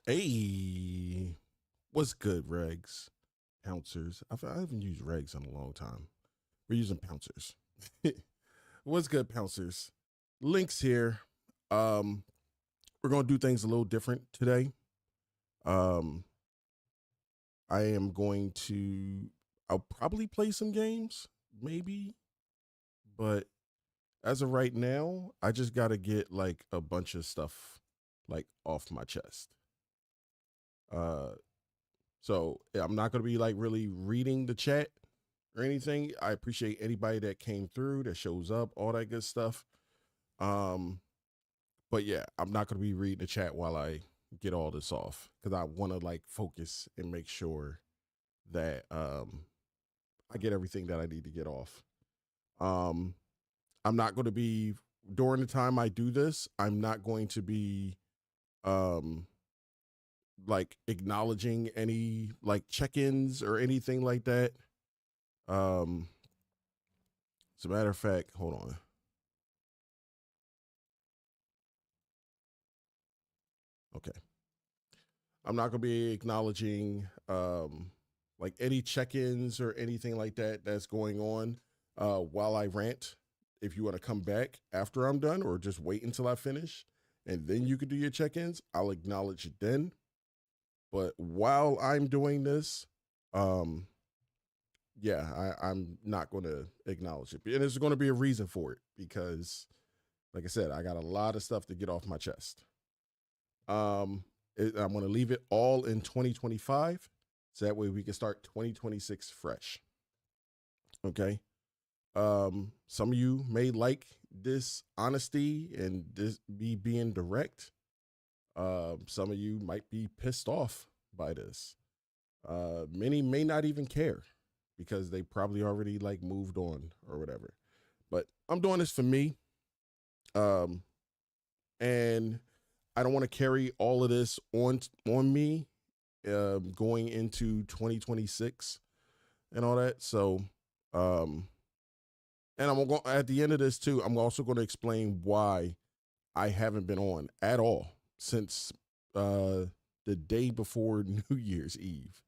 Hey, what's good, Regs? Pouncers. I haven't used Regs in a long time. We're using Pouncers. What's good, Pouncers? Lynx here. Um, we're gonna do things a little different today. Um, I am going to. I'll probably play some games, maybe, but as of right now, I just gotta get like a bunch of stuff like off my chest. Uh, So I'm not going to be like really reading the chat or anything. I appreciate anybody that came through, that shows up, all that good stuff. Um, but yeah, I'm not going to be reading the chat while I get all this off because I want to like focus and make sure that I get everything that I need to get off. Um, I'm not going to be during the time I do this. I'm not going to be um like acknowledging any like check-ins or anything like that. Um, as a matter of fact, hold on. Okay. I'm not going to be acknowledging like any check-ins or anything like that that's going on while I rant. If you want to come back after I'm done or just wait until I finish and then you can do your check-ins, I'll acknowledge it then. But while I'm doing this, um, yeah, I'm not going to acknowledge it. And there's going to be a reason for it because, like I said, I got a lot of stuff to get off my chest. I'm going to leave it all in 2025. So that way we can start 2026 fresh. Okay. Some of you may like this honesty and this me being direct. Some of you might be pissed off by this. Many may not even care because they probably already like moved on or whatever. But I'm doing this for me. Um, and I don't want to carry all of this on me going into 2026 and all that. So, um, and I'm going at the end of this too. I'm also going to explain why I haven't been on at all since the day before New Year's Eve.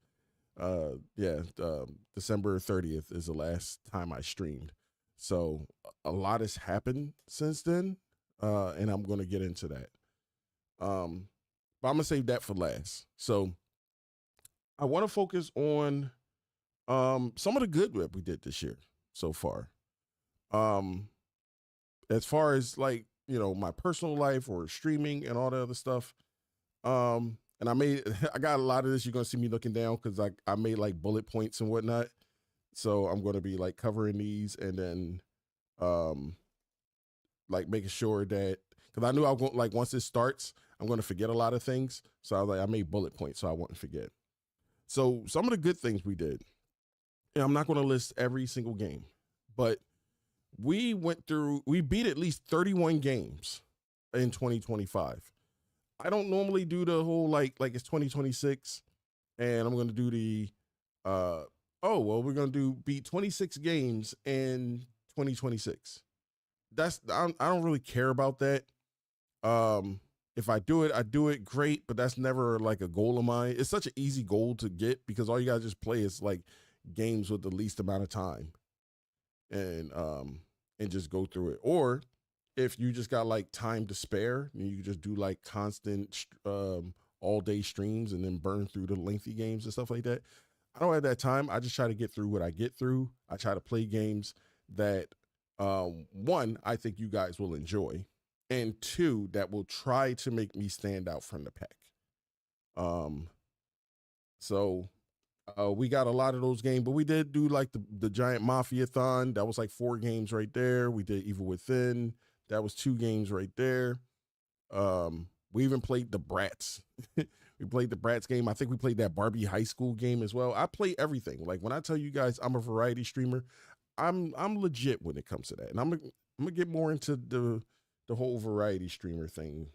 December 30th is the last time I streamed. So a lot has happened since then, and I'm going to get into that. But I'm gonna save that for last. So I want to focus on some of the good that we did this year so far. Um, as far as like my personal life or streaming and all the other stuff. And I got a lot of this. You're gonna see me looking down because I made like bullet points and whatnot. So I'm gonna be like covering these and then like making sure that because I knew I was going like once it starts, I'm gonna forget a lot of things. So I was like, I made bullet points so I wouldn't forget. So some of the good things we did, and I'm not gonna list every single game, but we beat at least 31 games in 2025. I don't normally do the whole like it's 2026 and I'm going to do the we're going to do beat 26 games in 2026. I don't really care about that. If I do it great, but that's never like a goal of mine. It's such an easy goal to get because all you got to just play is like games with the least amount of time and just go through it. Or if you just got like time to spare, you can just do like constant all day streams and then burn through the lengthy games and stuff like that. I don't have that time. I just try to get through what I get through. I try to play games that one, I think you guys will enjoy, and two, that will try to make me stand out from the pack. So we got a lot of those games, but we did do like the Giant Mafia-thon. That was like 4 games right there. We did Evil Within. That was 2 games right there. We even played the Bratz. We played the Bratz game. I think we played that Barbie high school game as well. I play everything. Like when I tell you guys I'm a variety streamer, I'm legit when it comes to that. And I'm gonna get more into the whole variety streamer thing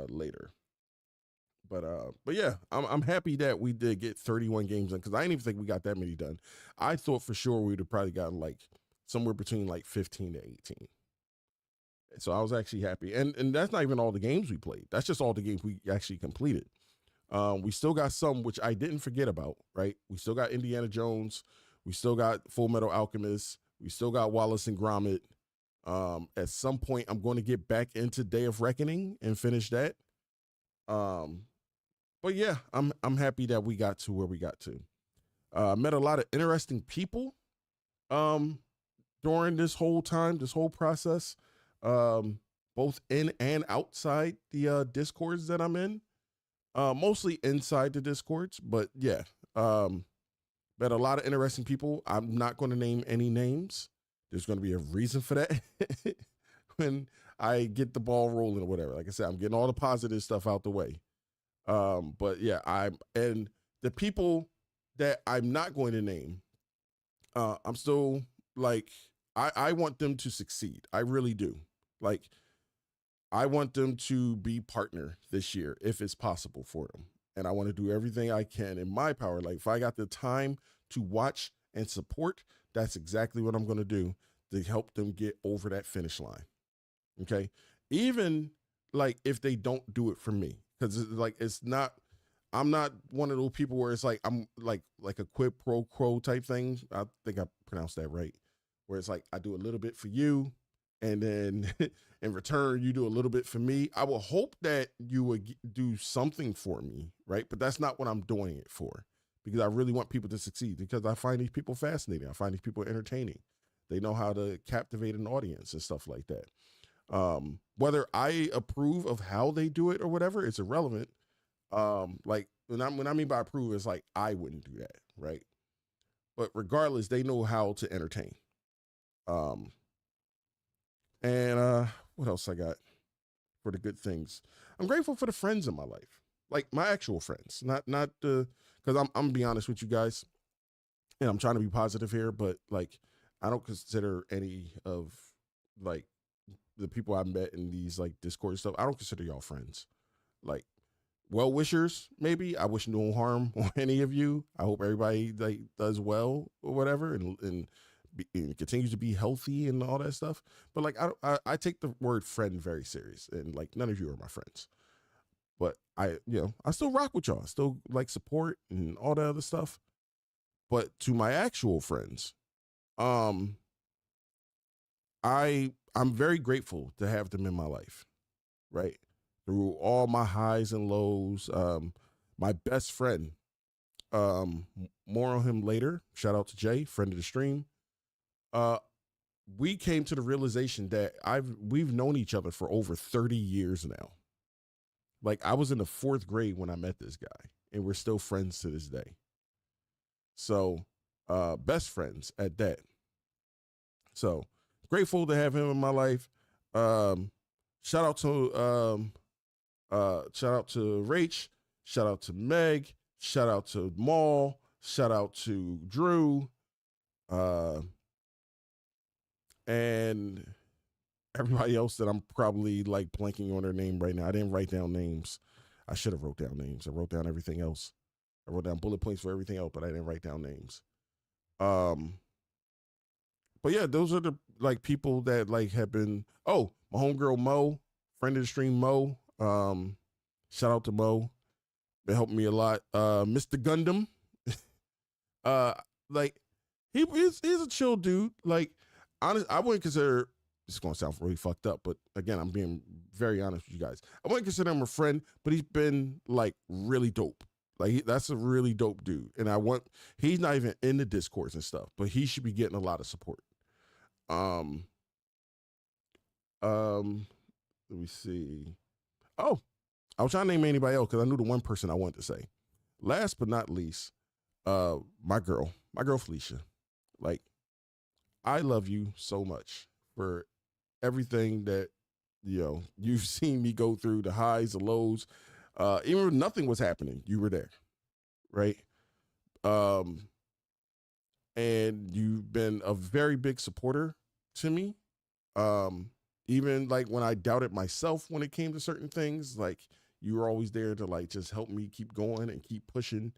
later. But yeah, I'm happy that we did get 31 games in because I didn't even think we got that many done. I thought for sure we'd have probably gotten like somewhere between like 15 to 18. So I was actually happy. And that's not even all the games we played. That's just all the games we actually completed. We still got some, which I didn't forget about, right? We still got Indiana Jones. We still got Full Metal Alchemist. We still got Wallace and Gromit. At some point, I'm going to get back into Day of Reckoning and finish that. But yeah, I'm happy that we got to where we got to. Met a lot of interesting people during this whole time, this whole process, both in and outside the Discords that I'm in. Mostly inside the Discords, but yeah, met a lot of interesting people. I'm not going to name any names. There's going to be a reason for that when I get the ball rolling or whatever. Like I said, I'm getting all the positive stuff out the way. But yeah, and the people that I'm not going to name, I'm still like, I want them to succeed. I really do. Like, I want them to be partner this year if it's possible for them. And I want to do everything I can in my power. Like, if I got the time to watch and support, that's exactly what I'm going to do to help them get over that finish line. Okay. Even like if they don't do it for me, because like, I'm not one of those people where it's like, I'm like a quid pro quo type thing. I think I pronounced that right. Where it's like, I do a little bit for you, and then in return, you do a little bit for me. I will hope that you would do something for me, right? But that's not what I'm doing it for, because I really want people to succeed, because I find these people fascinating. I find these people entertaining. They know how to captivate an audience and stuff like that. Whether I approve of how they do it or whatever, it's irrelevant. Like when I mean by approve, it's like, I wouldn't do that, right? But regardless, they know how to entertain. And what else I got for the good things? I'm grateful for the friends in my life, like my actual friends, not the, because I'm gonna be honest with you guys, and I'm trying to be positive here, but like, I don't consider any of like the people I met in these like Discord stuff, I don't consider y'all friends. Like, well wishers, maybe. I wish no harm on any of you. I hope everybody like does well or whatever, and continues to be healthy and all that stuff. But like, I take the word friend very serious, and like, none of you are my friends. But I still rock with y'all. I still like support and all that other stuff. But to my actual friends, I'm very grateful to have them in my life, right? Through all my highs and lows. My best friend, more on him later. Shout out to Jay, friend of the stream. We came to the realization that we've known each other for over 30 years now. Like, I was in the 4th grade when I met this guy, and we're still friends to this day. So, best friends at that. So grateful to have him in my life. Shout out to Rach. Shout out to Meg. Shout out to Maul. Shout out to Drew. And everybody else that I'm probably like blanking on their name right now. I didn't write down names. I should have wrote down names. I wrote down everything else. I wrote down bullet points for everything else, but I didn't write down names. But yeah, those are the like people that like have been. Oh, my homegirl Mo, friend of the stream Mo. Shout out to Mo. Been helping me a lot. Mr. Gundam. Like he's a chill dude. Like, honest, I wouldn't consider. This is gonna sound really fucked up, but again, I'm being very honest with you guys. I wouldn't consider him a friend, but he's been like really dope. Like, that's a really dope dude, and he's not even in the Discords and stuff, but he should be getting a lot of support. Let me see. Oh, I was trying to name anybody else because I knew the one person I wanted to say. Last but not least, my girl Felicia. Like, I love you so much for everything that you've seen me go through, the highs, the lows. Even when nothing was happening, you were there, right? And you've been a very big supporter to me. Even like when I doubted myself when it came to certain things, like, you were always there to like just help me keep going and keep pushing.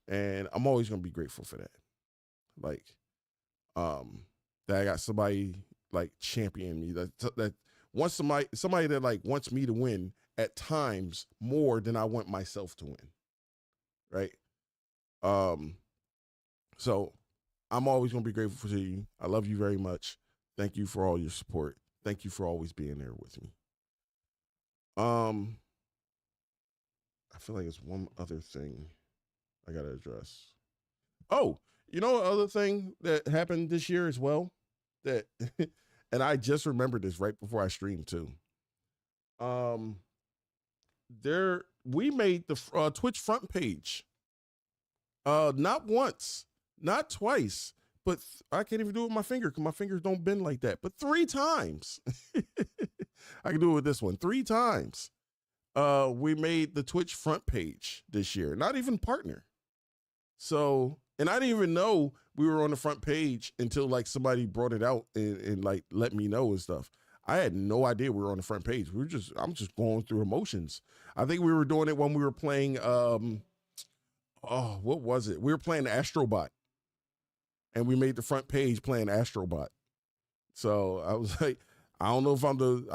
And I'm always gonna be grateful for that. Like, that I got somebody like champion me. That want somebody that like wants me to win at times more than I want myself to win. Right. So I'm always going to be grateful to you. I love you very much. Thank you for all your support. Thank you for always being there with me. I feel like it's one other thing I got to address. Oh, you know, other thing that happened this year as well that, and I just remembered this right before I streamed too. We made the Twitch front page. Not once, not twice, but I can't even do it with my finger because my fingers don't bend like that. But 3 times, I can do it with this one. 3 times, we made the Twitch front page this year. Not even partner. So, and I didn't even know we were on the front page until like somebody brought it out and like let me know and stuff. I had no idea we were on the front page. I'm just going through emotions. I think we were doing it when we were playing, what was it? We were playing Astrobot and we made the front page playing Astrobot. So I was like, I don't know if I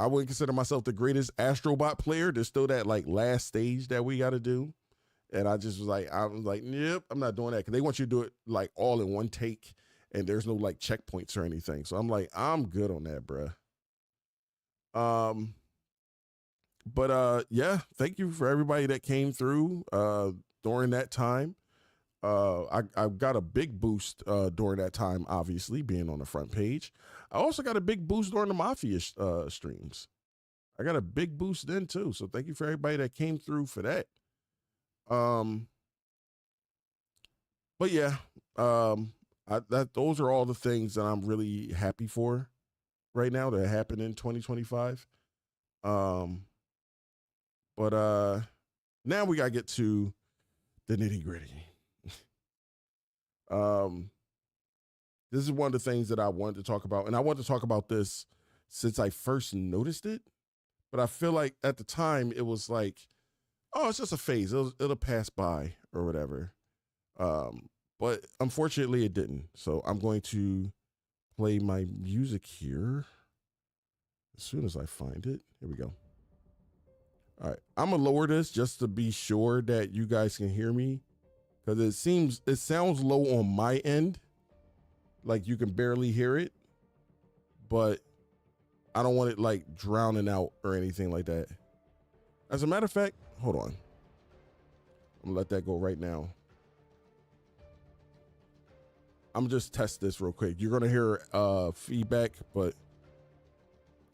wouldn't consider myself the greatest Astrobot player. There's still that like last stage that we got to do. And I was like, yep, I'm not doing that. Cause they want you to do it like all in one take and there's no like checkpoints or anything. So I'm like, I'm good on that, bruh. Yeah, thank you for everybody that came through, during that time. I got a big boost, during that time, obviously being on the front page. I also got a big boost during the Mafia, streams. I got a big boost then too. So thank you for everybody that came through for that. But yeah, those are all the things that I'm really happy for right now that happened in 2025. Now we gotta get to the nitty gritty. This is one of the things that I wanted to talk about, and I wanted to talk about this since I first noticed it. But I feel like at the time it was like, oh, it's just a phase. It'll pass by or whatever. But unfortunately it didn't. So I'm going to play my music here as soon as I find it. Here we go. All right. I'm gonna lower this just to be sure that you guys can hear me, because it sounds low on my end. Like you can barely hear it, but I don't want it like drowning out or anything like that. As a matter of fact, hold on. I'm gonna let that go right now. I'm gonna just test this real quick. You're gonna hear feedback, but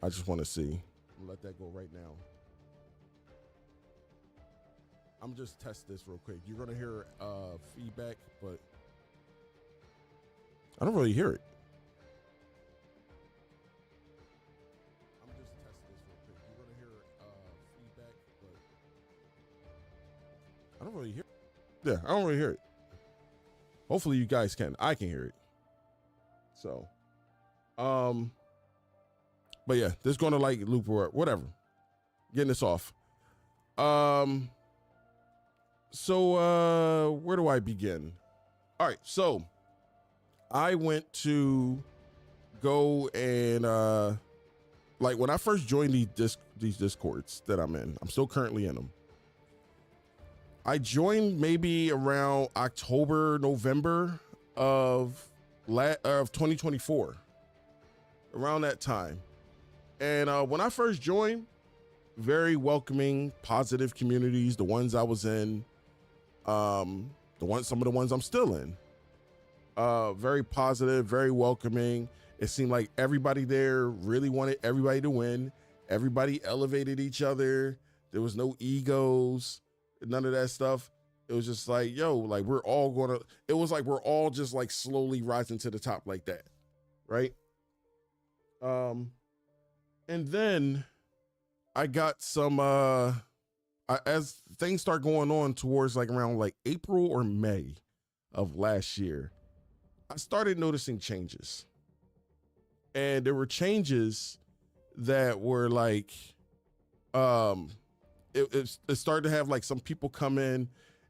I just want to see. I'm gonna let that go right now. I'm just test this real quick. You're gonna hear feedback, but I don't really hear it. I'm just test this real quick. You're gonna hear feedback, but I don't really hear it. Yeah, I don't really hear it. Hopefully you guys can. I can hear it. So, but yeah, this is gonna like loop or whatever. Getting this off. So where do I begin? All right, so I went to go and like when I first joined these Discords that I'm in, I'm still currently in them. I joined maybe around October, November of 2024, around that time. And when I first joined, very welcoming, positive communities, the ones I was in, some of the ones I'm still in. Very positive, very welcoming. It seemed like everybody there really wanted everybody to win. Everybody elevated each other. There was no egos, none of that stuff. It was just like, yo, like it was like we're all just like slowly rising to the top like that. Right. And then I got some, as things start going on towards like around like April or May of last year, I started noticing changes. And there were changes that were like, it started to have like some people come in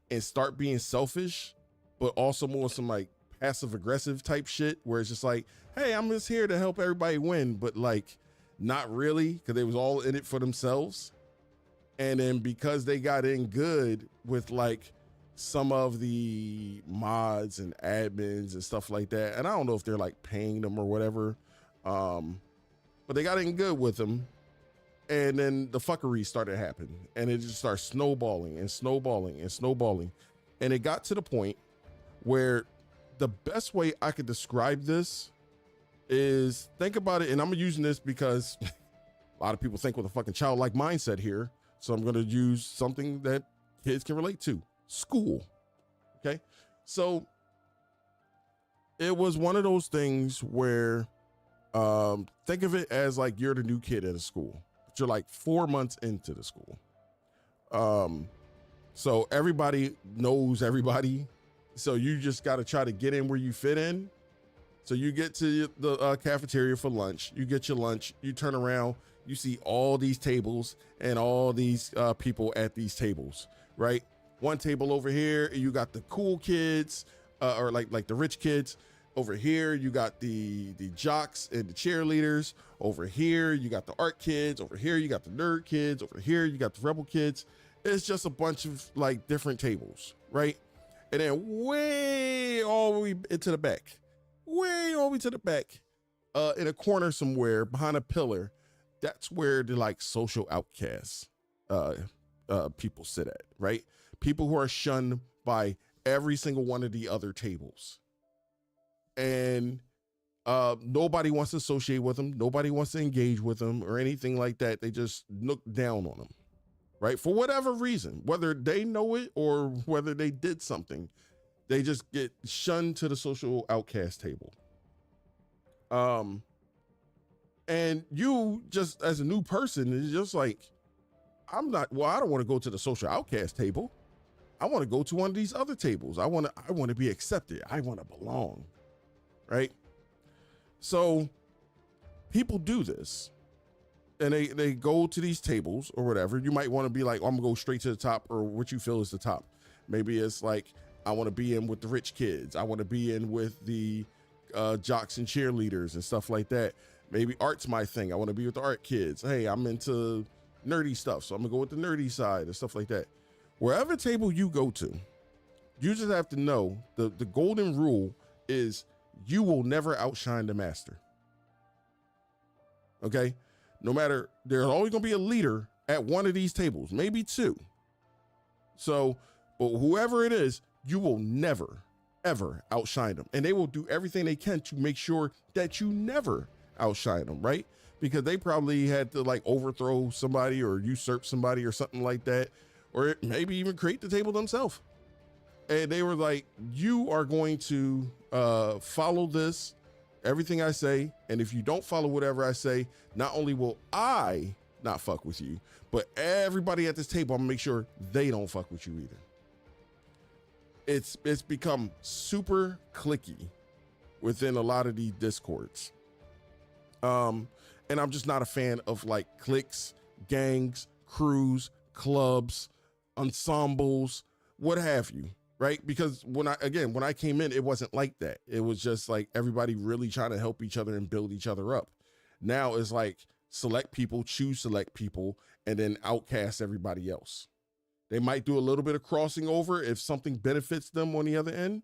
and start being selfish, but also more some like passive aggressive type shit where it's just like, hey, I'm just here to help everybody win. But like, Not really, because they was all in it for themselves. And then because they got in good with like some of the mods and admins and stuff like that, and I don't know if they're like paying them or whatever, but they got in good with them. And then the fuckery started happening, and it just started snowballing and snowballing and snowballing. And it got to the point where the best way I could describe this is, think about it, and I'm using this because a lot of people think with a fucking childlike mindset here. So I'm going to use something that kids can relate to: school. Okay. So it was one of those things where, think of it as like you're the new kid at a school, but you're like 4 months into the school. So everybody knows everybody. So you just got to try to get in where you fit in. So you get to the cafeteria for lunch, you get your lunch, you turn around, you see all these tables and all these people at these tables, right? One table over here, you got the cool kids, or like the rich kids. Over here, you got the jocks and the cheerleaders. Over here, you got the art kids. Over here, you got the nerd kids. Over here, you got the rebel kids. It's just a bunch of like different tables, right? And then way all the way into the back, way all the way to the back, in a corner somewhere behind a pillar, that's where the like social outcasts people sit at, right? People who are shunned by every single one of the other tables. And nobody wants to associate with them. Nobody wants to engage with them or anything like that. They just look down on them, right? For whatever reason, whether they know it or whether they did something, they just get shunned to the social outcast table. And you just as a new person is just like, I don't want to go to the social outcast table. I want to go to one of these other tables. I want to be accepted. I want to belong. Right? So people do this, and they go to these tables or whatever. You might want to be like, oh, I'm gonna go straight to the top, or what you feel is the top. Maybe it's like, I want to be in with the rich kids. I want to be in with the jocks and cheerleaders and stuff like that. Maybe art's my thing. I want to be with the art kids. Hey, I'm into nerdy stuff, so I'm gonna go with the nerdy side and stuff like that. Wherever table you go to, you just have to know the golden rule is you will never outshine the master. Okay? No matter, there's always gonna be a leader at one of these tables, maybe two. So, but whoever it is, you will never, ever outshine them. And they will do everything they can to make sure that you never outshine them, right? Because they probably had to like overthrow somebody or usurp somebody or something like that, or maybe even create the table themselves. And they were like, you are going to follow this, everything I say. And if you don't follow whatever I say, not only will I not fuck with you, but everybody at this table, I'm gonna make sure they don't fuck with you either. It's become super cliquey within a lot of these discords. And I'm just not a fan of like cliques, gangs, crews, clubs, ensembles, what have you. Right? Because when I came in, it wasn't like that. It was just like everybody really trying to help each other and build each other up. Now it's like select people, choose select people, and then outcast everybody else. They might do a little bit of crossing over if something benefits them on the other end.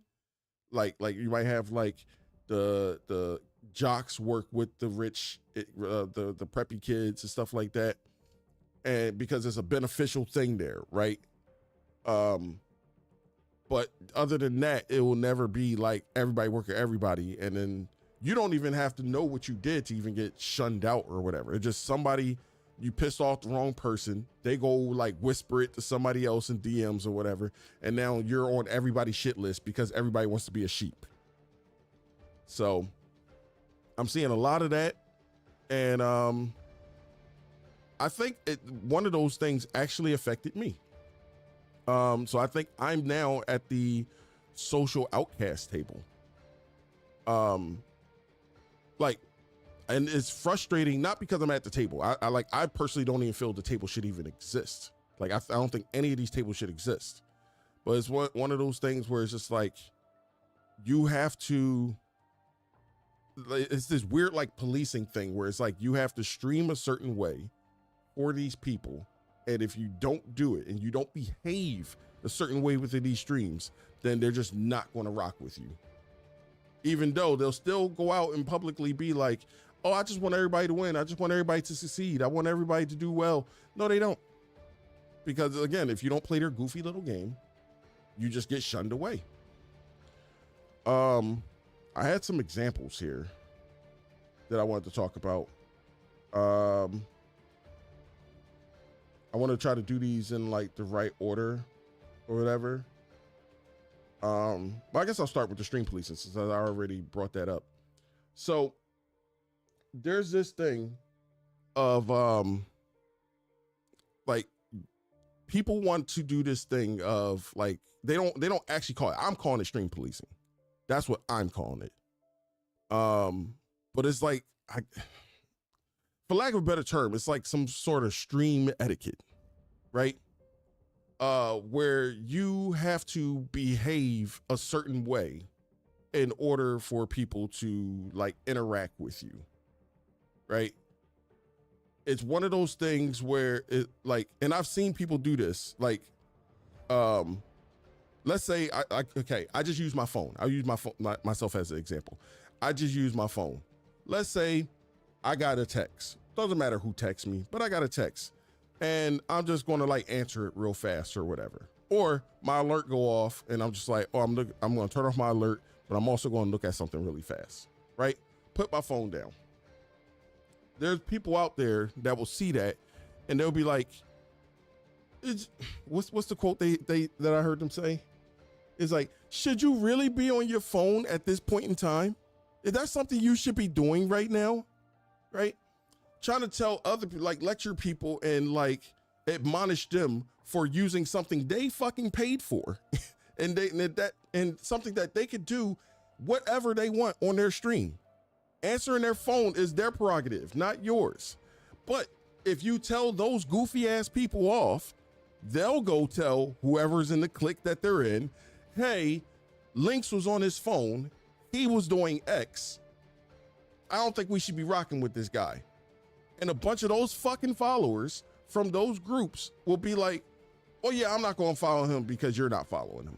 Like you might have like the jocks work with the rich, the preppy kids and stuff like that. And because it's a beneficial thing there, right? But other than that, it will never be like everybody work with everybody. And then you don't even have to know what you did to even get shunned out or whatever. It's just somebody, you pissed off the wrong person. They go like whisper it to somebody else in DMs or whatever. And now you're on everybody's shit list because everybody wants to be a sheep. So I'm seeing a lot of that. And I think one of those things actually affected me. So I think I'm now at the social outcast table. And it's frustrating, not because I'm at the table. I personally don't even feel the table should even exist. Like, I don't think any of these tables should exist, but it's one of those things where it's just like, you have to, it's this weird like policing thing where it's like you have to stream a certain way for these people, and if you don't do it and you don't behave a certain way within these streams, then they're just not going to rock with you, even though they'll still go out and publicly be like, oh, I just want everybody to win, I just want everybody to succeed, I want everybody to do well. No, they don't, because again, if you don't play their goofy little game, you just get shunned away. I had some examples here that I wanted to talk about. I want to try to do these in like the right order or whatever. But I guess I'll start with the stream policing since I already brought that up. So there's this thing of like people want to do this thing of like they don't actually call it. I'm calling it stream policing. That's what I'm calling it. But it's like, for lack of a better term, it's like some sort of stream etiquette, right? Where you have to behave a certain way in order for people to like interact with you, right? It's one of those things where it like, and I've seen people do this, like, let's say I just use my phone. I'll use my phone, myself as an example. I just use my phone. Let's say I got a text. Doesn't matter who texts me, but I got a text and I'm just going to like answer it real fast or whatever. Or my alert go off and I'm just like, oh, I'm going to turn off my alert, but I'm also going to look at something really fast, right? Put my phone down. There's people out there that will see that and they'll be like, what's the quote that I heard them say? It's like, should you really be on your phone at this point in time? Is that something you should be doing right now? Right? Trying to tell other people, like lecture people and like admonish them for using something they fucking paid for and something that they could do whatever they want on their stream. Answering their phone is their prerogative, not yours. But if you tell those goofy ass people off, they'll go tell whoever's in the clique that they're in, hey, Lynx was on his phone, he was doing X. I don't think we should be rocking with this guy. And a bunch of those fucking followers from those groups will be like, oh yeah, I'm not going to follow him because you're not following him.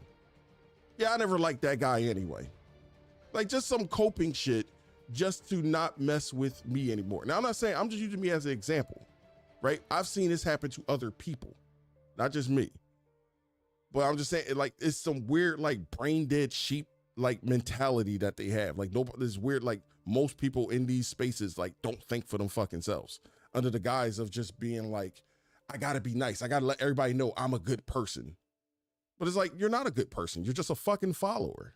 Yeah, I never liked that guy anyway. Like just some coping shit just to not mess with me anymore. Now I'm not saying, I'm just using me as an example, right? I've seen this happen to other people, not just me. But I'm just saying, like, it's some weird, like, brain dead sheep, like, mentality that they have. Like, this weird, like, most people in these spaces, like, don't think for them fucking selves under the guise of just being like, I gotta be nice. I gotta let everybody know I'm a good person. But it's like, you're not a good person. You're just a fucking follower.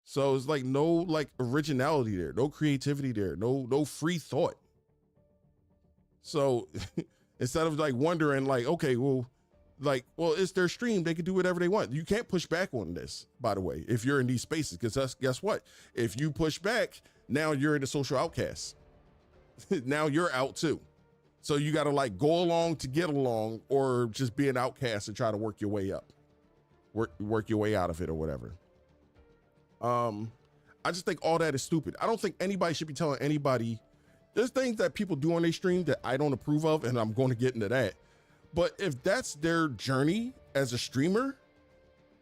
So it's like no, like, originality there, no creativity there, no free thought. So instead of, like, wondering, like, okay, well, it's their stream. They can do whatever they want. You can't push back on this, by the way, if you're in these spaces, because guess what? If you push back, now you're in the social outcast. Now you're out too. So you got to like go along to get along or just be an outcast and try to work your way up, work your way out of it or whatever. I just think all that is stupid. I don't think anybody should be telling anybody. There's things that people do on their stream that I don't approve of, and I'm going to get into that. But if that's their journey as a streamer,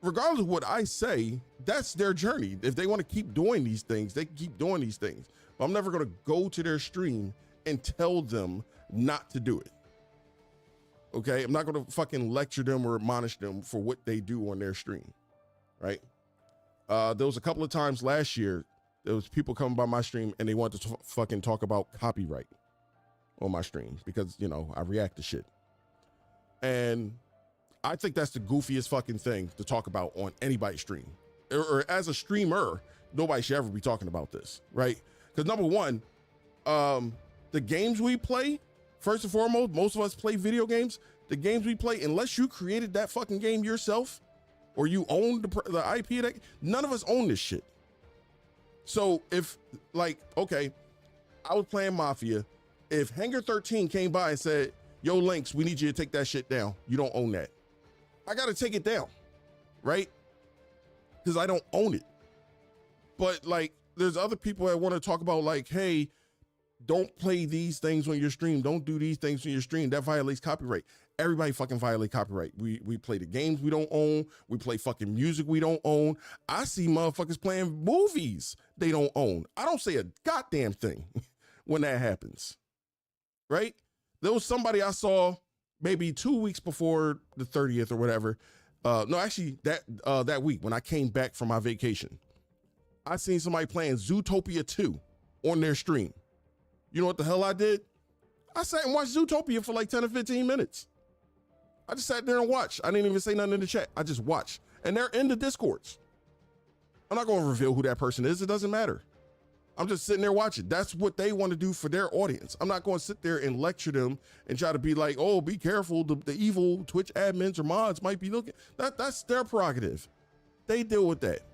regardless of what I say, that's their journey. If they want to keep doing these things, they can keep doing these things. But I'm never going to go to their stream and tell them not to do it. Okay? I'm not going to fucking lecture them or admonish them for what they do on their stream. Right? There was a couple of times last year, there was people coming by my stream and they wanted to fucking talk about copyright on my stream because, you know, I react to shit. And I think that's the goofiest fucking thing to talk about on anybody's stream. Or as a streamer, nobody should ever be talking about this, right? Because number one, the games we play, first and foremost, most of us play video games. The games we play, unless you created that fucking game yourself or you own the IP of that, none of us own this shit. So if, like, okay, I was playing Mafia. If Hangar 13 came by and said, yo, Lynx, we need you to take that shit down. You don't own that. I got to take it down, right? Because I don't own it. But, like, there's other people that want to talk about like, hey, don't play these things on your stream. Don't do these things on your stream. That violates copyright. Everybody fucking violate copyright. We play the games we don't own. We play fucking music we don't own. I see motherfuckers playing movies they don't own. I don't say a goddamn thing when that happens, right? There was somebody I saw maybe 2 weeks before the 30th or whatever. No, actually that week when I came back from my vacation, I seen somebody playing Zootopia 2 on their stream. You know what the hell I did? I sat and watched Zootopia for like 10 or 15 minutes. I just sat there and watched. I didn't even say nothing in the chat. I just watched. And they're in the Discords. I'm not going to reveal who that person is. It doesn't matter. I'm just sitting there watching. That's what they want to do for their audience. I'm not going to sit there and lecture them and try to be like, oh, be careful. The evil Twitch admins or mods might be looking. That's their prerogative. They deal with that.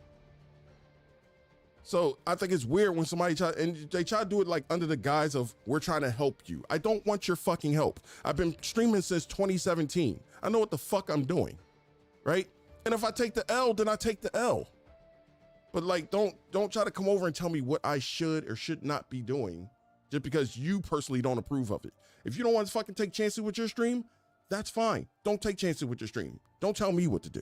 So I think it's weird when somebody try to do it like under the guise of we're trying to help you. I don't want your fucking help. I've been streaming since 2017. I know what the fuck I'm doing, right? And if I take the L, then I take the L. But like, don't try to come over and tell me what I should or should not be doing just because you personally don't approve of it. If you don't want to fucking take chances with your stream, that's fine. Don't take chances with your stream. Don't tell me what to do.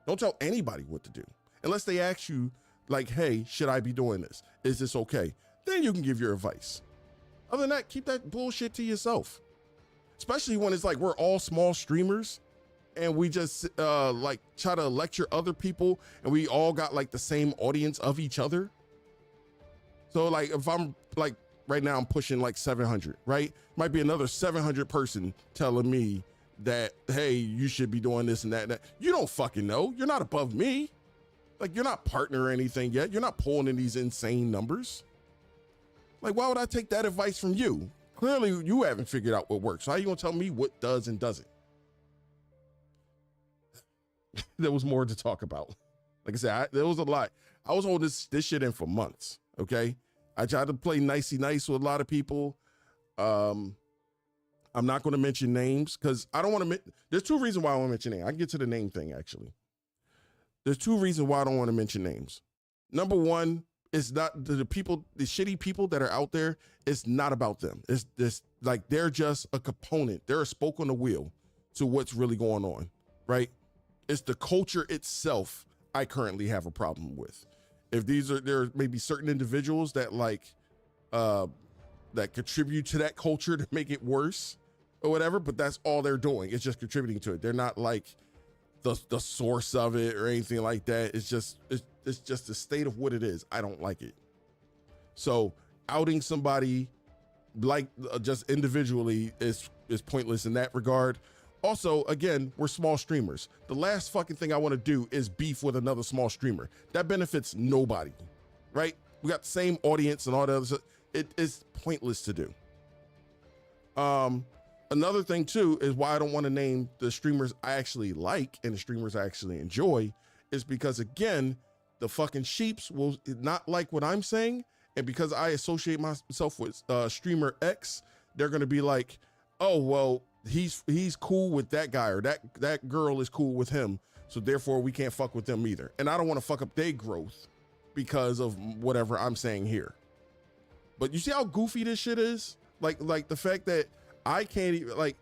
Don't tell anybody what to do unless they ask you like, hey, should I be doing this? Is this okay? Then you can give your advice. Other than that, keep that bullshit to yourself. Especially when it's like we're all small streamers and we just like try to lecture other people and we all got like the same audience of each other. So like if I'm like right now I'm pushing like 700, right? Might be another 700 person telling me that, hey, you should be doing this and that and that. You don't fucking know. You're not above me. Like, you're not partner or anything yet. You're not pulling in these insane numbers. Like, why would I take that advice from you? Clearly, you haven't figured out what works. So how are you going to tell me what does and doesn't? There was more to talk about. Like I said, there was a lot. I was holding this shit in for months, okay? I tried to play nicey nice with a lot of people. I'm not going to mention names because I don't want to. There's two reasons why I want to mention names. I can get to the name thing, actually. There's two reasons why I don't want to mention names. Number one, it's not the people, the shitty people that are out there. It's not about them. It's this like they're just a component. They're a spoke on the wheel to what's really going on, right? It's the culture itself I currently have a problem with. If there may be certain individuals that like that contribute to that culture to make it worse or whatever, but that's all they're doing. It's just contributing to it. They're not like the source of it or anything like that. It's just the state of what it is. I don't like it. So outing somebody like just individually is pointless in that regard. Also, again, we're small streamers. The last fucking thing I want to do is beef with another small streamer. That benefits nobody, right? We got the same audience and all that other stuff. It is pointless to do. Another thing too is why I don't want to name the streamers I actually like and the streamers I actually enjoy is because again, the fucking sheeps will not like what I'm saying. And because I associate myself with streamer X, they're going to be like, oh, well, he's cool with that guy or that girl is cool with him. So therefore we can't fuck with them either. And I don't want to fuck up their growth because of whatever I'm saying here. But you see how goofy this shit is? Like the fact that I can't even, like,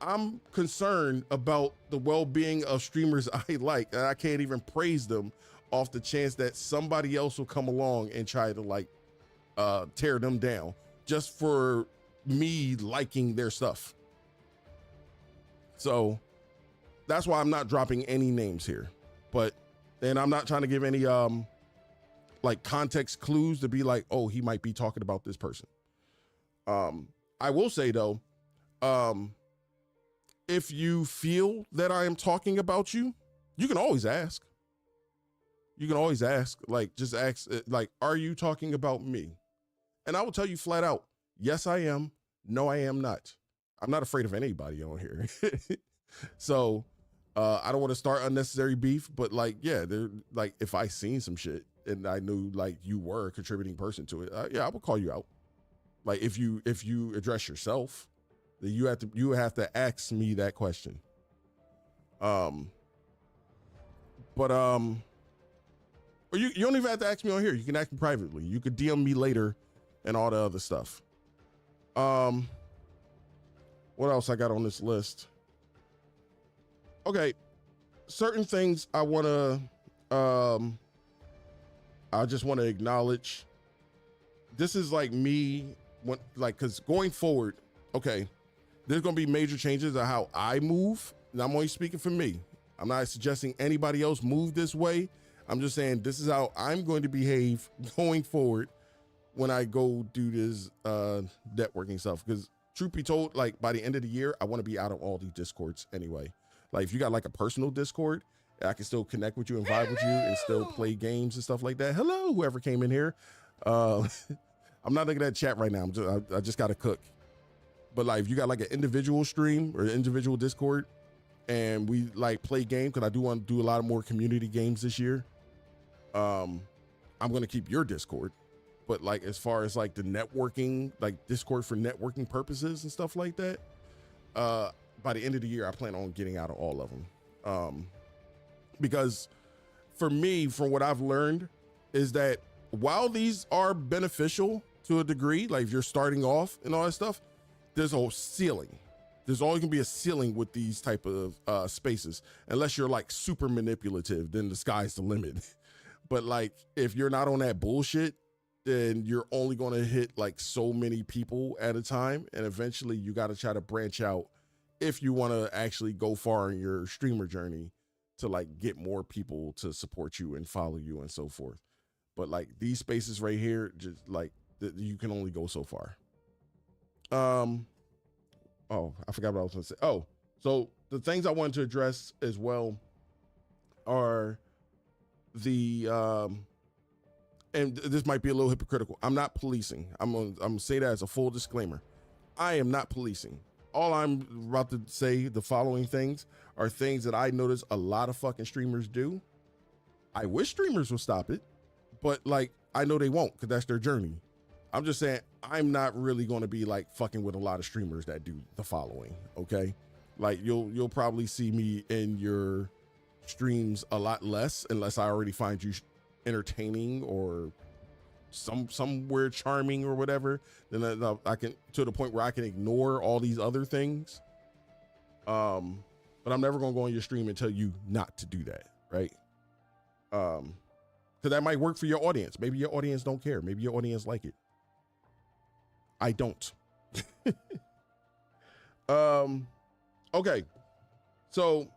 I'm concerned about the well-being of streamers I like, and I can't even praise them off the chance that somebody else will come along and try to like tear them down just for me liking their stuff. So that's why I'm not dropping any names here, but then I'm not trying to give any like context clues to be like, oh, he might be talking about this person. I will say though, if you feel that I am talking about you, you can always ask. You can always ask, like, just ask, like, are you talking about me? And I will tell you flat out, yes, I am. No, I am not. I'm not afraid of anybody on here. So I don't want to start unnecessary beef, but like, yeah, they're like, if I seen some shit and I knew like you were a contributing person to it, yeah, I would call you out. Like if you address yourself, then you have to ask me that question. Or you don't even have to ask me on here. You can ask me privately. You could DM me later and all the other stuff. What else I got on this list? Okay. Certain things I want to, I just want to acknowledge. This is like me, because going forward, okay, there's going to be major changes of how I move. And I'm only speaking for me. I'm not suggesting anybody else move this way. I'm just saying this is how I'm going to behave going forward when I go do this networking stuff. Because truth be told, like by the end of the year, I want to be out of all these Discords anyway. Like if you got like a personal Discord, I can still connect with you and vibe with you and still play games and stuff like that. Hello, whoever came in here. I'm not looking at chat right now. I just got to cook. But like if you got like an individual stream or an individual Discord and we like play game, because I do want to do a lot of more community games this year. I'm going to keep your Discord. But like as far as like the networking, like Discord for networking purposes and stuff like that, by the end of the year, I plan on getting out of all of them. Because for me, from what I've learned, is that while these are beneficial to a degree, like if you're starting off and all that stuff, there's a ceiling. There's always gonna be a ceiling with these type of spaces, unless you're like super manipulative, then the sky's the limit. But like, if you're not on that bullshit, then you're only gonna hit like so many people at a time. And eventually you gotta try to branch out if you wanna actually go far in your streamer journey to like get more people to support you and follow you and so forth. But like these spaces right here, just like you can only go so far. Oh, I forgot what I was gonna say. Oh, so the things I wanted to address as well are the, and this might be a little hypocritical. I'm not policing. I'm gonna say that as a full disclaimer. I am not policing. All I'm about to say, the following things are things that I notice a lot of fucking streamers do. I wish streamers would stop it, but like, I know they won't because that's their journey. I'm just saying, I'm not really going to be like fucking with a lot of streamers that do the following. Okay. Like you'll probably see me in your streams a lot less unless I already find you entertaining or somewhere charming or whatever. Then I can, to the point where I can ignore all these other things. But I'm never going to go on your stream and tell you not to do that. Right. Cause that might work for your audience. Maybe your audience don't care. Maybe your audience like it. I don't. Okay. So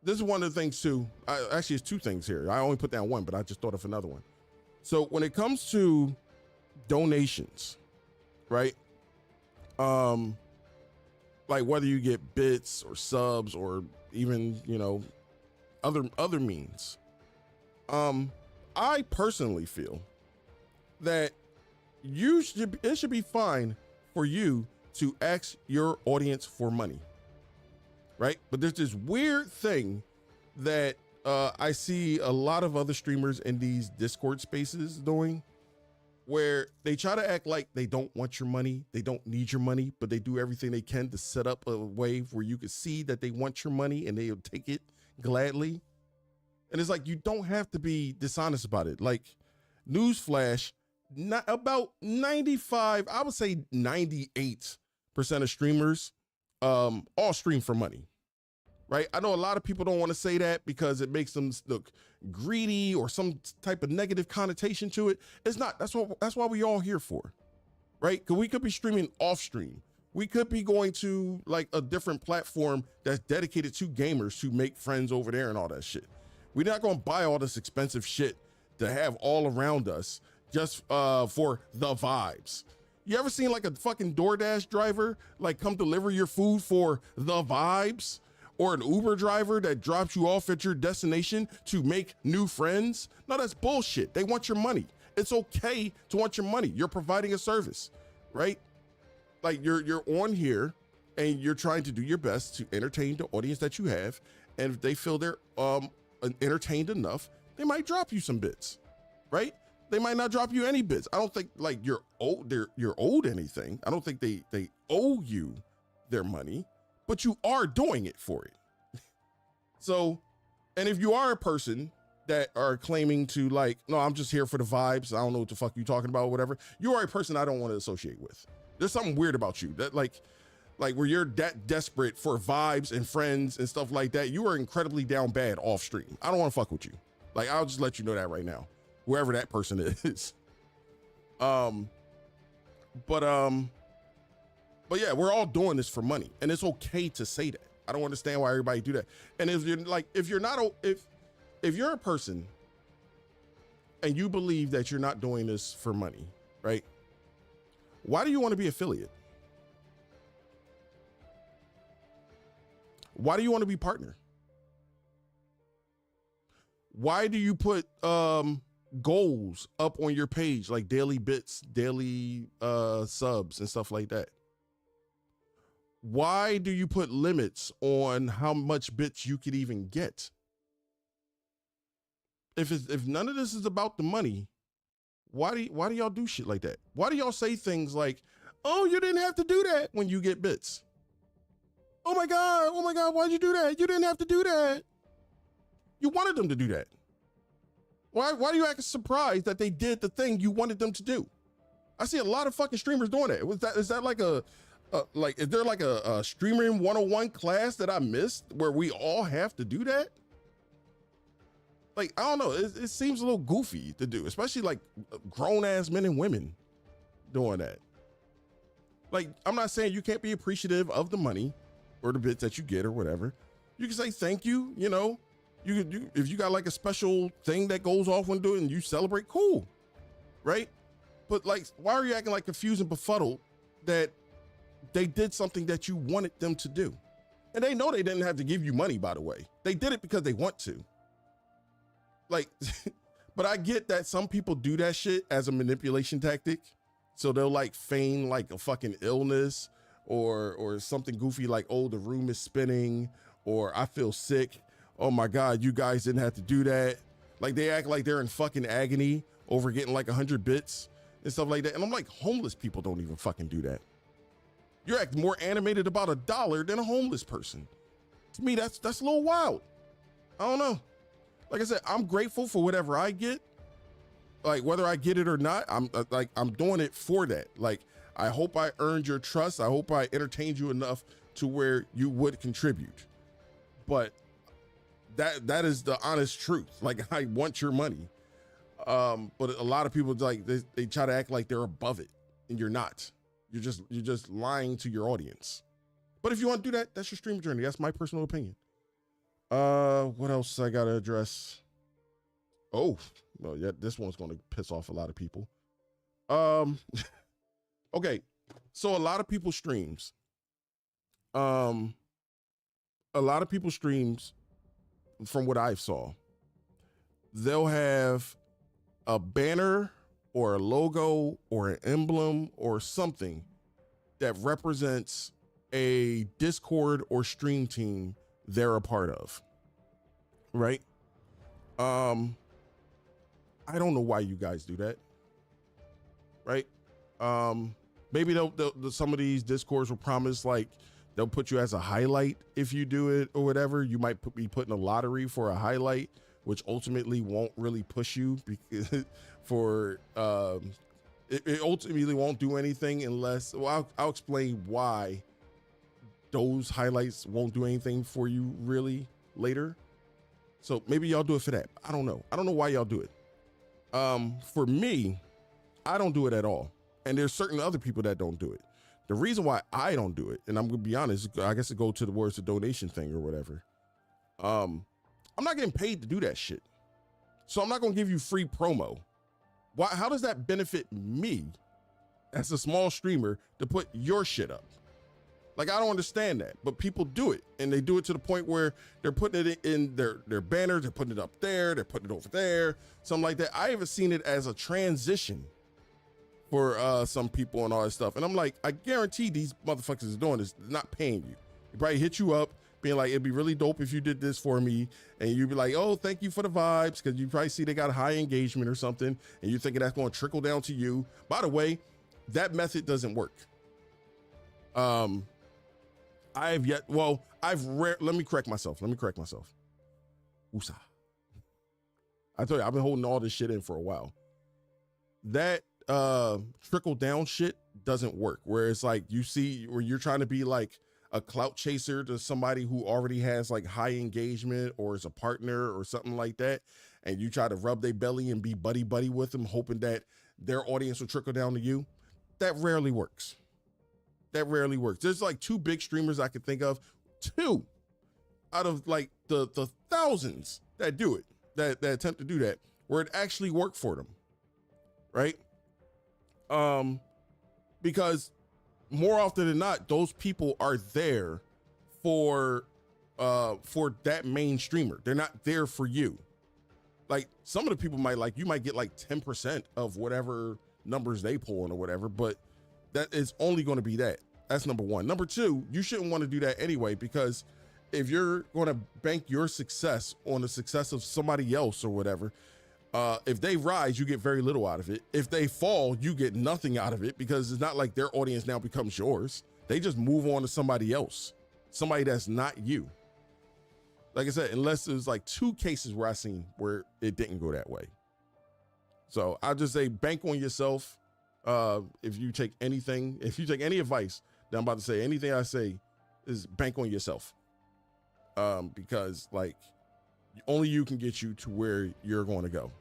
this is one of the things too. Actually, it's two things here. I only put down one, but I just thought of another one. So when it comes to donations, right? Like whether you get bits or subs or even, you know, other means. I personally feel that it should be fine for you to ask your audience for money, right? But there's this weird thing that I see a lot of other streamers in these Discord spaces doing, where they try to act like they don't want your money, they don't need your money, but they do everything they can to set up a way where you can see that they want your money and they'll take it gladly. And it's like, you don't have to be dishonest about it. Like, newsflash, not about 95, I would say 98% of streamers all stream for money, right? I know a lot of people don't want to say that because it makes them look greedy or some type of negative connotation to it. It's not. That's why we all here for, right? Because we could be streaming off stream. We could be going to like a different platform that's dedicated to gamers to make friends over there and all that shit. We're not going to buy all this expensive shit to have all around us just for the vibes. You ever seen like a fucking DoorDash driver like come deliver your food for the vibes? Or an Uber driver that drops you off at your destination to make new friends? No, that's bullshit. They want your money. It's okay to want your money. You're providing a service, right? Like you're on here and you're trying to do your best to entertain the audience that you have. And if they feel they're entertained enough, they might drop you some bits, right? They might not drop you any bits. I don't think like you're owed anything. I don't think they owe you their money, but you are doing it for it. So, and if you are a person that are claiming to like, no, I'm just here for the vibes. I don't know what the fuck you talking about or whatever. You are a person I don't want to associate with. There's something weird about you that like where you're that desperate for vibes and friends and stuff like that. You are incredibly down bad off stream. I don't want to fuck with you. Like, I'll just let you know that right now, whoever that person is. But yeah, we're all doing this for money, and it's okay to say that. I don't understand why everybody do that. And if you're like, if you're a person and you believe that you're not doing this for money, right? Why do you want to be affiliate? Why do you want to be partner? Why do you put goals up on your page, like daily bits, daily subs and stuff like that? Why do you put limits on how much bits you could even get? If none of this is about the money, why do y'all do shit like that? Why do y'all say things like, oh, you didn't have to do that when you get bits? Oh my God, why'd you do that? You didn't have to do that. You wanted them to do that. Why do you act surprised that they did the thing you wanted them to do? I see a lot of fucking streamers doing that. Is that like is there like a streaming 101 class that I missed where we all have to do that? Like, I don't know. It seems a little goofy to do, especially like grown ass men and women doing that. Like, I'm not saying you can't be appreciative of the money or the bits that you get or whatever. You can say thank you, you know. If you got like a special thing that goes off when doing, you celebrate, cool, right? But like, why are you acting like confused and befuddled that they did something that you wanted them to do? And they know they didn't have to give you money, by the way. They did it because they want to. Like, but I get that some people do that shit as a manipulation tactic. So they'll like feign like a fucking illness or something goofy like, oh, the room is spinning, or I feel sick. Oh my God, you guys didn't have to do that. Like, they act like they're in fucking agony over getting like 100 bits and stuff like that. And I'm like, homeless people don't even fucking do that. You're acting more animated about $1 than a homeless person. To me, that's a little wild. I don't know. Like I said, I'm grateful for whatever I get. Like, whether I get it or not, I'm doing it for that. Like, I hope I earned your trust. I hope I entertained you enough to where you would contribute. But that is the honest truth. Like, I want your money. But a lot of people, like, they try to act like they're above it, and you're not. You're just lying to your audience. But if you want to do that, that's your stream journey. That's my personal opinion. What else I gotta address? Oh, well, yeah, this one's gonna piss off a lot of people. Okay, so a lot of people streams. A lot of people streams, from what I saw, they'll have a banner or a logo or an emblem or something that represents a Discord or stream team they're a part of, right? I don't know why you guys do that, right? Maybe some of these Discords will promise like they'll put you as a highlight if you do it or whatever. You might be put in a lottery for a highlight, which ultimately won't really push you because it ultimately won't do anything unless, well, I'll explain why those highlights won't do anything for you really later. So maybe y'all do it for that. I don't know. I don't know why y'all do it. For me, I don't do it at all. And there's certain other people that don't do it. The reason why I don't do it, and I'm gonna be honest, I guess it go to the words the donation thing or whatever. I'm not getting paid to do that shit. So I'm not gonna give you free promo. Why? How does that benefit me as a small streamer to put your shit up? Like, I don't understand that, but people do it, and they do it to the point where they're putting it in their banners, they're putting it up there, they're putting it over there, something like that. I haven't seen it as a transition for some people and all that stuff. And I'm like, I guarantee these motherfuckers are doing this, not paying you. They probably hit you up, being like, it'd be really dope if you did this for me. And you'd be like, oh, thank you for the vibes, because you probably see they got high engagement or something, and you're thinking that's going to trickle down to you. By the way, that method doesn't work. Let me correct myself. Woosah. I tell you, I've been holding all this shit in for a while. That trickle down shit doesn't work, where it's like you see where you're trying to be like a clout chaser to somebody who already has like high engagement or is a partner or something like that, and you try to rub their belly and be buddy buddy with them, hoping that their audience will trickle down to you. That rarely works. That rarely works. There's like 2 big streamers I could think of, 2 out of like the thousands that do it, that attempt to do that, where it actually worked for them, right? Because more often than not, those people are there for that main streamer. They're not there for you. Like some of the people you might get like 10% of whatever numbers they pull in or whatever, but that is only going to be that. That's number one. Number two, you shouldn't want to do that anyway, because if you're going to bank your success on the success of somebody else or whatever, if they rise, you get very little out of it. If they fall, you get nothing out of it, because it's not like their audience now becomes yours. They just move on to somebody else, somebody that's not you. Like I said, unless there's like 2 cases where I seen where it didn't go that way. So I'll just say bank on yourself. If you take any advice that I'm about to say, anything I say is bank on yourself. Because like only you can get you to where you're going to go.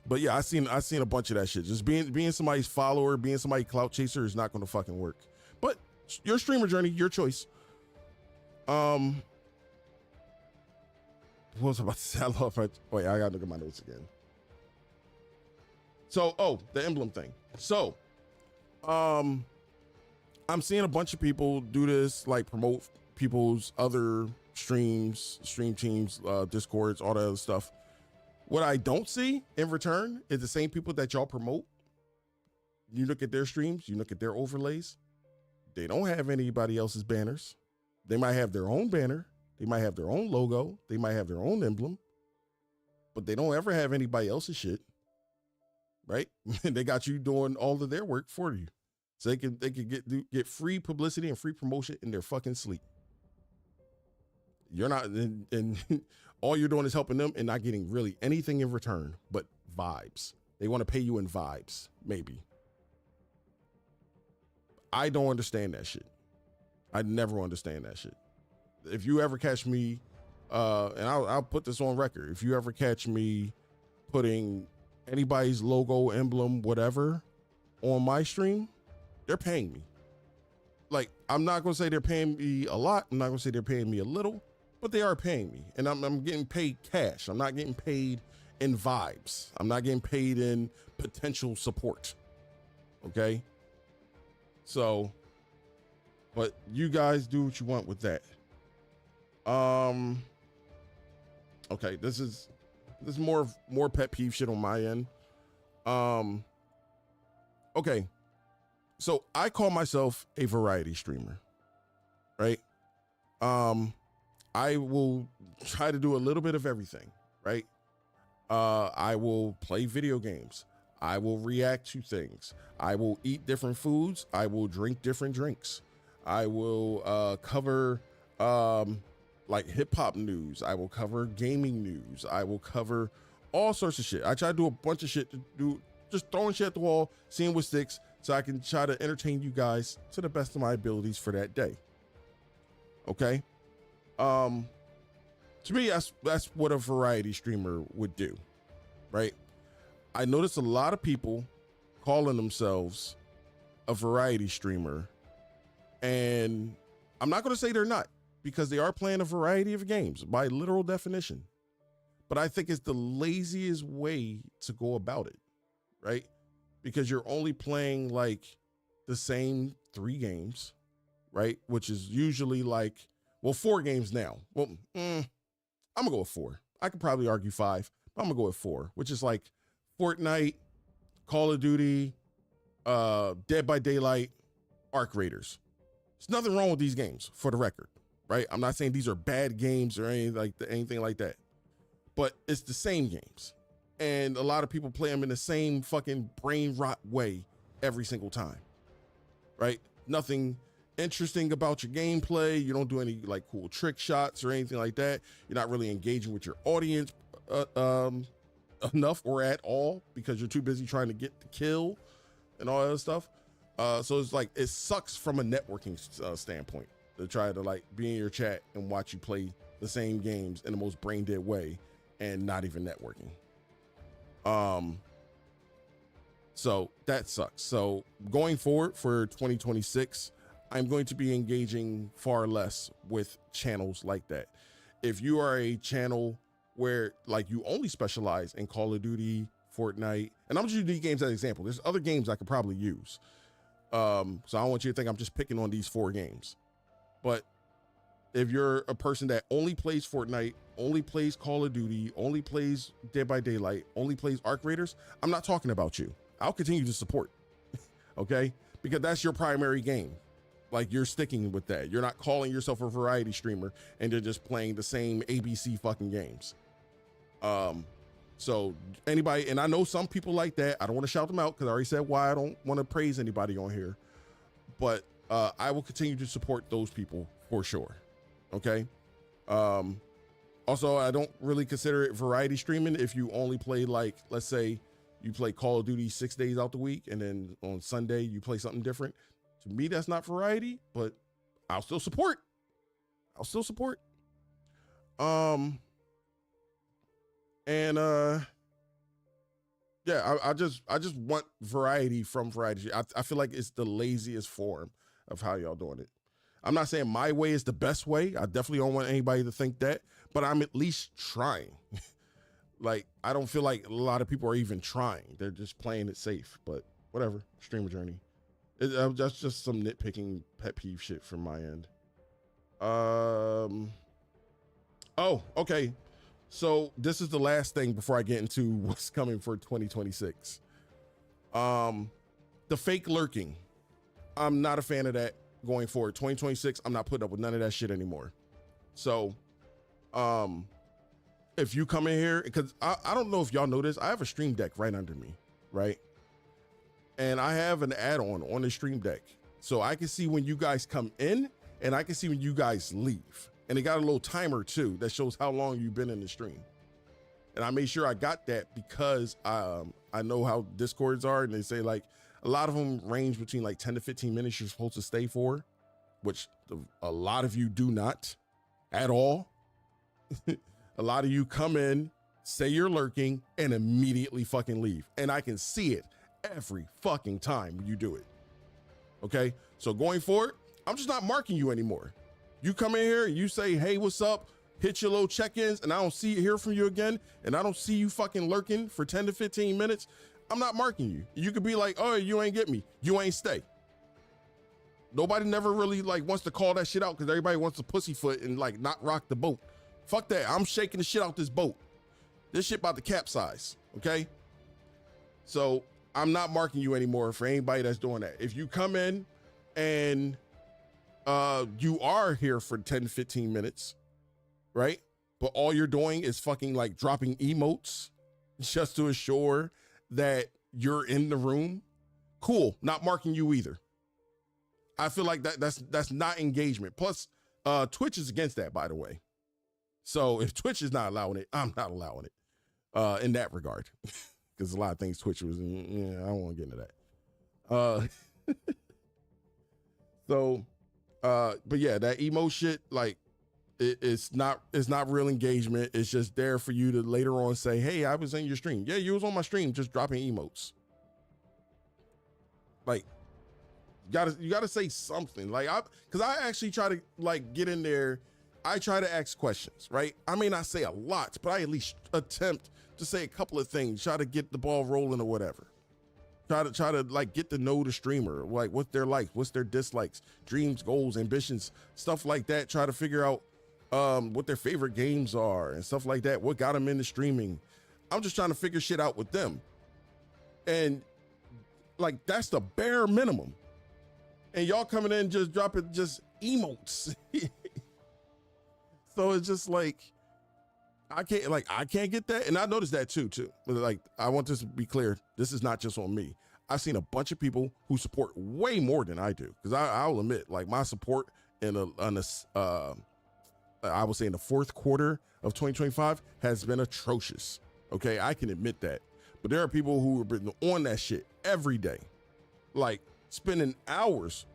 But yeah, I seen a bunch of that shit. Just being somebody's follower, being somebody's clout chaser is not going to fucking work. But your streamer journey, your choice. What was I about to say? Wait, I gotta look at my notes again. So, the emblem thing. So, I'm seeing a bunch of people do this, like promote people's other streams, stream teams, Discords, all that other stuff. What I don't see in return is the same people that y'all promote. You look at their streams, you look at their overlays. They don't have anybody else's banners. They might have their own banner. They might have their own logo. They might have their own emblem, but they don't ever have anybody else's shit, right? They got you doing all of their work for you, so they can get free publicity and free promotion in their fucking sleep. You're not, and all you're doing is helping them and not getting really anything in return but vibes. They want to pay you in vibes, maybe. I don't understand that shit. I never understand that shit. If you ever catch me, and I'll put this on record, if you ever catch me putting anybody's logo, emblem, whatever on my stream, they're paying me. Like, I'm not going to say they're paying me a lot. I'm not going to say they're paying me a little, but they are paying me. And I'm getting paid cash. I'm not getting paid in vibes. I'm not getting paid in potential support. Okay? So, but you guys do what you want with that. Okay, this is more pet peeve shit on my end. Okay, so I call myself a variety streamer, right? I will try to do a little bit of everything, right? I will play video games. I will react to things. I will eat different foods. I will drink different drinks. I will cover like hip hop news. I will cover gaming news. I will cover all sorts of shit. I try to do a bunch of shit to do, just throwing shit at the wall, seeing what sticks, so I can try to entertain you guys to the best of my abilities for that day. Okay. To me, that's what a variety streamer would do, right? I notice a lot of people calling themselves a variety streamer, and I'm not going to say they're not, because they are playing a variety of games by literal definition. But I think it's the laziest way to go about it, right? Because you're only playing like the same 3 games, right? Which is usually like, well, 4 games now. Well, I'm gonna go with 4. I could probably argue 5, but I'm gonna go with 4, which is like Fortnite, Call of Duty, Dead by Daylight, Arc Raiders. There's nothing wrong with these games, for the record, right? I'm not saying these are bad games or anything like that, but it's the same games. And a lot of people play them in the same fucking brain rot way every single time, right? Nothing interesting about your gameplay. You don't do any like cool trick shots or anything like that. You're not really engaging with your audience enough or at all because you're too busy trying to get the kill and all that other stuff. So it's like, it sucks from a networking standpoint to try to like be in your chat and watch you play the same games in the most brain dead way and not even networking. So that sucks. So going forward for 2026, I'm going to be engaging far less with channels like that. If you are a channel where like you only specialize in Call of Duty, Fortnite, and I'm just using these games as an example. There's other games I could probably use. So I don't want you to think I'm just picking on these 4 games. But if you're a person that only plays Fortnite, only plays Call of Duty, only plays Dead by Daylight, only plays Arc Raiders, I'm not talking about you. I'll continue to support, okay? Because that's your primary game. Like, you're sticking with that. You're not calling yourself a variety streamer and you're just playing the same ABC fucking games. So anybody, and I know some people like that. I don't want to shout them out because I already said why I don't want to praise anybody on here, but I will continue to support those people for sure. Okay. Also, I don't really consider it variety streaming if you only play, like, let's say you play Call of Duty 6 days out the week and then on Sunday you play something different. To me, that's not variety, but I'll still support. Yeah, I just want variety from variety. I feel like it's the laziest form of how y'all doing it. I'm not saying my way is the best way. I definitely don't want anybody to think that, but I'm at least trying. Like, I don't feel like a lot of people are even trying. They're just playing it safe, but whatever. Streamer journey. That's just some nitpicking pet peeve shit from my end. Oh, okay. So this is the last thing before I get into what's coming for 2026. The fake lurking. I'm not a fan of that going forward. 2026, I'm not putting up with none of that shit anymore. So, if you come in here, because I don't know if y'all know this, I have a stream deck right under me, right? And I have an add-on the stream deck. So I can see when you guys come in and I can see when you guys leave. And it got a little timer too that shows how long you've been in the stream. And I made sure I got that because I know how Discords are, and they say like a lot of them range between like 10 to 15 minutes you're supposed to stay for, which a lot of you do not at all. A lot of you come in, say you're lurking, and immediately fucking leave. And I can see it every fucking time when you do it. Okay, so going forward, I'm just not marking you anymore. You come in here and you say, hey, what's up? Hit your little check-ins, and I don't hear from you again, and I don't see you fucking lurking for 10 to 15 minutes. I'm not marking you. You could be like, oh, you ain't get me. You ain't stay. Nobody never really like wants to call that shit out because everybody wants to pussyfoot and like not rock the boat. Fuck that. I'm shaking the shit out this boat. This shit about to capsize. Okay. So I'm not marking you anymore for anybody that's doing that. If you come in and you are here for 10 to 15 minutes, right? But all you're doing is fucking like dropping emotes just to assure that you're in the room. Cool. Not marking you either. I feel like that's not engagement. Plus, Twitch is against that, by the way. So if Twitch is not allowing it, I'm not allowing it in that regard. Because a lot of things Twitch was, yeah, I don't want to get into that. But yeah, that emo shit, like, it's not real engagement. It's just there for you to later on say, hey, I was in your stream. Yeah, you was on my stream, just dropping emotes. Like, you gotta say something. Like, because I actually try to like get in there. I try to ask questions, right? I may not say a lot, but I at least attempt to say a couple of things, try to get the ball rolling or whatever. Try to like get to know the streamer, like what they're like, what's their dislikes, dreams, goals, ambitions, stuff like that. Try to figure out what their favorite games are and stuff like that. What got them into streaming. I'm just trying to figure shit out with them. And like, that's the bare minimum. And y'all coming in just dropping just emotes. So it's just like, I can't get that. And I noticed that too. Like, I want this to be clear. This is not just on me. I've seen a bunch of people who support way more than I do. Because I'll admit, like my support I would say in the fourth quarter of 2025 has been atrocious. Okay, I can admit that. But there are people who have been on that shit every day, like spending hours,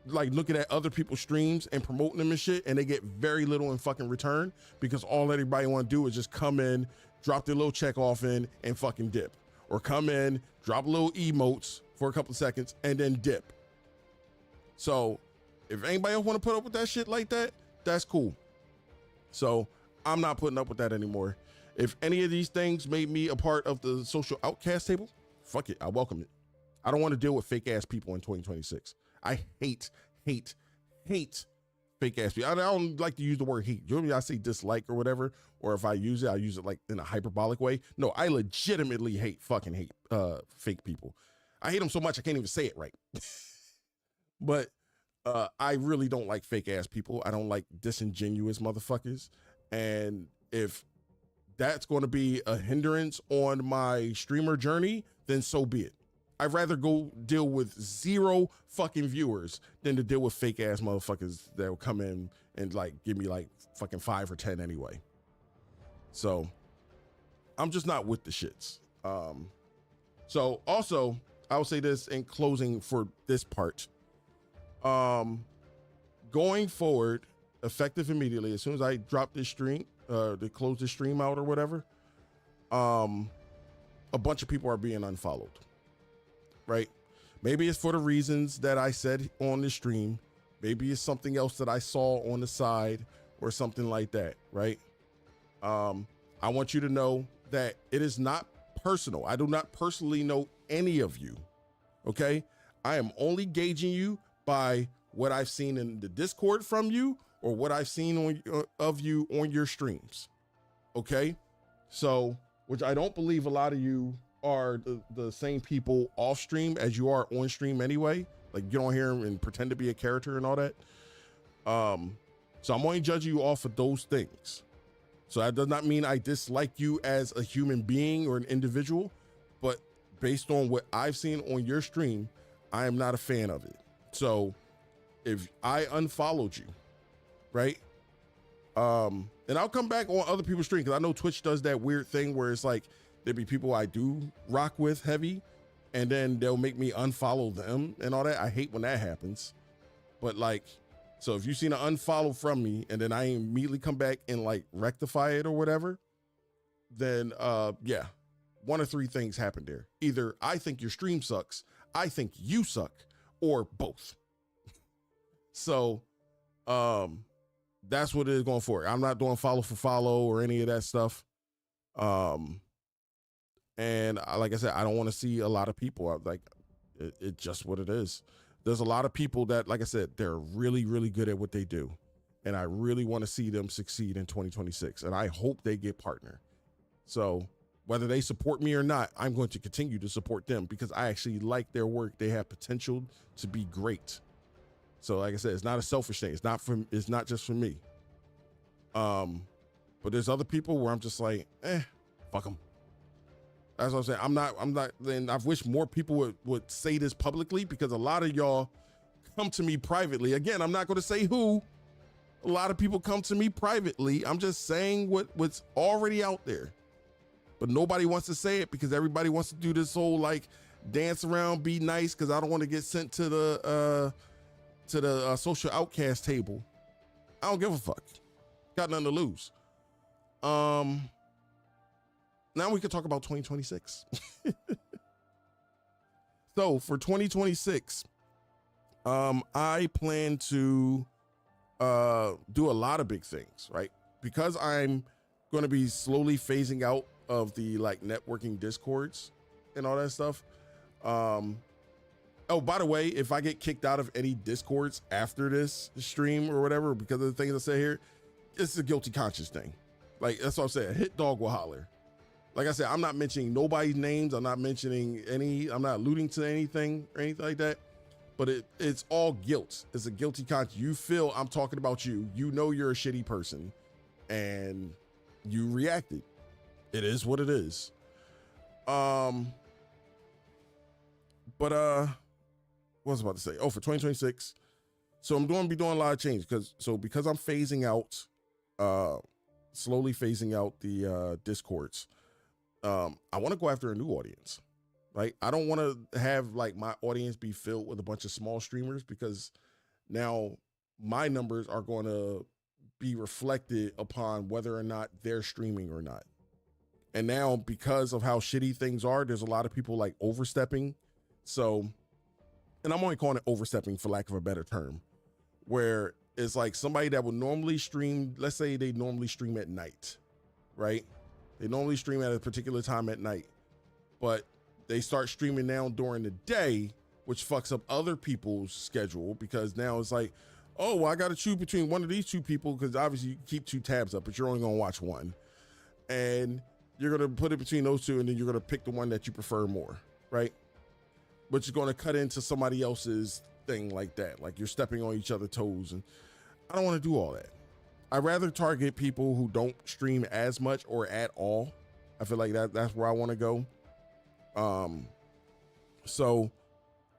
like looking at other people's streams and promoting them and shit, and they get very little in fucking return because all everybody want to do is just come in, drop their little check off in, and fucking dip. Or come in, drop little emotes for a couple of seconds, and then dip. So if anybody else want to put up with that shit like that, that's cool. So I'm not putting up with that anymore. If any of these things made me a part of the social outcast table, fuck it, I welcome it. I don't want to deal with fake ass people in 2026. I hate fake ass people. I don't like to use the word hate. Usually I say dislike or whatever, or if I use it like in a hyperbolic way. No, I legitimately hate fake people. I hate them so much I can't even say it right. But I really don't like fake ass people. I don't like disingenuous motherfuckers. And if that's going to be a hindrance on my streamer journey, then so be it. I'd rather go deal with 0 fucking viewers than to deal with fake ass motherfuckers that will come in and like give me like fucking 5 or 10 anyway. So I'm just not with the shits. So also I will say this in closing for this part. Going forward, effective immediately, as soon as I drop this stream, to close the stream out or whatever, a bunch of people are being unfollowed, right? Maybe it's for the reasons that I said on the stream. Maybe it's something else that I saw on the side or something like that, right? I want you to know that it is not personal. I do not personally know any of you, okay? I am only gauging you by what I've seen in the Discord from you or what I've seen of you on your streams, okay? So, which I don't believe a lot of you are the same people off stream as you are on stream anyway. Like, get on here and pretend to be a character and all that. So I'm only judging you off of those things. So that does not mean I dislike you as a human being or an individual, but based on what I've seen on your stream, I am not a fan of it. So if I unfollowed you, right? And I'll come back on other people's stream, because I know Twitch does that weird thing where it's like there'd be people I do rock with heavy, and then they'll make me unfollow them and all that. I hate when that happens. But like, so if you've seen an unfollow from me and then I immediately come back and like rectify it or whatever, then yeah, 1 of 3 things happen there. Either I think your stream sucks, I think you suck, or both. So that's what it is going for. I'm not doing follow for follow or any of that stuff. And like I said, I don't want to see a lot of people. Like, it's just what it is. There's a lot of people that, like I said, they're really, really good at what they do. And I really want to see them succeed in 2026. And I hope they get partner. So whether they support me or not, I'm going to continue to support them because I actually like their work. They have potential to be great. So like I said, it's not a selfish thing. It's not just for me. But there's other people where I'm just like, fuck them. That's what I'm saying. I'm not, then I wish more people would say this publicly, because a lot of y'all come to me privately. Again, I'm not going to say who. A lot of people come to me privately. I'm just saying what's already out there. But nobody wants to say it because everybody wants to do this whole like dance around, be nice, because I don't want to get sent to the social outcast table. I don't give a fuck. Got nothing to lose. Now we can talk about 2026. So for 2026, I plan to do a lot of big things, right? Because I'm going to be slowly phasing out of the like networking discords and all that stuff. Oh, by the way, if I get kicked out of any discords after this stream or whatever, because of the things I say here, it's a guilty conscience thing. Like, that's what I'm saying. Hit dog will holler. Like I said, I'm not mentioning nobody's names. I'm not mentioning I'm not alluding to anything or anything like that, but it's all guilt. It's a guilty conscience. You feel I'm talking about you. You know you're a shitty person and you reacted. It is what it is. But what was I about to say? Oh, for 2026. So I'm going to be doing a lot of change because I'm phasing out, slowly phasing out the Discords. I want to go after a new audience. Right? I don't want to have like my audience be filled with a bunch of small streamers, because now my numbers are going to be reflected upon whether or not they're streaming or not. And now, because of how shitty things are, there's a lot of people like overstepping. So, and I'm only calling it overstepping for lack of a better term, where it's like somebody that would normally stream, let's say they normally stream at night, right? They normally stream at a particular time at night, but they start streaming now during the day, which fucks up other people's schedule, because now it's like, oh, well, I got to choose between one of these two people, because obviously you keep two tabs up, but you're only going to watch one. And you're going to put it between those two, and then you're going to pick the one that you prefer more, right? Which is going to cut into somebody else's thing like that. Like you're stepping on each other's toes, and I don't want to do all that. I'd rather target people who don't stream as much or at all. I feel like that's where I want to go. So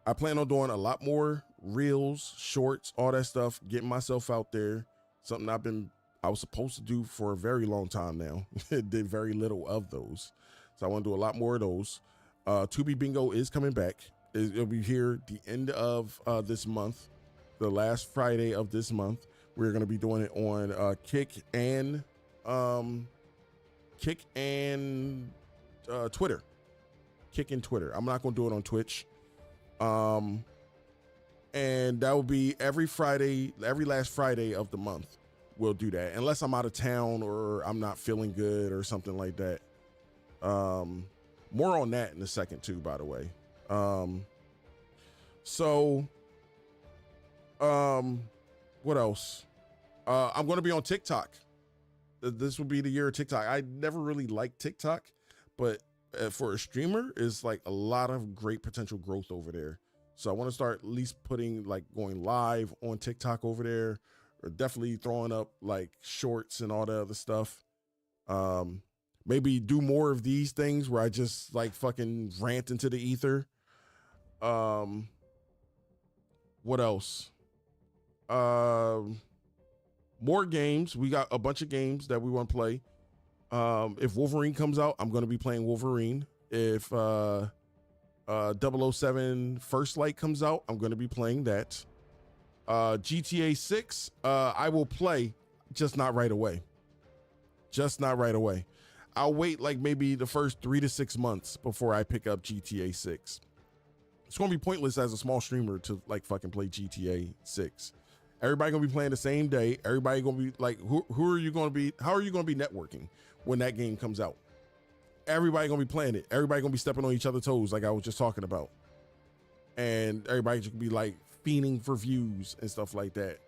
I plan on doing a lot more reels, shorts, all that stuff, getting myself out there. Something I was supposed to do for a very long time now. Did very little of those. So I want to do a lot more of those. Tubi Bingo is coming back. It'll be here the end of this month, the last Friday of this month. We're going to be doing it on Kick and Twitter. Kick and Twitter. I'm not going to do it on Twitch. And that will be every Friday, every last Friday of the month. We'll do that, unless I'm out of town or I'm not feeling good or something like that. More on that in a second too, by the way. What else? I'm going to be on TikTok. This will be the year of TikTok. I never really liked TikTok, but for a streamer, is like a lot of great potential growth over there. So I want to start at least going live on TikTok over there, or definitely throwing up like shorts and all the other stuff. Maybe do more of these things where I just like fucking rant into the ether. What else? More games. We got a bunch of games that we want to play. If Wolverine comes out, I'm going to be playing Wolverine. If 007 First Light comes out, I'm going to be playing that. GTA 6, I will play, just not right away. I'll wait like maybe the first 3 to 6 months before I pick up GTA 6. It's going to be pointless as a small streamer to like fucking play GTA 6. Everybody going to be playing the same day. Everybody going to be like, who are you going to be? How are you going to be networking when that game comes out? Everybody going to be playing it. Everybody going to be stepping on each other's toes, like I was just talking about. And everybody just be like fiending for views and stuff like that.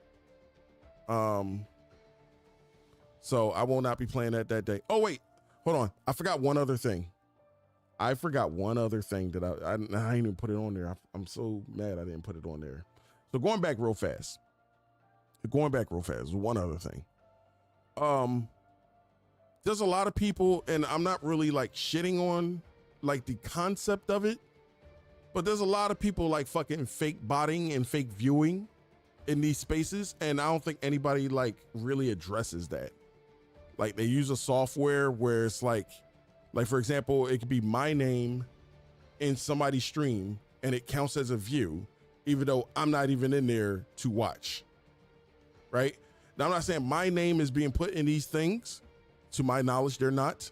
So I will not be playing that day. Oh, wait, hold on. I forgot one other thing that I didn't even put it on there. I'm so mad I didn't put it on there. So going back real fast, one other thing. There's a lot of people, and I'm not really like shitting on like the concept of it, but there's a lot of people like fucking fake botting and fake viewing in these spaces. And I don't think anybody like really addresses that. Like they use a software where it's like for example, it could be my name in somebody's stream and it counts as a view, even though I'm not even in there to watch. Right? Now, I'm not saying my name is being put in these things. To my knowledge, they're not,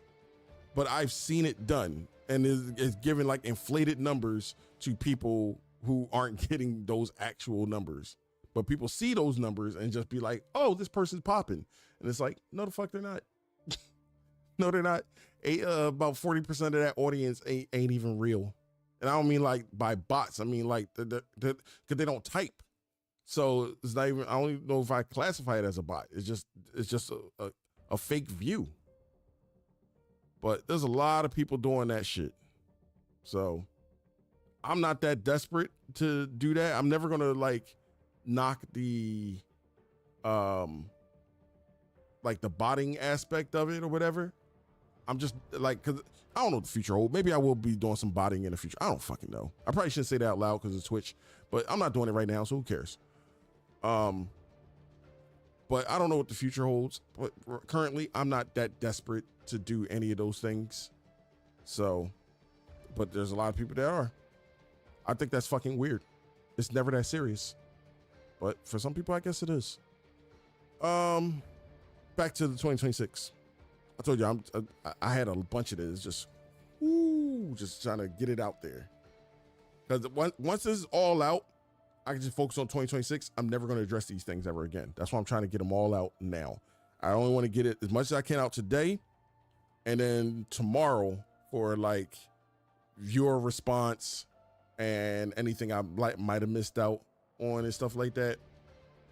but I've seen it done, and it's giving like inflated numbers to people who aren't getting those actual numbers. But people see those numbers and just be like, oh, this person's popping. And it's like, no, the fuck they're not. No, they're not. About 40% of that audience ain't even real. And I don't mean like by bots. I mean like because they don't type. So it's not even, I don't even know if I classify it as a bot. It's just a fake view. But there's a lot of people doing that shit. So I'm not that desperate to do that. I'm never gonna like knock the like the botting aspect of it or whatever. I'm just like, cause I don't know what the future holds. Maybe I will be doing some botting in the future. I don't fucking know. I probably shouldn't say that out loud because it's Twitch, but I'm not doing it right now, so who cares? But I don't know what the future holds. But currently, I'm not that desperate to do any of those things. So, but there's a lot of people that are. I think that's fucking weird. It's never that serious. But for some people, I guess it is. Back to the 2026. I told you I had a bunch of this, just trying to get it out there. Because once this is all out, I can just focus on 2026. I'm never going to address these things ever again. That's why I'm trying to get them all out now. I only want to get it as much as I can out today, and then tomorrow for like viewer response and anything I might have missed out on and stuff like that,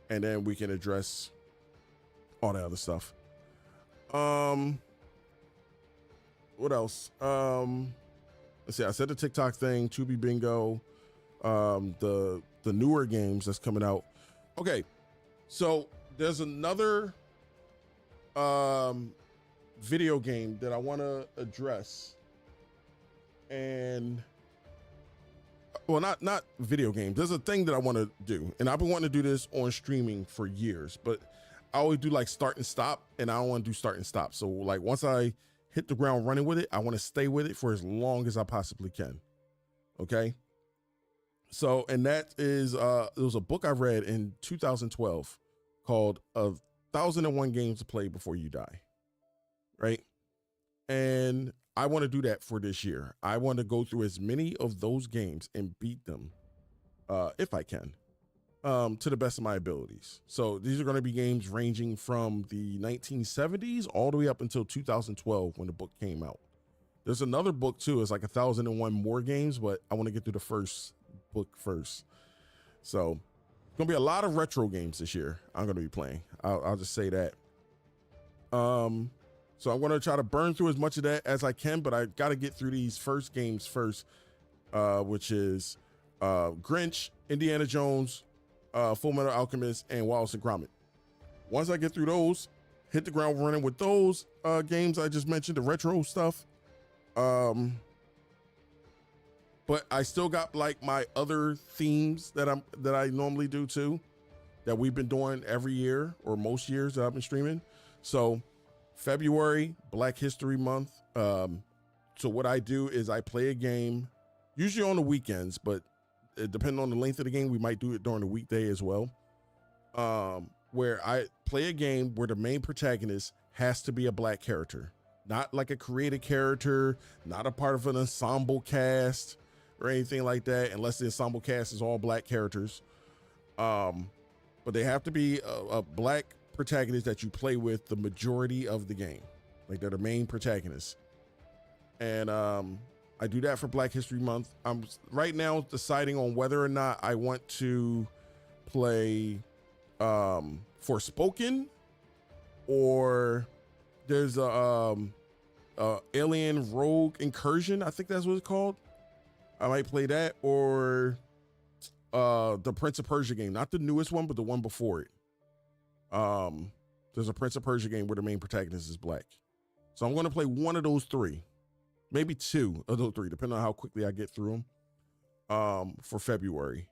and then we can address all the other stuff. What else? Let's see. I said the TikTok thing, Tubi Bingo, the newer games that's coming out. Okay, so there's another video game that I want to address, and well, not video games. There's a thing that I want to do, and I've been wanting to do this on streaming for years, but I always do like start and stop, and I don't want to do start and stop. So like once I hit the ground running with it, I want to stay with it for as long as I possibly can. Okay. So, and that is, it was a book I read in 2012 called 1,001 Games to Play Before You Die. Right. And I want to do that for this year. I want to go through as many of those games and beat them, if I can, to the best of my abilities. So these are going to be games ranging from the 1970s all the way up until 2012 when the book came out. There's another book too. It's like 1,001 more games, but I want to get through the first book first. So it's going to be a lot of retro games this year I'm going to be playing. I'll just say that. So I'm going to try to burn through as much of that as I can, but I got to get through these first games first, which is Grinch, Indiana Jones, Full Metal Alchemist, and Wallace and Gromit. Once I get through those, hit the ground running with those games I just mentioned, the retro stuff. But I still got like my other themes that I normally do too, that we've been doing every year or most years that I've been streaming. So February, Black History Month. So what I do is I play a game, usually on the weekends, but depending on the length of the game, we might do it during the weekday as well. Where I play a game where the main protagonist has to be a Black character, not like a created character, not a part of an ensemble cast or anything like that, unless the ensemble cast is all Black characters. But they have to be a Black protagonist that you play with the majority of the game. Like they're the main protagonist. And I do that for Black History Month. I'm right now deciding on whether or not I want to play Forspoken, or there's a Alien Rogue Incursion. I think that's what it's called. I might play that, or the Prince of Persia game, not the newest one, but the one before it. There's a Prince of Persia game where the main protagonist is Black. So I'm going to play one of those three, maybe two of those three, depending on how quickly I get through them, for February.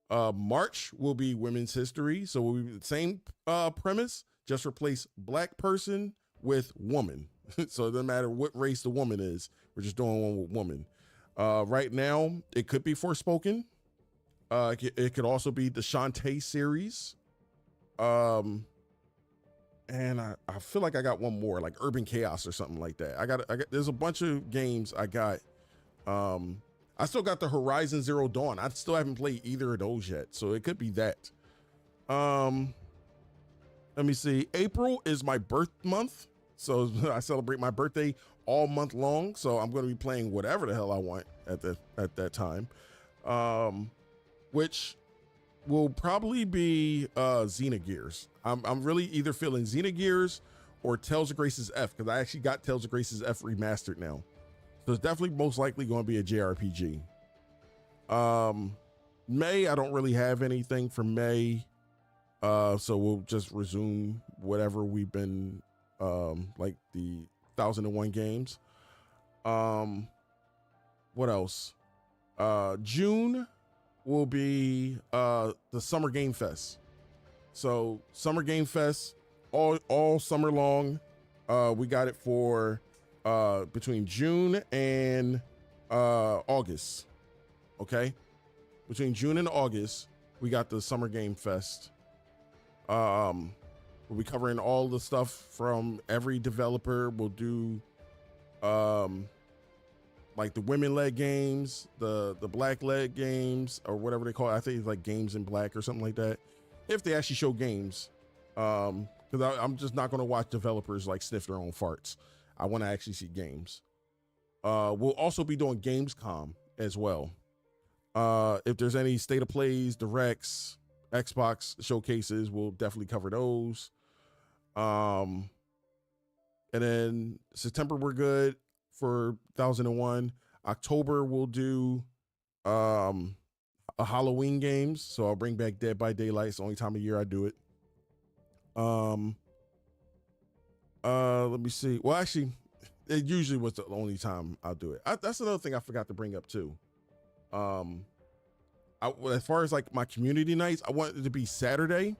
March will be Women's History. So we'll be the same premise, just replace Black person with woman. So it doesn't matter what race the woman is. We're just doing one with woman. Right now, it could be Forspoken. It could also be the Shantae series. And I feel like I got one more, like Urban Chaos or something like that. I got there's a bunch of games I got. I still got the Horizon Zero Dawn. I still haven't played either of those yet, so it could be that. Let me see. April is my birth month, so I celebrate my birthday all month long. So I'm going to be playing whatever the hell I want at that time, which will probably be Xenogears. I'm really either feeling Xenogears or Tales of Grace's F, because I actually got Tales of Grace's F remastered now. So it's definitely most likely going to be a JRPG. May, I don't really have anything for May. So we'll just resume whatever we've been, like the 1001 games. What else? June will be the Summer Game Fest. So Summer Game Fest all summer long. We got it for between June and August. Okay, between June and August, we got the Summer Game Fest. We'll be covering all the stuff from every developer. We'll do like the women-led games, the black-led games, or whatever they call it. I think it's like Games in Black or something like that. If they actually show games, because I'm just not going to watch developers like sniff their own farts. I want to actually see games. We'll also be doing Gamescom as well. If there's any state of plays, directs, Xbox showcases, we'll definitely cover those. And then September, we're good for 1001. October, we'll do a Halloween games. So I'll bring back Dead by Daylight. It's the only time of year I do it. Let me see. Well, actually, it usually was the only time I'll do it. That's another thing I forgot to bring up too. As far as like my community nights, I want it to be Saturday.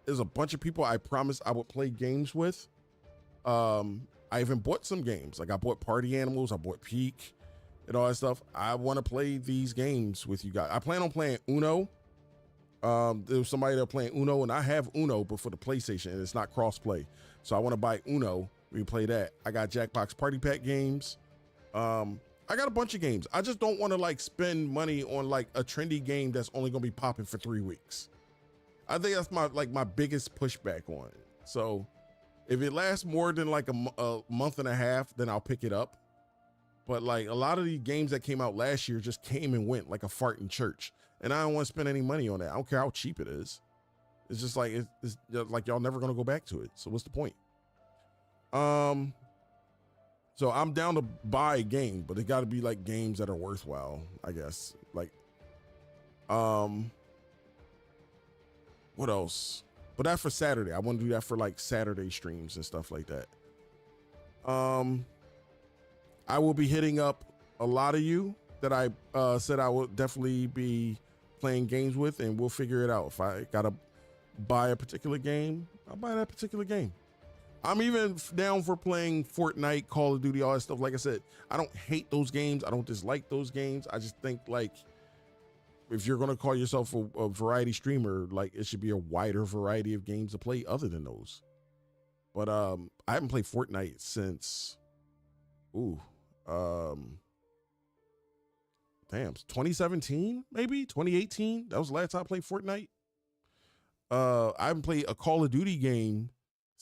There's a bunch of people I promised I would play games with. I even bought some games. Like I bought Party Animals, I bought Peak and all that stuff. I want to play these games with you guys. I plan on playing Uno. There was somebody that playing Uno, and I have Uno, but for the PlayStation, and it's not cross-play. So I want to buy Uno. We can play that. I got Jackbox Party Pack games. I got a bunch of games. I just don't want to like spend money on like a trendy game that's only gonna be popping for 3 weeks. I think that's my biggest pushback on it. So if it lasts more than like a month and a half, then I'll pick it up. But like a lot of these games that came out last year just came and went like a fart in church. And I don't want to spend any money on that. I don't care how cheap it is. It's just like, it's like y'all never gonna go back to it. So what's the point? So I'm down to buy a game, but it got to be like games that are worthwhile, I guess. Like, what else? But that's for Saturday. I want to do that for like Saturday streams and stuff like that. I will be hitting up a lot of you that I said I will definitely be playing games with, and we'll figure it out. If I gotta buy a particular game, I'll buy that particular game. I'm even down for playing Fortnite, Call of Duty, all that stuff. Like I said, I don't hate those games. I don't dislike those games. I just think like if you're going to call yourself a variety streamer, like it should be a wider variety of games to play other than those. But I haven't played Fortnite since, damn, 2017, maybe 2018. That was the last time I played Fortnite. I haven't played a Call of Duty game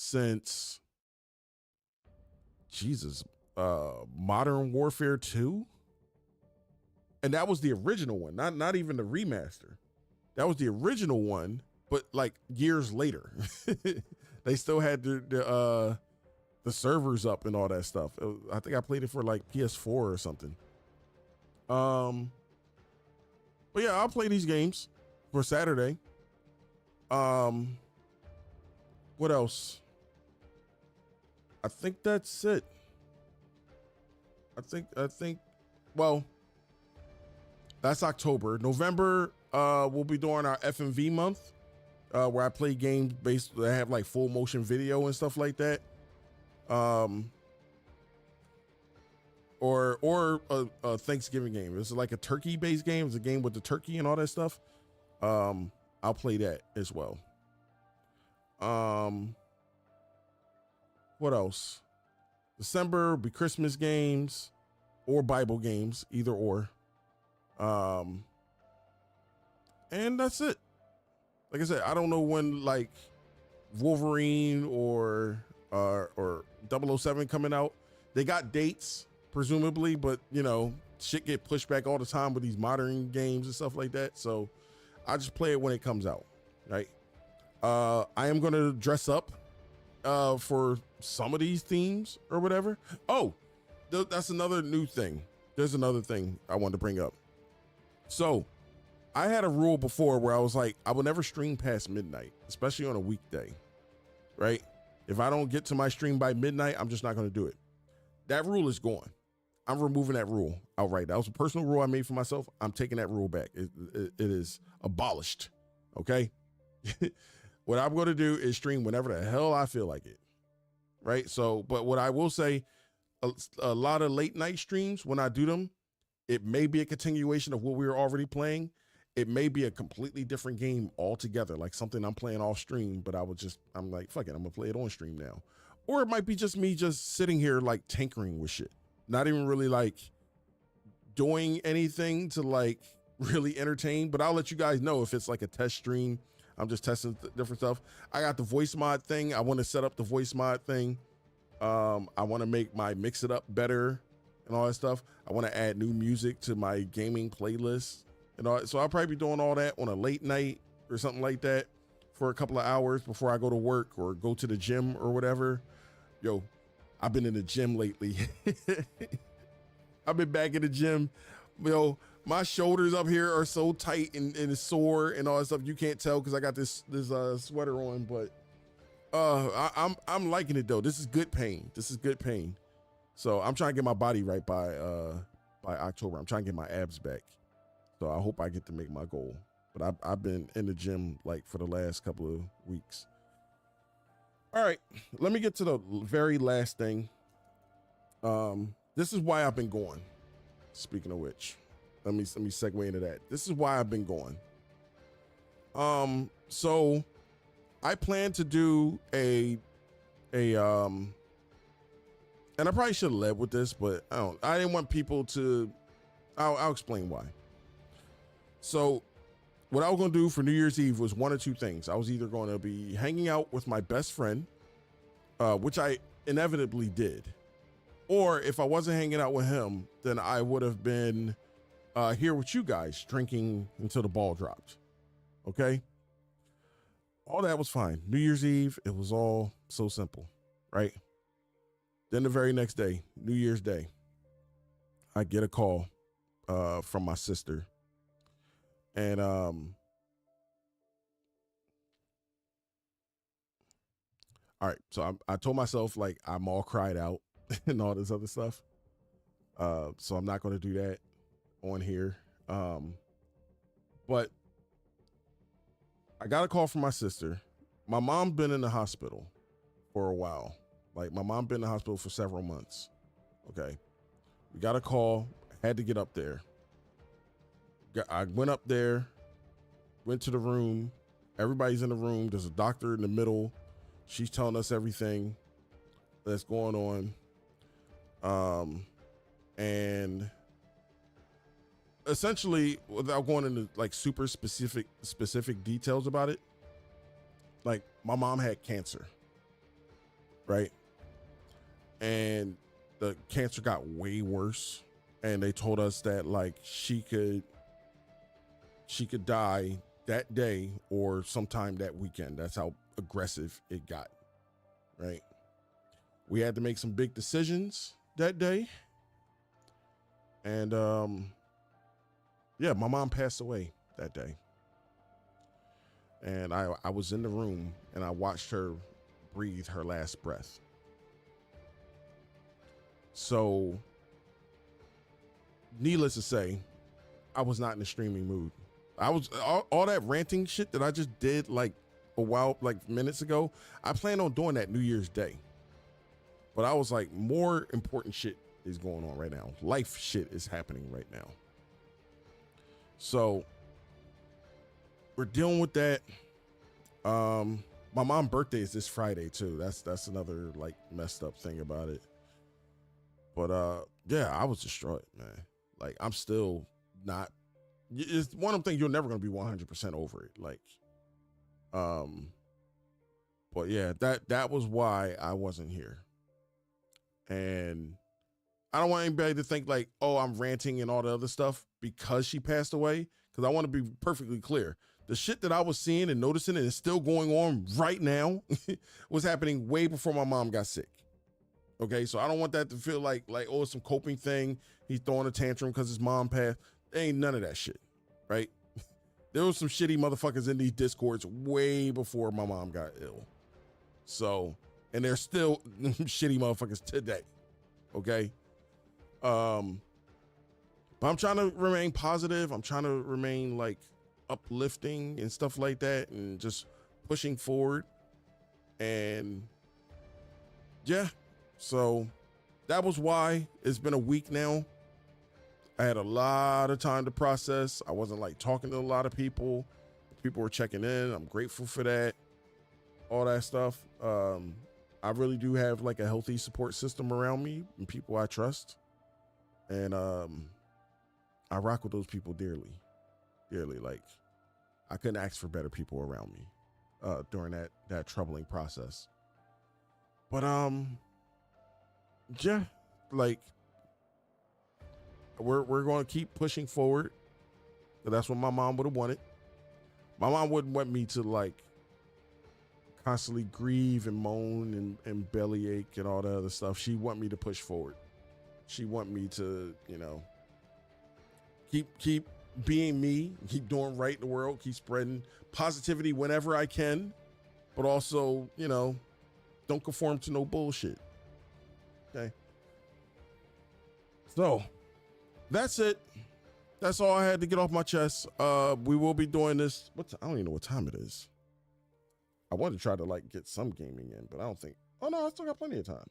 since Modern Warfare 2, and that was the original one, not even the remaster. That was the original one, but like years later. They still had the servers up and all that stuff. I think I played it for like PS4 or something. But yeah, I'll play these games for Saturday. What else? I think that's it. I think, well, that's October. November, we'll be doing our FMV month, where I play games based, that have like full motion video and stuff like that. Or a Thanksgiving game. It's like a turkey based game. It's a game with the turkey and all that stuff. I'll play that as well. What else? December will be Christmas games or Bible games, either or. And that's it. Like I said, I don't know when like Wolverine or 007 coming out. They got dates, presumably, but you know, shit get pushed back all the time with these modern games and stuff like that. So I just play it when it comes out, right? I am gonna dress up for some of these themes or whatever. Oh, that's another new thing. There's another thing I wanted to bring up. So I had a rule before where I was like, I will never stream past midnight, especially on a weekday, right? If I don't get to my stream by midnight, I'm just not going to do it. That rule is gone. I'm removing that rule outright. That was a personal rule I made for myself. I'm taking that rule back. It is abolished. Okay. What I'm going to do is stream whenever the hell I feel like it. Right. So, but what I will say, a lot of late night streams, when I do them, it may be a continuation of what we were already playing. It may be a completely different game altogether, like something I'm playing off stream, but I'm like, fuck it, I'm gonna play it on stream now. Or it might be just me just sitting here like tinkering with shit. Not even really like doing anything to like really entertain, but I'll let you guys know if it's like a test stream. I'm just testing different stuff. I got the voice mod thing. I want to set up the voice mod thing. I want to make my mix it up better and all that stuff. I want to add new music to my gaming playlist and all that. So I'll probably be doing all that on a late night or something like that for a couple of hours before I go to work or go to the gym or whatever. Yo, I've been in the gym lately. I've been back in the gym. Yo, my shoulders up here are so tight and sore and all that stuff. You can't tell because I got this sweater on, but I'm liking it though. This is good pain. This is good pain. So I'm trying to get my body right by October. I'm trying to get my abs back. So I hope I get to make my goal. But I've been in the gym like for the last couple of weeks. All right, let me get to the very last thing. This is why I've been going. Speaking of which, let me segue into that. This is why I've been going. So I plan to do a and I probably should have led with this, but I didn't want people to, I'll explain why. So what I was going to do for New Year's Eve was one or two things. I was either going to be hanging out with my best friend, which I inevitably did. Or if I wasn't hanging out with him, then I would have been here with you guys drinking until the ball dropped. Okay. All that was fine. New Year's Eve, it was all so simple, right? Then the very next day, New Year's Day, I get a call from my sister. And all right, so I told myself like I'm all cried out and all this other stuff. So I'm not going to do that on here. But I got a call from my sister. My mom been in the hospital for a while. Like my mom been in the hospital for several months. Okay. We got a call, had to get up there. I went up there, went to the room. Everybody's in the room. There's a doctor in the middle. She's telling us everything that's going on. And essentially, without going into like super specific details about it, like my mom had cancer, right? And the cancer got way worse. And they told us that like she could die that day or sometime that weekend. That's how aggressive it got, right? We had to make some big decisions that day. And yeah, my mom passed away that day. And I was in the room and I watched her breathe her last breath. So needless to say, I was not in the streaming mood. I was all that ranting shit that I just did like a while, like minutes ago. I plan on doing that New Year's Day. But I was like, more important shit is going on right now. Life shit is happening right now. So we're dealing with that. My mom's birthday is this Friday too. That's another like messed up thing about it. But yeah, I was distraught, man. Like I'm still not. It's one of them things you're never gonna be 100% over it. Like, but yeah, that was why I wasn't here. And I don't want anybody to think like, oh, I'm ranting and all the other stuff because she passed away. Because I want to be perfectly clear. The shit that I was seeing and noticing and is still going on right now was happening way before my mom got sick. Okay, so I don't want that to feel like oh, it's some coping thing. He's throwing a tantrum because his mom passed. There ain't none of that shit, right? There was some shitty motherfuckers in these discords way before my mom got ill. So, and there's still shitty motherfuckers today. Okay. But I'm trying to remain positive. I'm trying to remain like uplifting and stuff like that, and just pushing forward. And yeah, so that was why it's been a week now. I had a lot of time to process. I wasn't like talking to a lot of people. People were checking in. I'm grateful for that. All that stuff. I really do have like a healthy support system around me and people I trust. And I rock with those people dearly. Like, I couldn't ask for better people around me during that troubling process. But yeah, like we're going to keep pushing forward. That's what my mom would have wanted. My mom wouldn't want me to like constantly grieve and moan and bellyache and all that other stuff. She want me to push forward. She want me to, keep being me, keep doing right in the world, keep spreading positivity whenever I can, but also, don't conform to no bullshit. Okay. So that's it. That's all I had to get off my chest. We will be doing this. I don't even know what time it is. I wanted to try to like get some gaming in, but I don't think. Oh no, I still got plenty of time.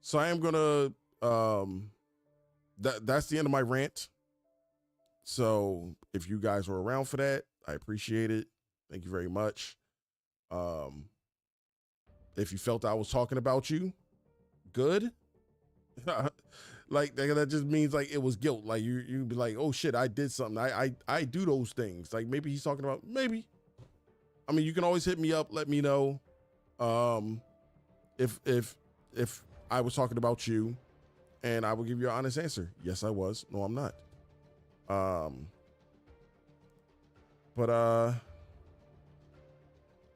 So I am gonna. That's the end of my rant. So if you guys were around for that, I appreciate it. Thank you very much. If you felt I was talking about you, good. Like that just means like it was guilt. Like you'd be like, oh shit, I did something. I do those things. Like maybe he's talking about maybe. I mean, you can always hit me up, let me know. If I was talking about you, and I will give you an honest answer. Yes, I was. No, I'm not.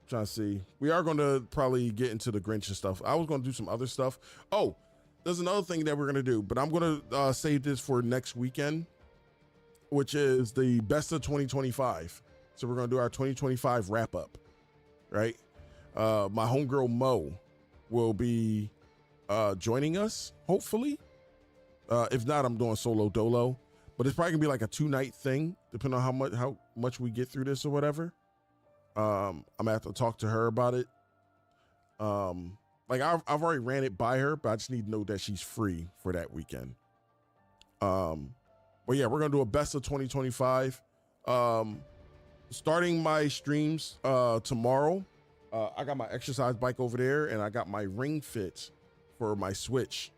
Trying to see. We are going to probably get into the Grinch and stuff. I was going to do some other stuff. Oh, there's another thing that we're going to do, but I'm going to save this for next weekend, which is the best of 2025. So we're going to do our 2025 wrap up, right? My homegirl Mo will be joining us, hopefully. If not, I'm doing solo dolo, but it's probably gonna be like a 2-night thing, depending on how much we get through this or whatever. I'm gonna have to talk to her about it. Like I've already ran it by her, but I just need to know that she's free for that weekend. But yeah, we're gonna do a best of 2025. Starting my streams tomorrow. I got my exercise bike over there, and I got my Ring Fit for my Switch.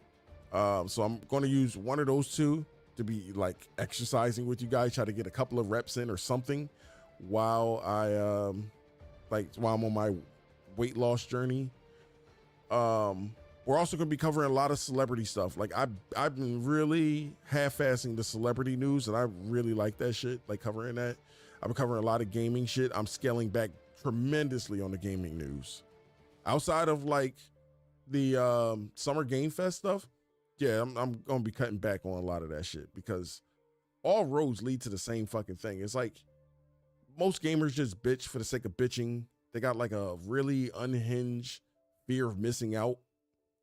So I'm going to use one of those two to be like exercising with you guys, try to get a couple of reps in or something while while I'm on my weight loss journey. We're also going to be covering a lot of celebrity stuff. Like I've been really half-assing the celebrity news, and I really like that shit, like covering that. I've been covering a lot of gaming shit. I'm scaling back tremendously on the gaming news. Outside of like the Summer Game Fest stuff, yeah, I'm going to be cutting back on a lot of that shit because all roads lead to the same fucking thing. It's like most gamers just bitch for the sake of bitching. They got like a really unhinged fear of missing out.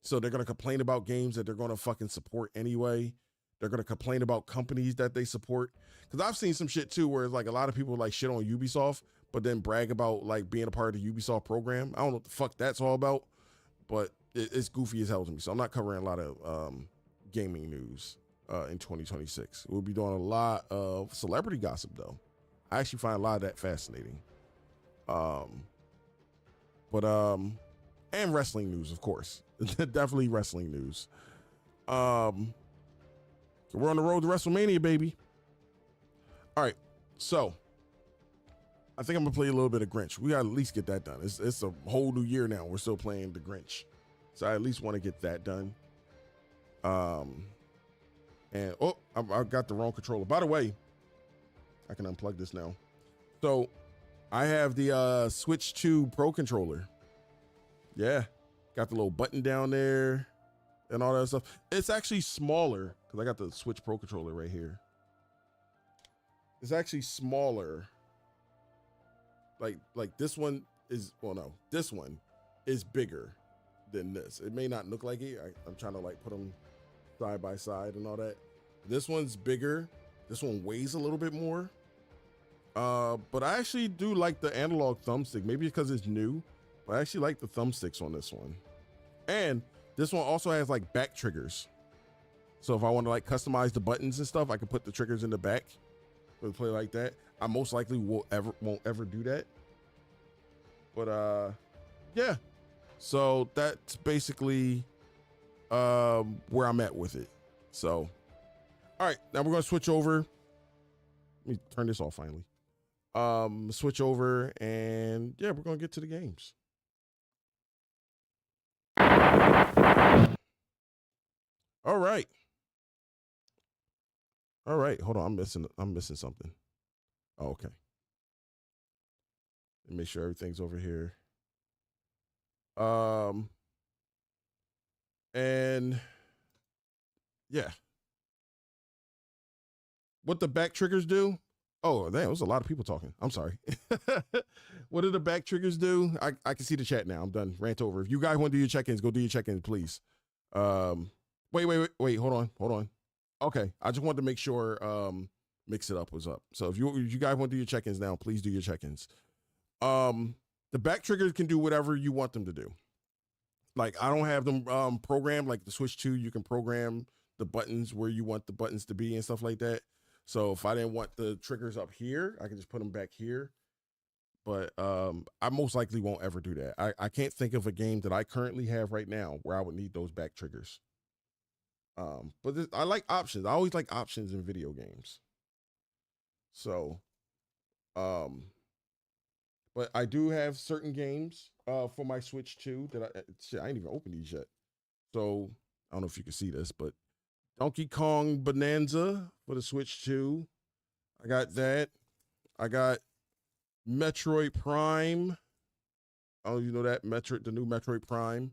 So they're going to complain about games that they're going to fucking support anyway. They're going to complain about companies that they support. Because I've seen some shit too where it's like a lot of people like shit on Ubisoft, but then brag about like being a part of the Ubisoft program. I don't know what the fuck that's all about, but it's goofy as hell to me. So I'm not covering a lot of gaming news in 2026. We'll be doing a lot of celebrity gossip though. I actually find a lot of that fascinating. And wrestling news, of course. Definitely wrestling news. So we're on the road to WrestleMania, baby. All right, so I think I'm gonna play a little bit of Grinch. We gotta at least get that done. It's a whole new year now. We're still playing the Grinch, so I at least want to get that done. And I got the wrong controller. By the way, I can unplug this now. So I have the Switch 2 Pro controller. Yeah, got the little button down there and all that stuff. It's actually smaller because I got the Switch Pro controller right here. It's actually smaller. Like this one is, well, no, this one is bigger than this. It may not look like it. I'm trying to like put them side by side and all that. This one's bigger. This one weighs a little bit more. But I actually do like the analog thumbstick. Maybe because it's new, but I actually like the thumbsticks on this one. And this one also has like back triggers. So if I want to like customize the buttons and stuff, I can put the triggers in the back for the play like that. I most likely won't ever do that. But yeah. So that's basically where I'm at with it. So all right, now we're gonna switch over. Let me turn this off finally. Switch over and yeah, we're gonna get to the games. All right. All right, hold on. I'm missing something. Oh, okay. Let me make sure everything's over here. And yeah. What the back triggers do? Oh, damn, there's a lot of people talking. I'm sorry. What do the back triggers do? I can see the chat now. I'm done. Rant over. If you guys want to do your check-ins, go do your check-ins, please. Wait. Hold on. Okay, I just wanted to make sure Mix It Up was up. So if you guys want to do your check-ins now, please do your check-ins. The back triggers can do whatever you want them to do. Like I don't have them programmed. Like the Switch 2, you can program the buttons where you want the buttons to be and stuff like that. So if I didn't want the triggers up here, I can just put them back here. But I most likely won't ever do that. I can't think of a game that I currently have right now where I would need those back triggers. But I like options. I always like options in video games. So, but I do have certain games for my Switch 2 that I ain't even opened these yet. So I don't know if you can see this, but Donkey Kong Bonanza for the Switch 2. I got that. I got Metroid Prime. I don't know if you know that. The new Metroid Prime.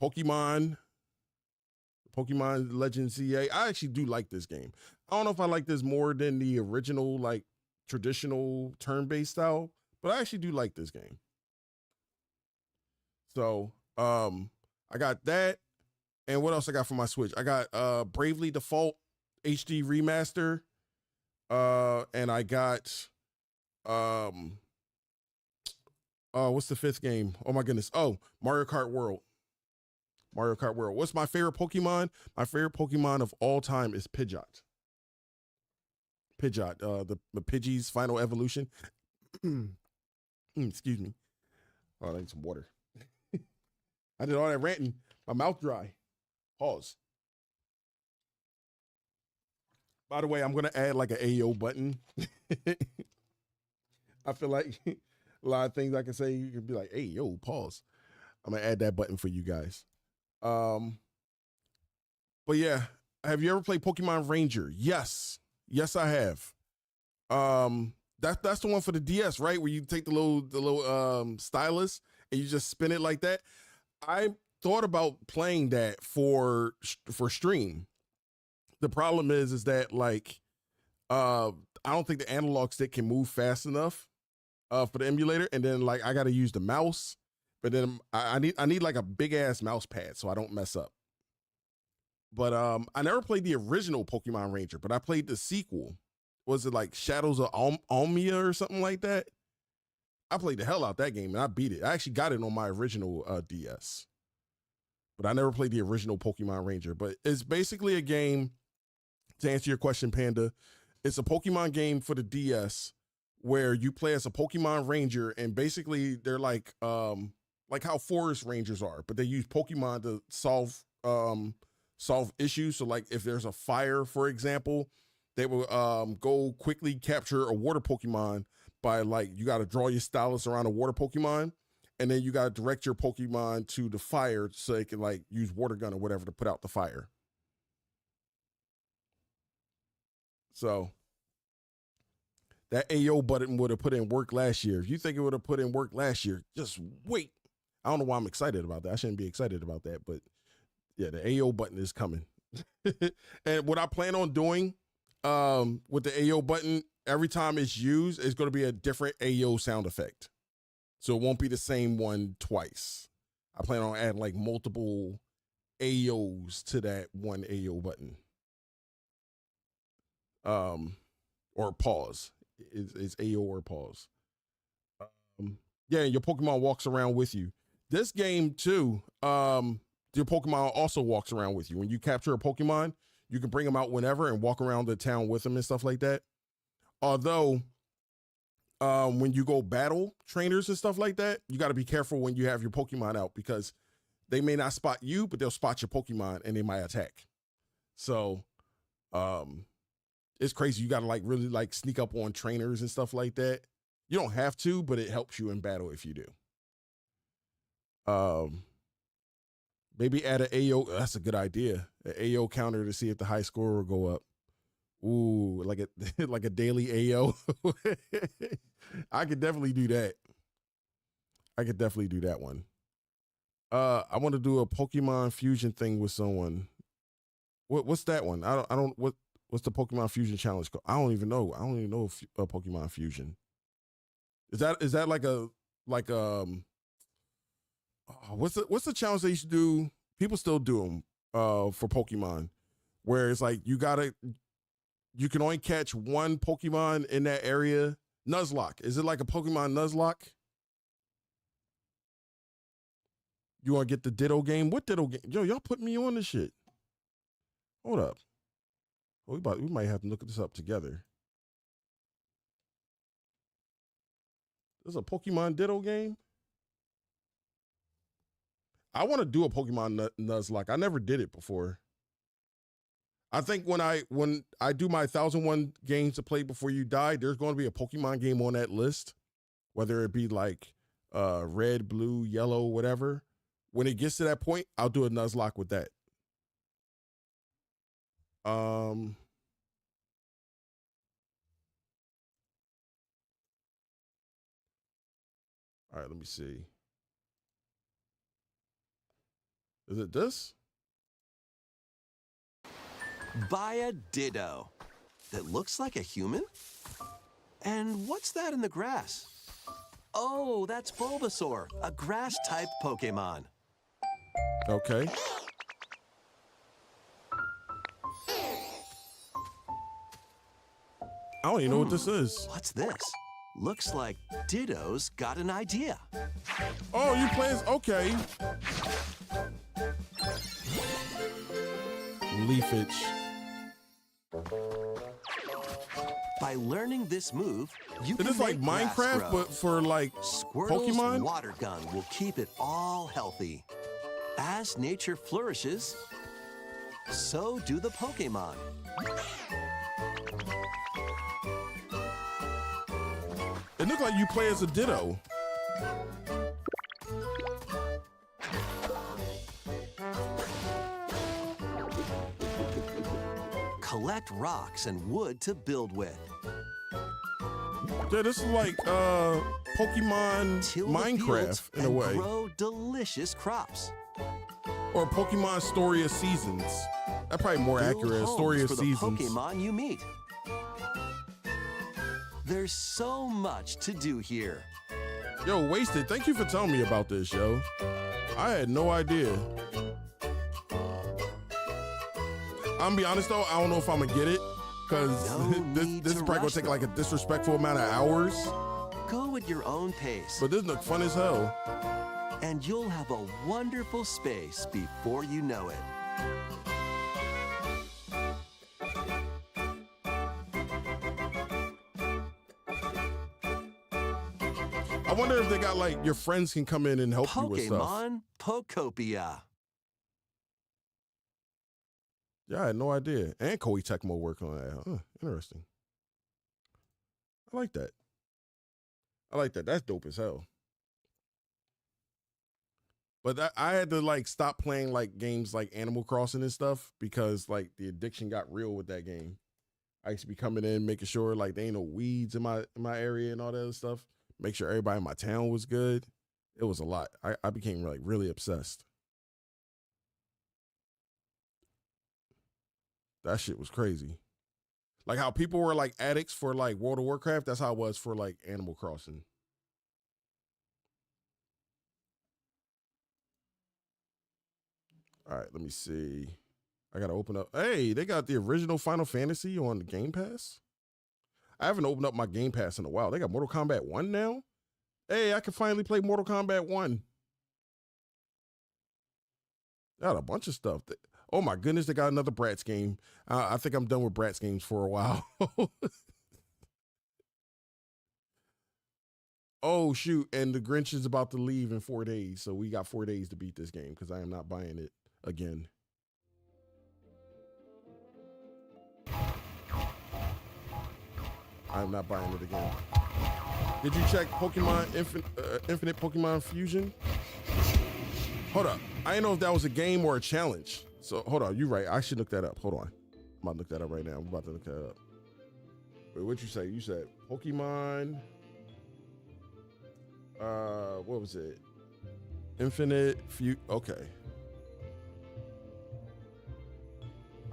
Pokemon Legends ZA. I actually do like this game. I don't know if I like this more than the original, like traditional turn-based style, but I actually do like this game. So I got that. And what else I got for my Switch? I got Bravely Default HD Remaster. And I got what's the fifth game? Oh my goodness. Oh, Mario Kart World. What's my favorite Pokemon? My favorite Pokemon of all time is Pidgeot. The Pidgey's final evolution. Excuse me. Oh, I need some water. I did all that ranting. My mouth dry. Pause. By the way, I'm gonna add like an AO button. I feel like a lot of things I can say, you can be like, hey, yo, pause. I'm gonna add that button for you guys. But yeah, have you ever played Pokemon Ranger? Yes, I have. That's the one for the DS, right? Where you take the little stylus and you just spin it like that. I thought about playing that for stream. The problem is that like I don't think the analog stick can move fast enough for the emulator, and then like I got to use the mouse. But then I need like a big ass mouse pad so I don't mess up. But I never played the original Pokemon Ranger, but I played the sequel. Was it like Shadows of Almia or something like that? I played the hell out that game and I beat it. I actually got it on my original DS. But I never played the original Pokemon Ranger. But it's basically a game, to answer your question, Panda. It's a Pokemon game for the DS where you play as a Pokemon Ranger, and basically they're like how Forest Rangers are, but they use Pokemon to solve issues. So like if there's a fire, for example, they will go quickly capture a water Pokemon by like, you got to draw your stylus around a water Pokemon, and then you got to direct your Pokemon to the fire so they can like use water gun or whatever to put out the fire. So that AO button would have put in work last year. If you think it would have put in work last year, just wait. I don't know why I'm excited about that. I shouldn't be excited about that, but yeah, the AO button is coming. And what I plan on doing with the AO button, every time it's used, it's going to be a different AO sound effect. So it won't be the same one twice. I plan on adding like multiple AOs to that one AO button. Or pause. It's AO or pause. Yeah, your Pokemon walks around with you. This game too, your Pokemon also walks around with you. When you capture a Pokemon, you can bring them out whenever and walk around the town with them and stuff like that. Although, when you go battle trainers and stuff like that, you got to be careful when you have your Pokemon out because they may not spot you, but they'll spot your Pokemon and they might attack. So, it's crazy. You got to like really like sneak up on trainers and stuff like that. You don't have to, but it helps you in battle if you do. Maybe add an AO. That's a good idea. An AO counter to see if the high score will go up. Ooh, like a like a daily AO. I could definitely do that. I could definitely do that one. I want to do a Pokemon fusion thing with someone. What's that one? What's the Pokemon fusion challenge called? I don't even know. I don't even know if Pokemon fusion. Is that like what's the challenge they used to do? People still do them for Pokemon, where it's like you can only catch one Pokemon in that area. Nuzlocke. Is it like a Pokemon Nuzlocke? You want to get the Ditto game? What Ditto game? Yo, y'all put me on this shit. Hold up. We might have to look this up together. There's a Pokemon Ditto game. I want to do a Pokemon Nuzlocke. I never did it before. I think when I do my 1001 games to play before you die, there's going to be a Pokemon game on that list, whether it be like red, blue, yellow, whatever. When it gets to that point, I'll do a Nuzlocke with that. All right, let me see. Is it this? Buy a Ditto that looks like a human? And what's that in the grass? Oh, that's Bulbasaur, a grass-type Pokemon. Okay. I don't even know what this is. What's this? Looks like Ditto's got an idea. Oh, you playing? Okay. Leafage. By learning this move, you can Is this like make grass Minecraft, grow. but for like Squirtle's Pokemon? water gun will keep it all healthy. As nature flourishes, so do the Pokemon. It looked like you play as a Ditto. Collect rocks and wood to build with. Yeah, this is like Pokemon Till the Minecraft fields in a and way. grow delicious crops. Or Pokemon Story of Seasons. That's probably more Build accurate. homes Story of for the Seasons. Pokemon you meet. There's so much to do here. Yo, Wasted, thank you for telling me about this, yo. I had no idea. I'm gonna be honest though, I don't know if I'm gonna get it, because No this need is to probably gonna rush, take though. like a disrespectful amount of hours. Go at your own pace, But this look fun as hell. and you'll have a wonderful space before you know it. I wonder if they got like your friends can come in and help you with stuff. Pokemon Pokopia. Yeah, I had no idea. And Koei Tecmo working on that. Huh, interesting. I like that. I like that. That's dope as hell. But I had to like stop playing like games like Animal Crossing and stuff because like the addiction got real with that game. I used to be coming in, making sure like there ain't no weeds in my area and all that other stuff. Make sure everybody in my town was good. It was a lot. I became like really obsessed. That shit was crazy. Like how people were like addicts for like World of Warcraft, that's how it was for like Animal Crossing. All right, let me see. I gotta open up. Hey, they got the original Final Fantasy on the Game Pass. I haven't opened up my Game Pass in a while. They got Mortal Kombat 1 now. Hey, I can finally play Mortal Kombat 1. They got a bunch of stuff. Oh my goodness, they got another Bratz game. I think I'm done with Bratz games for a while. Oh shoot, and the Grinch is about to leave in 4 days. So we got 4 days to beat this game because I am not buying it again. I'm not buying it again. Did you check Pokemon Infinite Pokemon Fusion? Hold up. I didn't know if that was a game or a challenge. So hold on, you're right. I should look that up. Hold on. I'm about to look that up right now. I'm about to look that up. Wait, what'd you say? You said Pokemon. What was it? Infinite okay.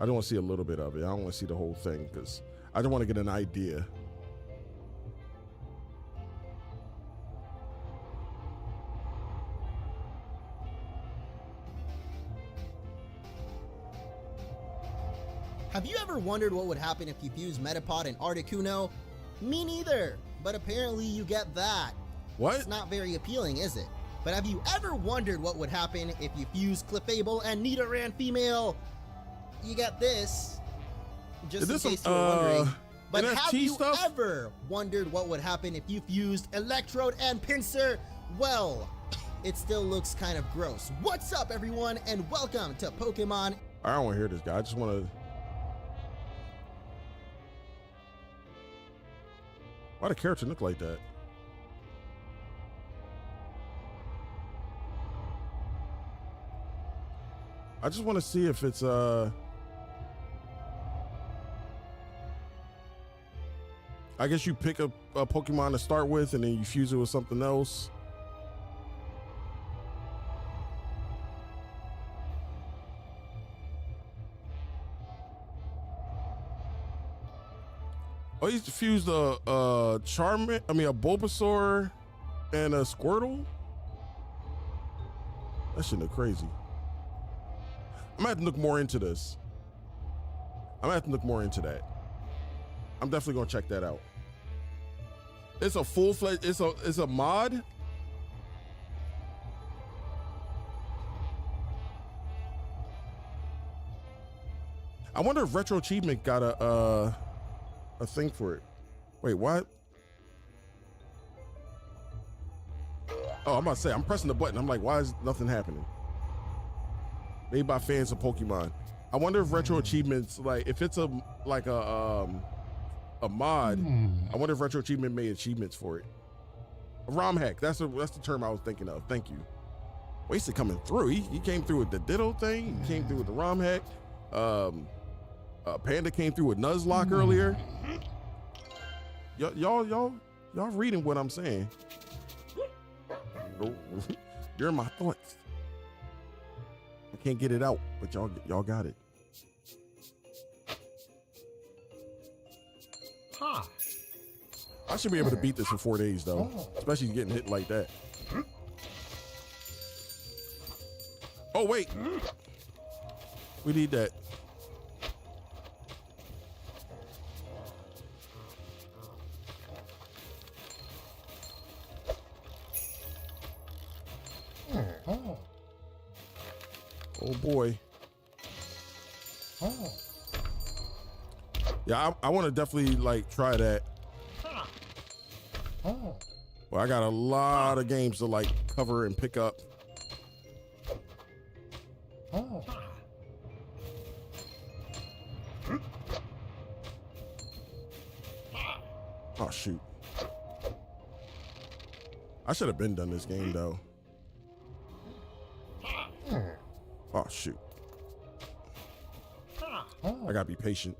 I don't want to see a little bit of it. I don't want to see the whole thing because I just want to get an idea. Have you ever wondered what would happen if you fused Metapod and Articuno? Me neither, but apparently you get that. What? It's not very appealing, is it? But have you ever wondered what would happen if you fused Clefable and Nidoran female? You get this. Just in case you were wondering. But NFT have you stuff? ever wondered what would happen if you fused Electrode and Pinsir? Well, it still looks kind of gross. What's up, everyone, and welcome to Pokemon. I don't want to hear this guy. I just want to. Why the character look like that? I just want to see if it's I guess you pick a Pokemon to start with and then you fuse it with something else. Oh, you fused a a Bulbasaur and a Squirtle? That shit look crazy. I'm gonna have to look more into this. I'm gonna have to look more into that. I'm definitely gonna check that out. It's a full-fledged, it's a mod? I wonder if Retro Achievement got a thing for it. Wait, what? Oh, I'm about to say, I'm pressing the button. I'm like, why is nothing happening? Made by fans of Pokemon. I wonder if Retro Achievements, like, if it's a mod, I wonder if Retro Achievement made achievements for it. A ROM hack, that's the term I was thinking of. Thank you. Wasted coming through. He came through with the Ditto thing. He came through with the ROM hack. Panda came through with Nuzlocke earlier. Y'all reading what I'm saying. You're in my thoughts. I can't get it out, but y'all got it. Huh. I should be able to beat this in 4 days though, especially getting hit like that. Oh wait, we need that. Oh boy. Yeah, I want to definitely like try that. Well, I got a lot of games to like cover and pick up. Oh shoot. I should have been done this game though. Oh shoot. I gotta be patient.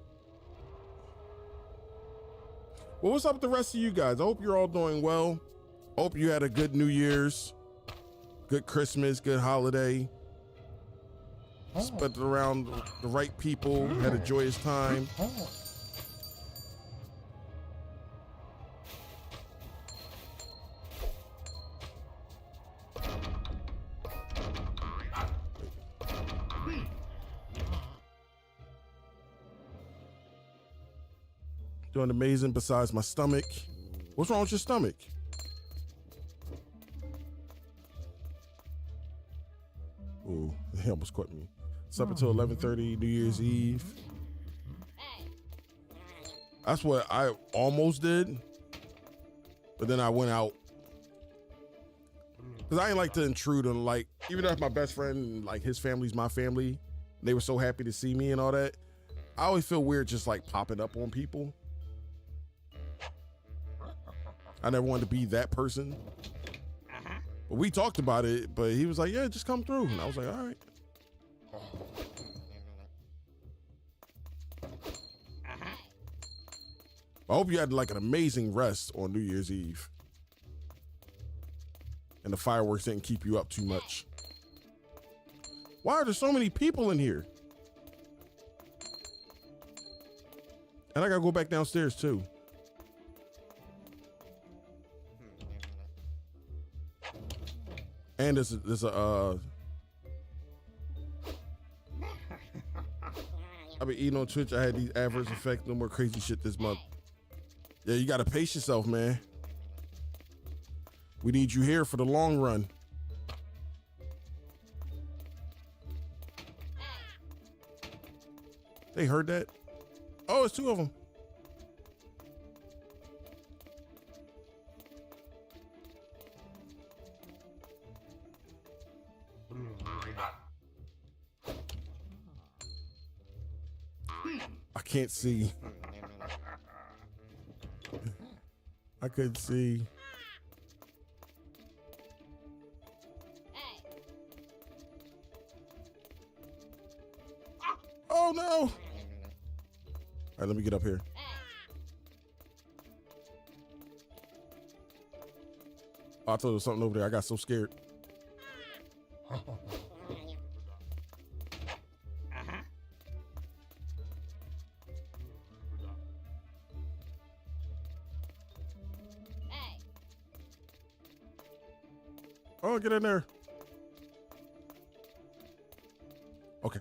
Well, what's up with the rest of you guys? I hope you're all doing well. Hope you had a good New Year's, good Christmas, good holiday. Spent it around the right people, had a joyous time. Doing amazing besides my stomach. What's wrong with your stomach? Ooh, he almost caught me. Slept until 11:30 New Year's Eve. That's what I almost did. But then I went out. Because I ain't like to intrude on, like, even if my best friend, like his family's my family, they were so happy to see me and all that. I always feel weird just like popping up on people. I never wanted to be that person. But we talked about it, but he was like, yeah, just come through. And I was like, all right. I hope you had like an amazing rest on New Year's Eve. And the fireworks didn't keep you up too much. Why are there so many people in here? And I gotta go back downstairs too. And there's a I've been eating on Twitch. I had these adverse effects, no more crazy shit this month. Yeah, you gotta pace yourself, man. We need you here for the long run. They heard that? Oh, it's two of them. I can't see. I couldn't see. Oh no! All right, let me get up here. Oh, I thought there was something over there. I got so scared. Oh, get in there. Okay.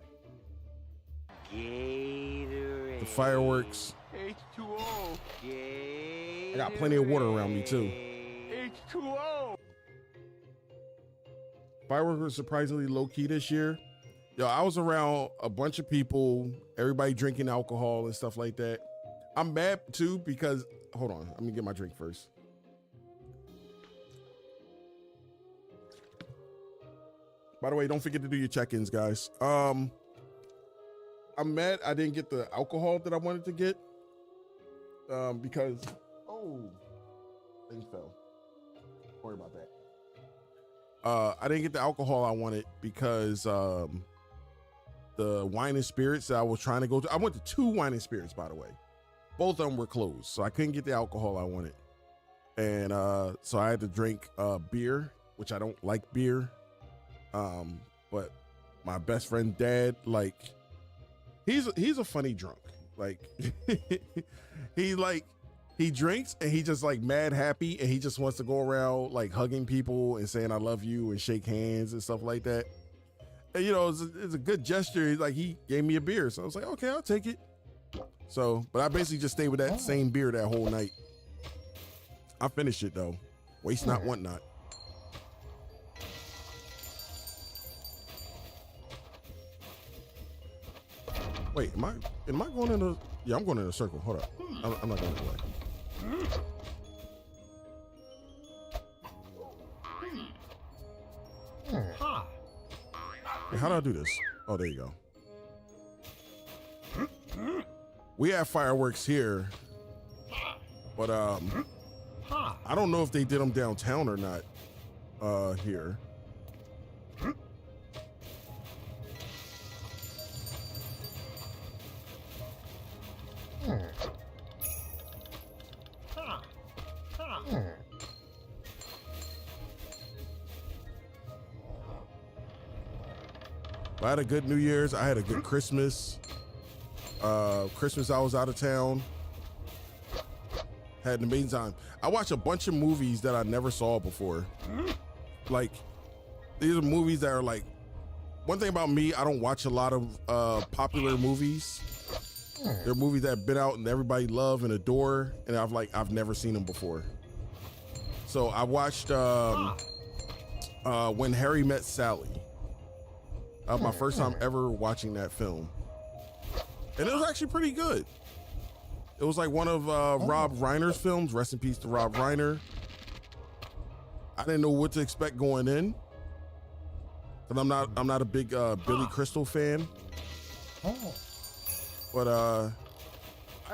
Gatorade. The fireworks. H2O. Gatorade. I got plenty of water around me too. H2O. Fireworks were surprisingly low key this year. Yo, I was around a bunch of people, everybody drinking alcohol and stuff like that. I'm mad too because, hold on, let me get my drink first. By the way, don't forget to do your check-ins, guys. I'm mad I didn't get the alcohol that I wanted to get. Because, oh, things fell. Don't worry about that. I didn't get the alcohol I wanted because the wine and spirits that I was trying to go to, I went to 2 wine and spirits, by the way. Both of them were closed, so I couldn't get the alcohol I wanted. And so I had to drink beer, which I don't like beer. But my best friend dad, like, he's a funny drunk. Like, he drinks and he just like mad happy and he just wants to go around like hugging people and saying I love you and shake hands and stuff like that. And you know, it's a good gesture. Like, he gave me a beer, so I was like, okay, I'll take it. So, but I basically just stayed with that same beer that whole night. I finished it though. Waste not, want not. Wait, am I going in a, yeah, I'm going in a circle. Hold up. I'm not going that way. Hey, how do I do this? Oh, there you go. We have fireworks here, but I don't know if they did them downtown or not here. I had a good New Year's. I had a good Christmas. Christmas, I was out of town. Had an amazing time. I watched a bunch of movies that I never saw before. Like, these are movies that are like, one thing about me, I don't watch a lot of popular movies. They're movies that have been out and everybody love and adore, and I've never seen them before. So I watched When Harry Met Sally. My first time ever watching that film, and it was actually pretty good. It was like one of Rob Reiner's films. Rest in peace to Rob Reiner. I didn't know what to expect going in, and I'm not a big Billy Crystal fan. But I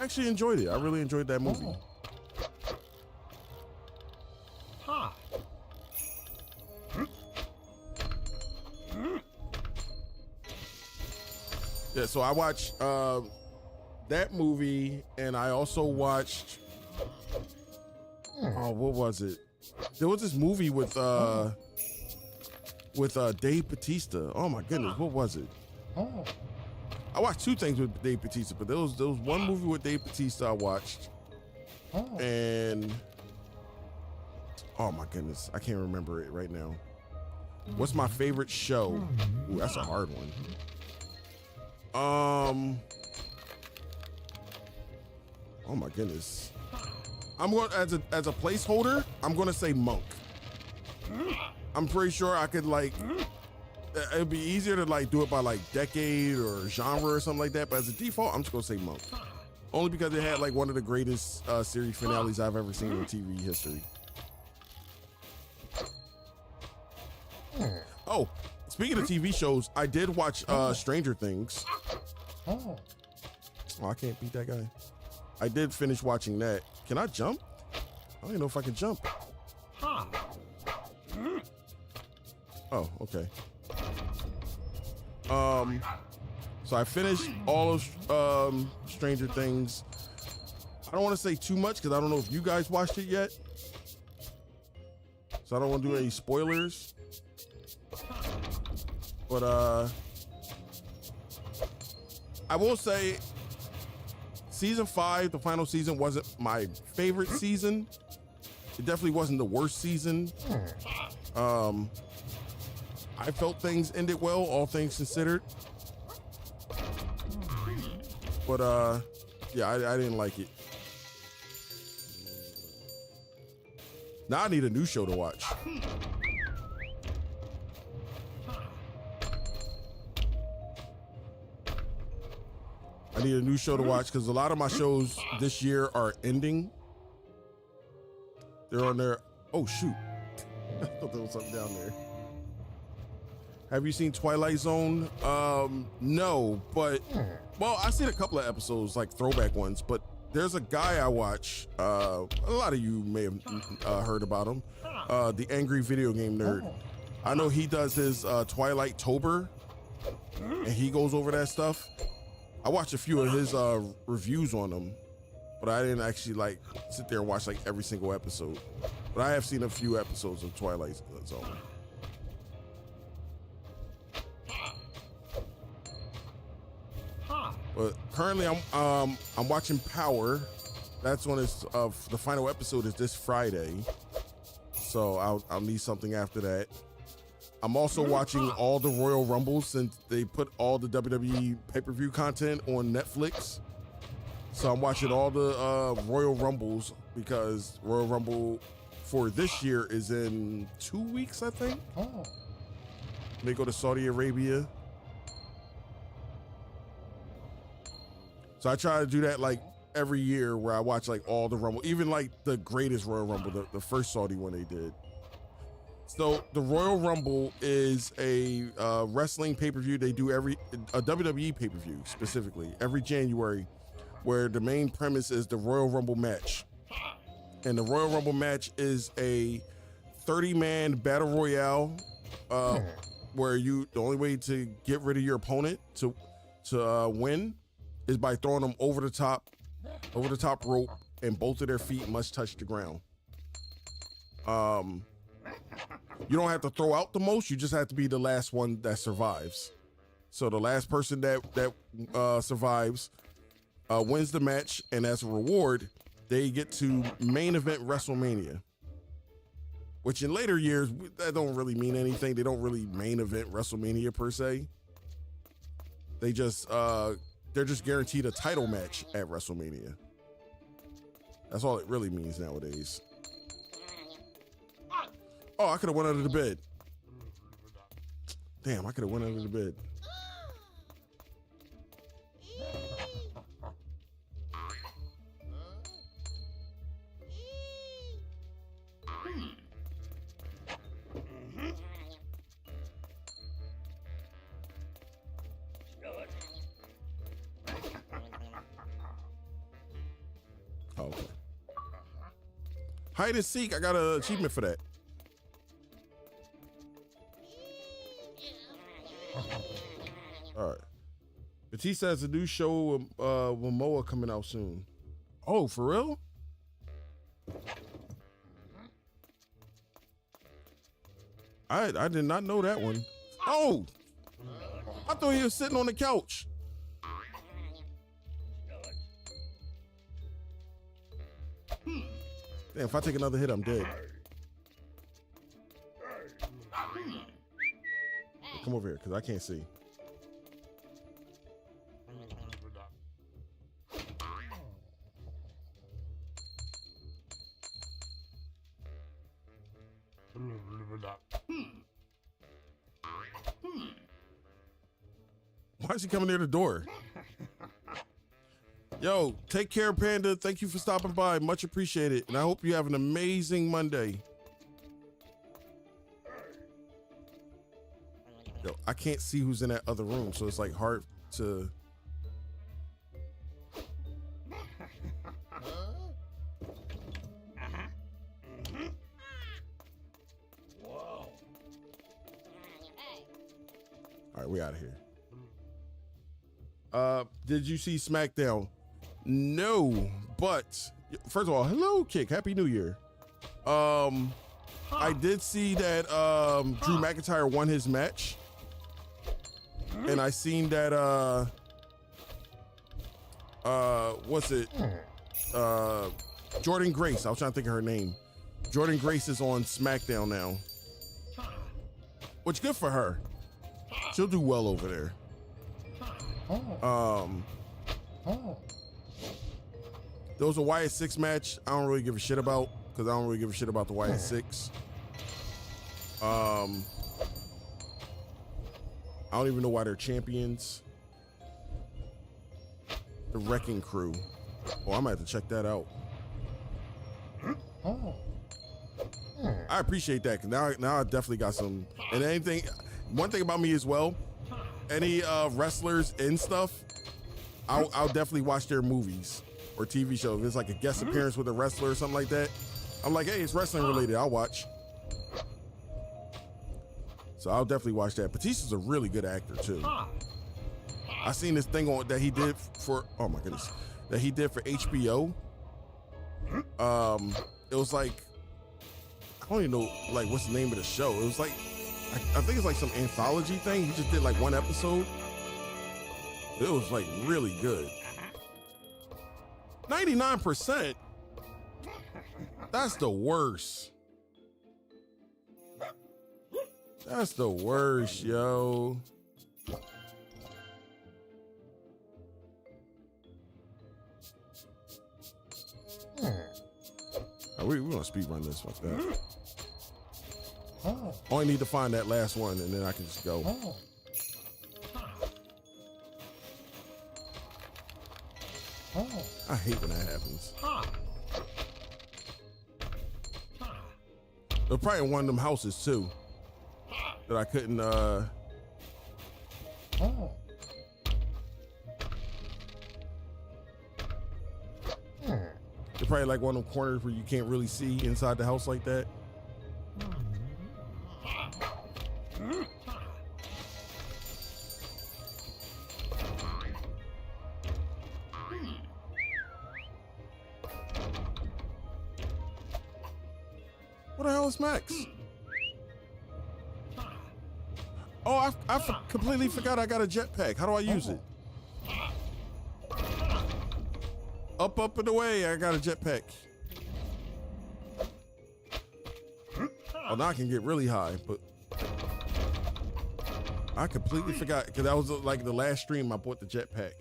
actually enjoyed it. I really enjoyed that movie. Yeah, so I watched that movie, and I also watched, what was it? There was this movie with Dave Bautista. Oh my goodness, what was it? I watched two things with Dave Bautista, but there was one movie with Dave Bautista I watched, and oh my goodness, I can't remember it right now. What's my favorite show? Ooh, that's a hard one. Oh my goodness. I'm going as a placeholder, I'm gonna say Monk. I'm pretty sure I could like, it'd be easier to like do it by like decade or genre or something like that, but as a default, I'm just gonna say Monk. Only because it had like one of the greatest series finales I've ever seen in TV history. Oh, speaking of TV shows, I did watch Stranger Things. Oh, I can't beat that guy. I did finish watching that. Can I jump? I don't even know if I can jump. Oh, okay. So I finished all of Stranger Things. I don't want to say too much because I don't know if you guys watched it yet. So I don't want to do any spoilers. But I will say season 5, the final season, wasn't my favorite season. It definitely wasn't the worst season. I felt things ended well, all things considered. But yeah, I didn't like it. Now I need a new show to watch. I need a new show to watch because a lot of my shows this year are ending. They're on there. Oh shoot. I thought there was something down there. Have you seen Twilight Zone? No, but well, I've seen a couple of episodes, like throwback ones, but there's a guy I watch. A lot of you may have heard about him. The Angry Video Game Nerd. I know he does his Twilight Tober, and he goes over that stuff. I watched a few of his reviews on them, but I didn't actually like sit there and watch like every single episode. But I have seen a few episodes of Twilight Zone. But currently, I'm watching Power. That's when it's the final episode is this Friday, so I'll need something after that. I'm also watching all the Royal Rumbles since they put all the WWE pay-per-view content on Netflix. So I'm watching all the Royal Rumbles because Royal Rumble for this year is in 2 weeks, I think. They go to Saudi Arabia. So I try to do that like every year where I watch like all the Rumble, even like the greatest Royal Rumble, the first Saudi one they did. So the Royal Rumble is a wrestling pay-per-view they do a WWE pay-per-view specifically every January, where the main premise is the Royal Rumble match. And the Royal Rumble match is a 30-man battle royale where the only way to get rid of your opponent to win is by throwing them over the top rope, and both of their feet must touch the ground. You don't have to throw out the most, you just have to be the last one that survives. So the last person that survives wins the match, and as a reward, they get to main event WrestleMania. Which in later years, that don't really mean anything. They don't really main event WrestleMania per se. They just they're just guaranteed a title match at WrestleMania. That's all it really means nowadays. Oh, I could have went under the bed. Damn, I could have went under the bed. Oh, okay. Hide and seek. I got an achievement for that. All right. Batista has a new show with Momoa coming out soon. Oh, for real? I did not know that one. Oh, I thought he was sitting on the couch. Damn, if I take another hit, I'm dead. Come over here, because I can't see. Why is he coming near the door? Yo, take care, Panda. Thank you for stopping by. Much appreciated. And I hope you have an amazing Monday. Yo, I can't see who's in that other room, so it's like hard to... All right, we out of here. Did you see SmackDown? No, but first of all, hello, Kick. Happy New Year. I did see that Drew McIntyre won his match, and I seen that what's it? Jordan Grace. I was trying to think of her name. Jordan Grace is on SmackDown now, which good for her. She'll do well over there. There was a Wyatt 6 match I don't really give a shit about, because I don't really give a shit about the Wyatt 6. I don't even know why they're champions. The Wrecking Crew. Oh, I might have to check that out. I appreciate that, because now I definitely got some. And one thing about me as well, any wrestlers and stuff, I'll definitely watch their movies or TV shows. If it's like a guest appearance with a wrestler or something like that, I'm like, hey, it's wrestling related, I'll watch. So I'll definitely watch that. Batista's a really good actor too. I seen this thing that he did for, oh my goodness, that he did for HBO. It was like, I don't even know like what's the name of the show. It was like, I think it's like some anthology thing. He just did like one episode. It was like really good. 99%. That's the worst. That's the worst, yo. We're gonna speed run this like that. Only need to find that last one and then I can just go. I hate when that happens. They're probably in one of them houses too that I couldn't They're probably like one of them corners where you can't really see inside the house like that. What the hell is Max? Oh, I completely forgot I got a jetpack. How do I use it? Up and away, I got a jetpack. Oh, now I can get really high, but I completely forgot because that was like the last stream I bought the jetpack.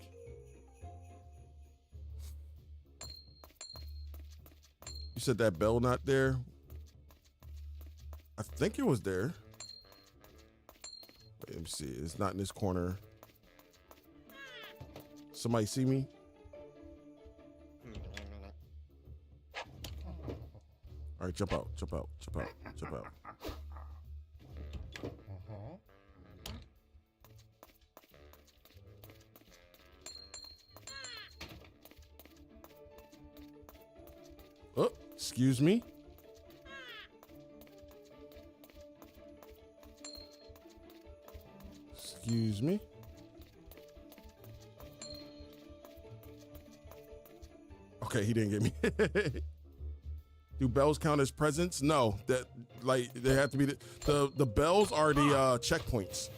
said that bell not there. I think it was there. Wait, let me see. It's not in this corner. Somebody see me? All right, jump out, jump out, jump out, jump out. Oh, excuse me. Excuse me. Okay, he didn't get me. Do bells count as presents? No, that like they have to be the bells are the checkpoints.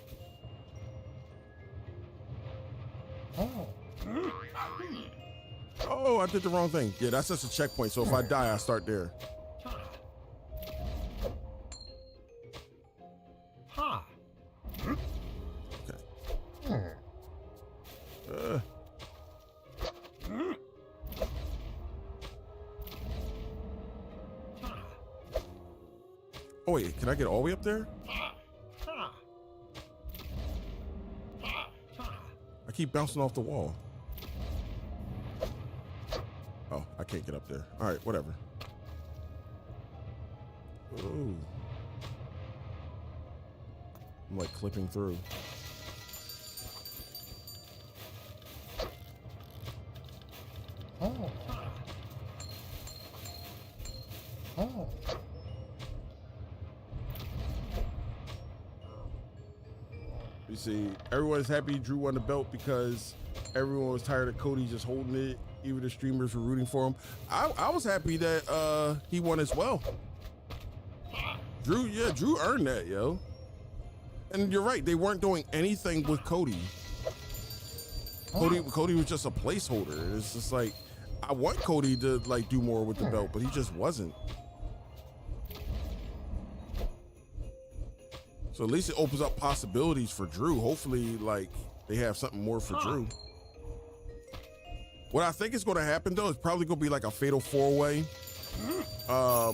Oh, I did the wrong thing. Yeah, that's just a checkpoint. So if I die, I start there. Okay. Oh wait, can I get all the way up there? I keep bouncing off the wall. Oh, I can't get up there. All right, whatever. Ooh. I'm like clipping through. You see, everyone's happy Drew won the belt because everyone was tired of Cody just holding it. Even the streamers were rooting for him. I was happy that he won as well. Drew earned that, yo. And you're right, they weren't doing anything with Cody. Cody was just a placeholder. It's just like, I want Cody to like do more with the belt, but he just wasn't. So at least it opens up possibilities for Drew. Hopefully, like, they have something more for Drew. What I think is going to happen, though, is probably going to be like a fatal four-way. I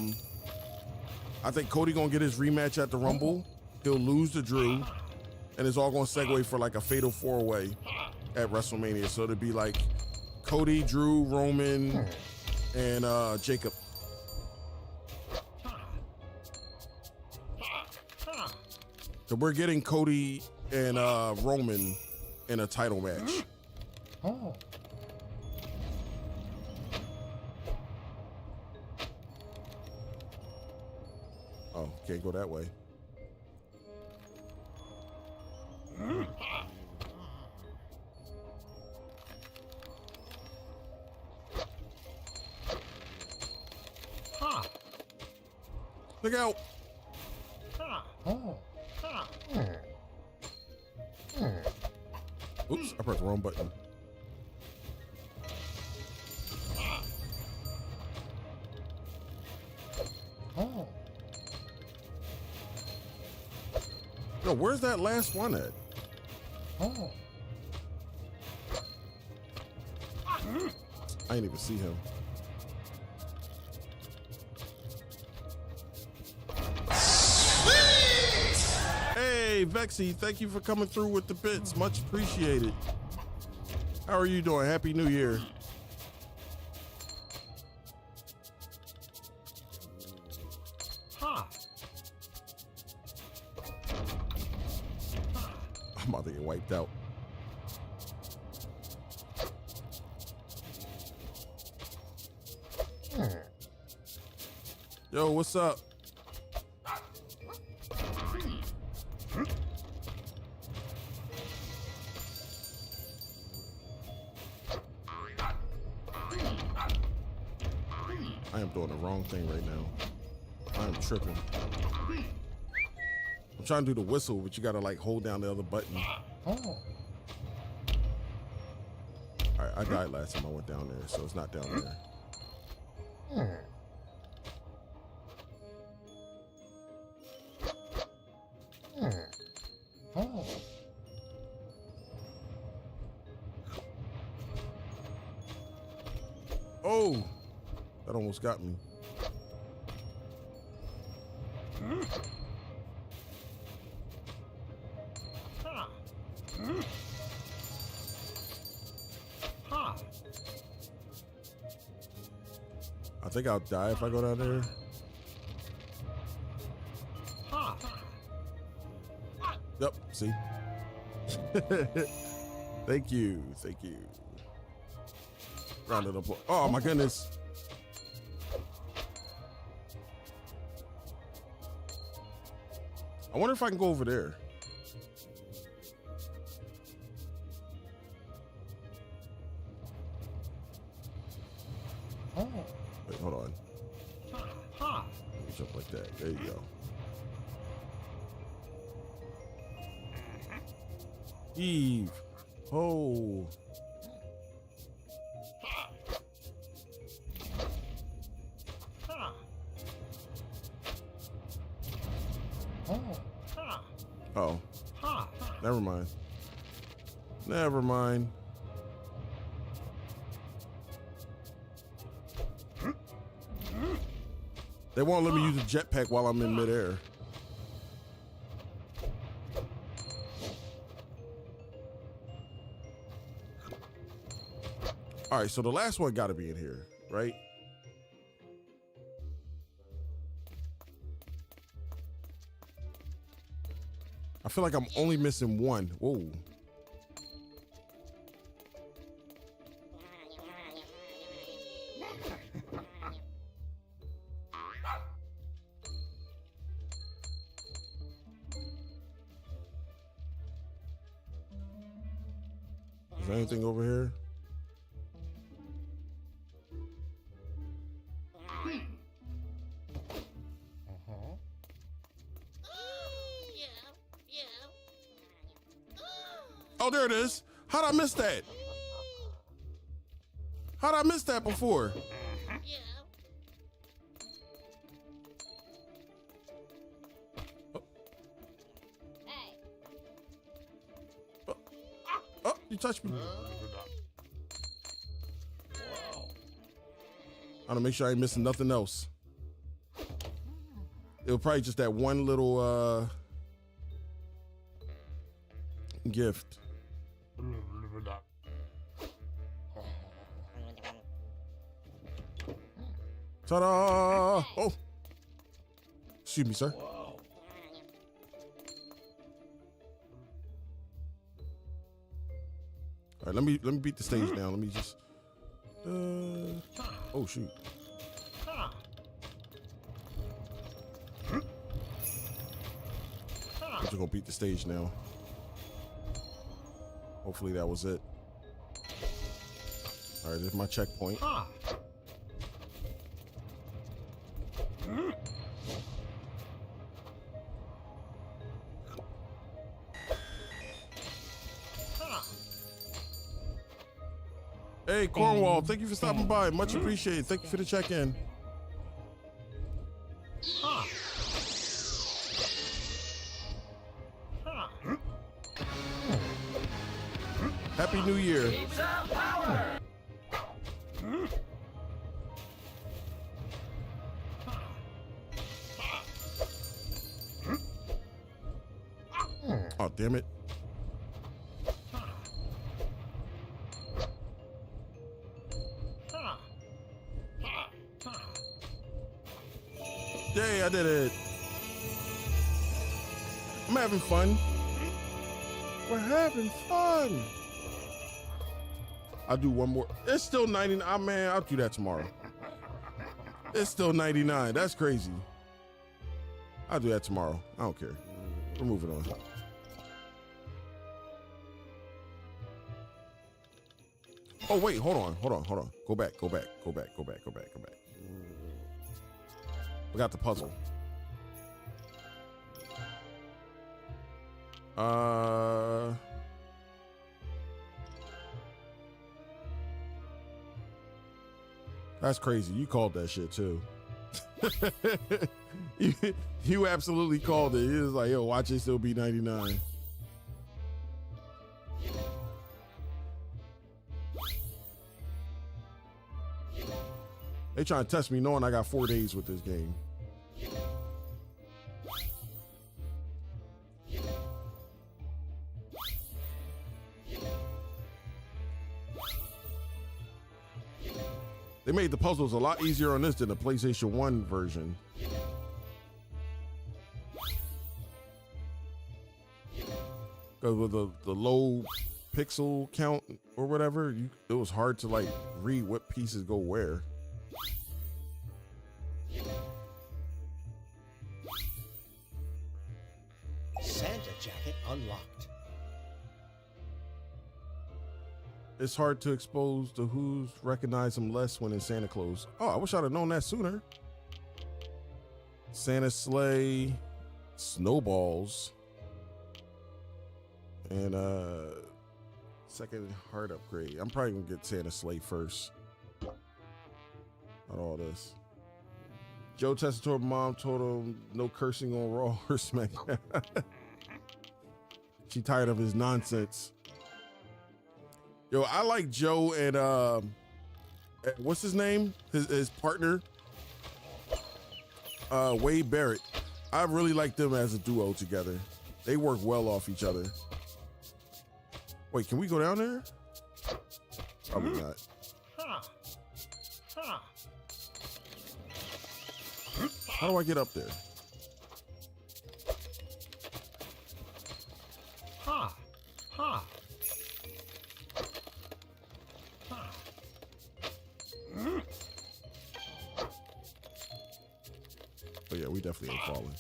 think Cody going to get his rematch at the Rumble. He'll lose to Drew. And it's all going to segue for like a fatal four-way at WrestleMania. So it'll be like Cody, Drew, Roman, and Jacob. So we're getting Cody and Roman in a title match. Oh, can't go that way. Look out. Oops, I pressed the wrong button. Yo, where's that last one at? I didn't even see him. Hey, Vexy, thank you for coming through with the bits. Much appreciated. How are you doing? Happy New Year. I'm about to get wiped out. Yo, what's up? I am doing the wrong thing right now. I am tripping. I'm trying to do the whistle, but you gotta like hold down the other button. All right, I died last time I went down there, so it's not down there. Oh, that almost got me. I think I'll die if I go down there. Yep, see? Thank you, thank you. Round of applause. Oh my goodness. I wonder if I can go over there. Wait, hold on. Let me jump like that. There you go. Eve. Oh. Oh. Never mind. Never mind. They won't let me use a jetpack while I'm in midair. All right, so the last one got to be in here, right? I feel like I'm only missing one. Whoa. Is there anything over here? Oh, there it is. How'd I miss that? How'd I miss that before? Oh. Oh, you touched me. I wanna make sure I ain't missing nothing else. It was probably just that one little gift. Ta-da! Oh, excuse me, sir. All right, let me beat the stage down. Let me just. Oh shoot. I'm just gonna beat the stage now. Hopefully that was it. All right, there's my checkpoint. Hey, Cornwall, thank you for stopping by. Much appreciated. Thank you for the check-in. Happy New Year. Oh, damn it. Yay, I did it. I'm having fun. We're having fun. I'll do one more. It's still 99. Oh, man, I'll do that tomorrow. It's still 99. That's crazy. I'll do that tomorrow. I don't care. We're moving on. Oh, wait, hold on. Go back. We got the puzzle. That's crazy. You called that shit too. you absolutely called it. He was like, yo, watch it still be 99. They trying to test me knowing I got 4 days with this game. They made the puzzles a lot easier on this than the PlayStation 1 version. Because with the low pixel count or whatever, it was hard to like read what pieces go where. Santa jacket unlocked. It's hard to expose the Who's recognize them less when in Santa clothes. Oh, I wish I'd have known that sooner. Santa sleigh, snowballs, and second heart upgrade. I'm probably gonna get Santa sleigh first. Not all this. Joe Tessitore mom told him no cursing on Raw or SmackDown. She tired of his nonsense. Yo, I like Joe and what's his name? His partner, Wade Barrett. I really like them as a duo together. They work well off each other. Wait, can we go down there? Probably not. How do I get up there? Oh yeah, we definitely ain't falling.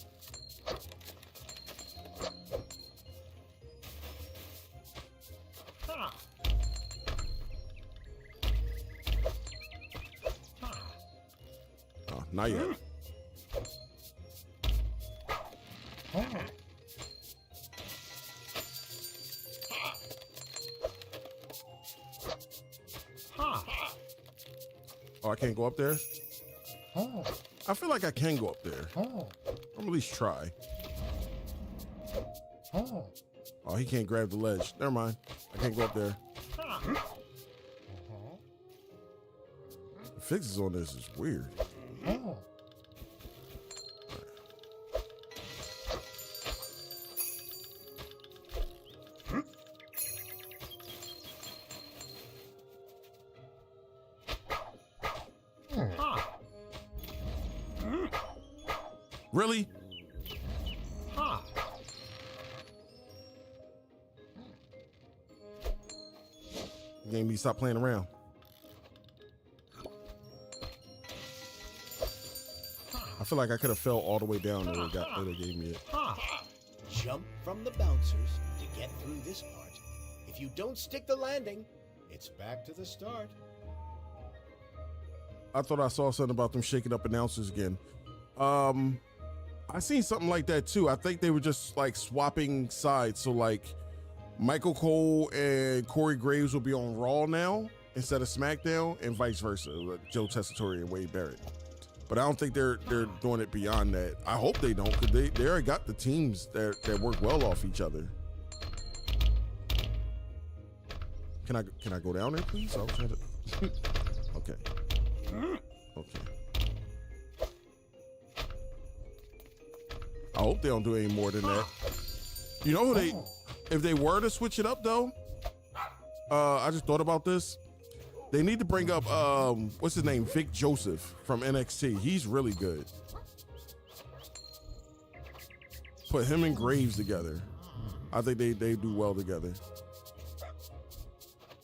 Oh, not yet. Oh, I can't go up there? I feel like I can go up there. I'm at least try. Oh, he can't grab the ledge. Never mind. I can't go up there. The fixes on this is weird. Really? You made me stop playing around. I feel like I could have fell all the way down and it gave me it. Jump from the bouncers to get through this part. If you don't stick the landing, it's back to the start. I thought I saw something about them shaking up announcers again. I seen something like that too. I think they were just like swapping sides. So like Michael Cole and Corey Graves will be on Raw now instead of SmackDown, and vice versa, like Joe Tessitore and Wade Barrett. But I don't think they're doing it beyond that. I hope they don't, because they already got the teams that work well off each other. Can I go down there, please? I was trying to. Okay. Okay. I hope they don't do any more than that. You know who if they were to switch it up though, I just thought about this. They need to bring up, what's his name? Vic Joseph from NXT. He's really good. Put him and Graves together. I think they do well together.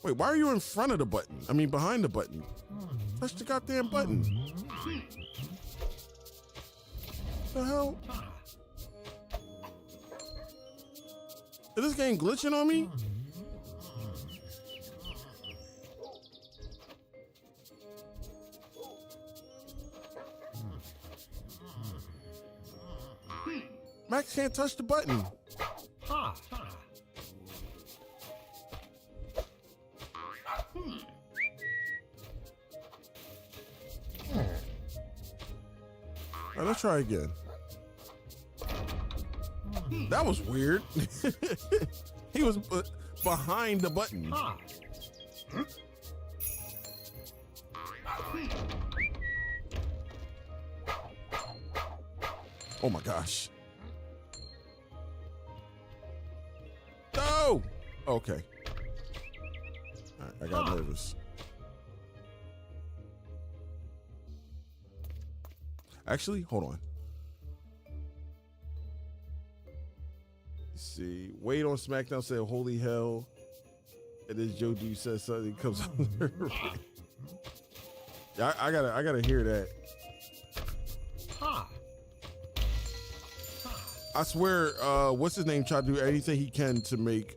Wait, why are you in front of the button? I mean, behind the button. Touch the goddamn button. What the hell? Is this game glitching on me? Max can't touch the button. All right, let's try again. That was weird. He was behind the button. Oh my gosh. No! Okay. All right, I got nervous. Actually, hold on. Let's see. Wade on SmackDown said, "Holy hell!" And then Joe Dude says something comes out. Yeah, I gotta hear that. I swear, what's his name? Tried to do anything he can to make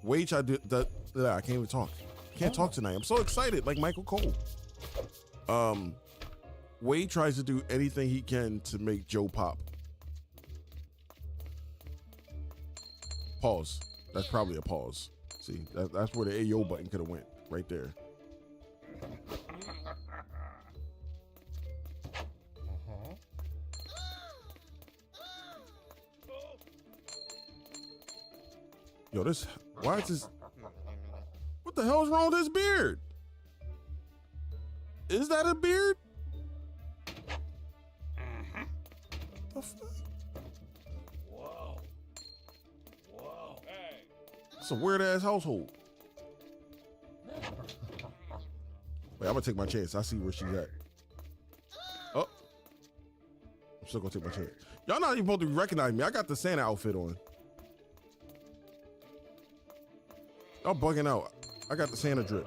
Wade. Tried to do. I can't even talk. Can't talk tonight. I'm so excited, like Michael Cole. Wade tries to do anything he can to make Joe pop. Pause. That's probably a pause. See, that's where the AO button could have went, right there. Yo, why is this? What the hell is wrong with his beard? Is that a beard? The fuck? Whoa. Whoa. Hey. It's a weird ass household. Wait, I'm gonna take my chance. I see where she's at. Oh, I'm still gonna take my chance. Y'all not even supposed to recognize me. I got the Santa outfit on. Y'all bugging out. I got the Santa drip.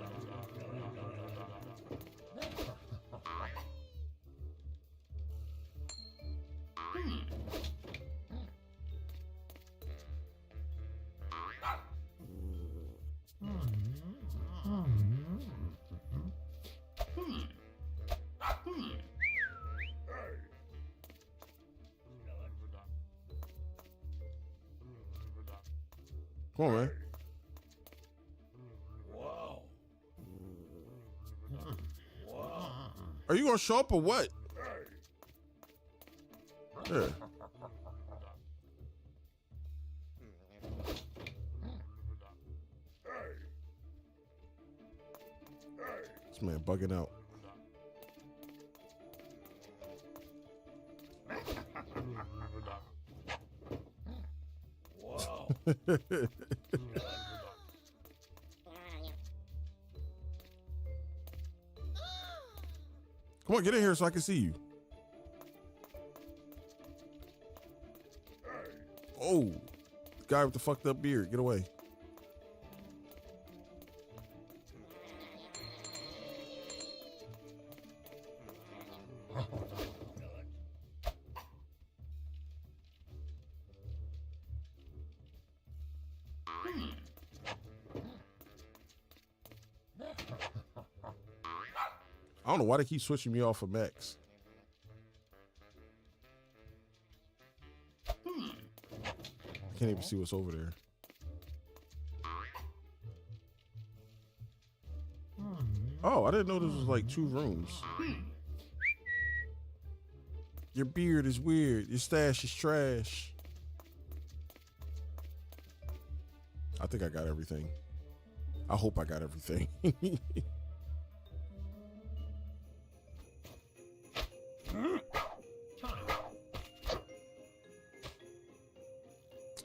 Come on, man. Whoa. Whoa. Are you gonna show up or what? Yeah. This man bugging out. Whoa. Come on, get in here so I can see you. Oh, the guy with the fucked up beard. Get away. I don't know why they keep switching me off of Max. I can't even see what's over there. Oh, I didn't know this was like 2 rooms. Your beard is weird. Your stash is trash. I think I got everything. I hope I got everything.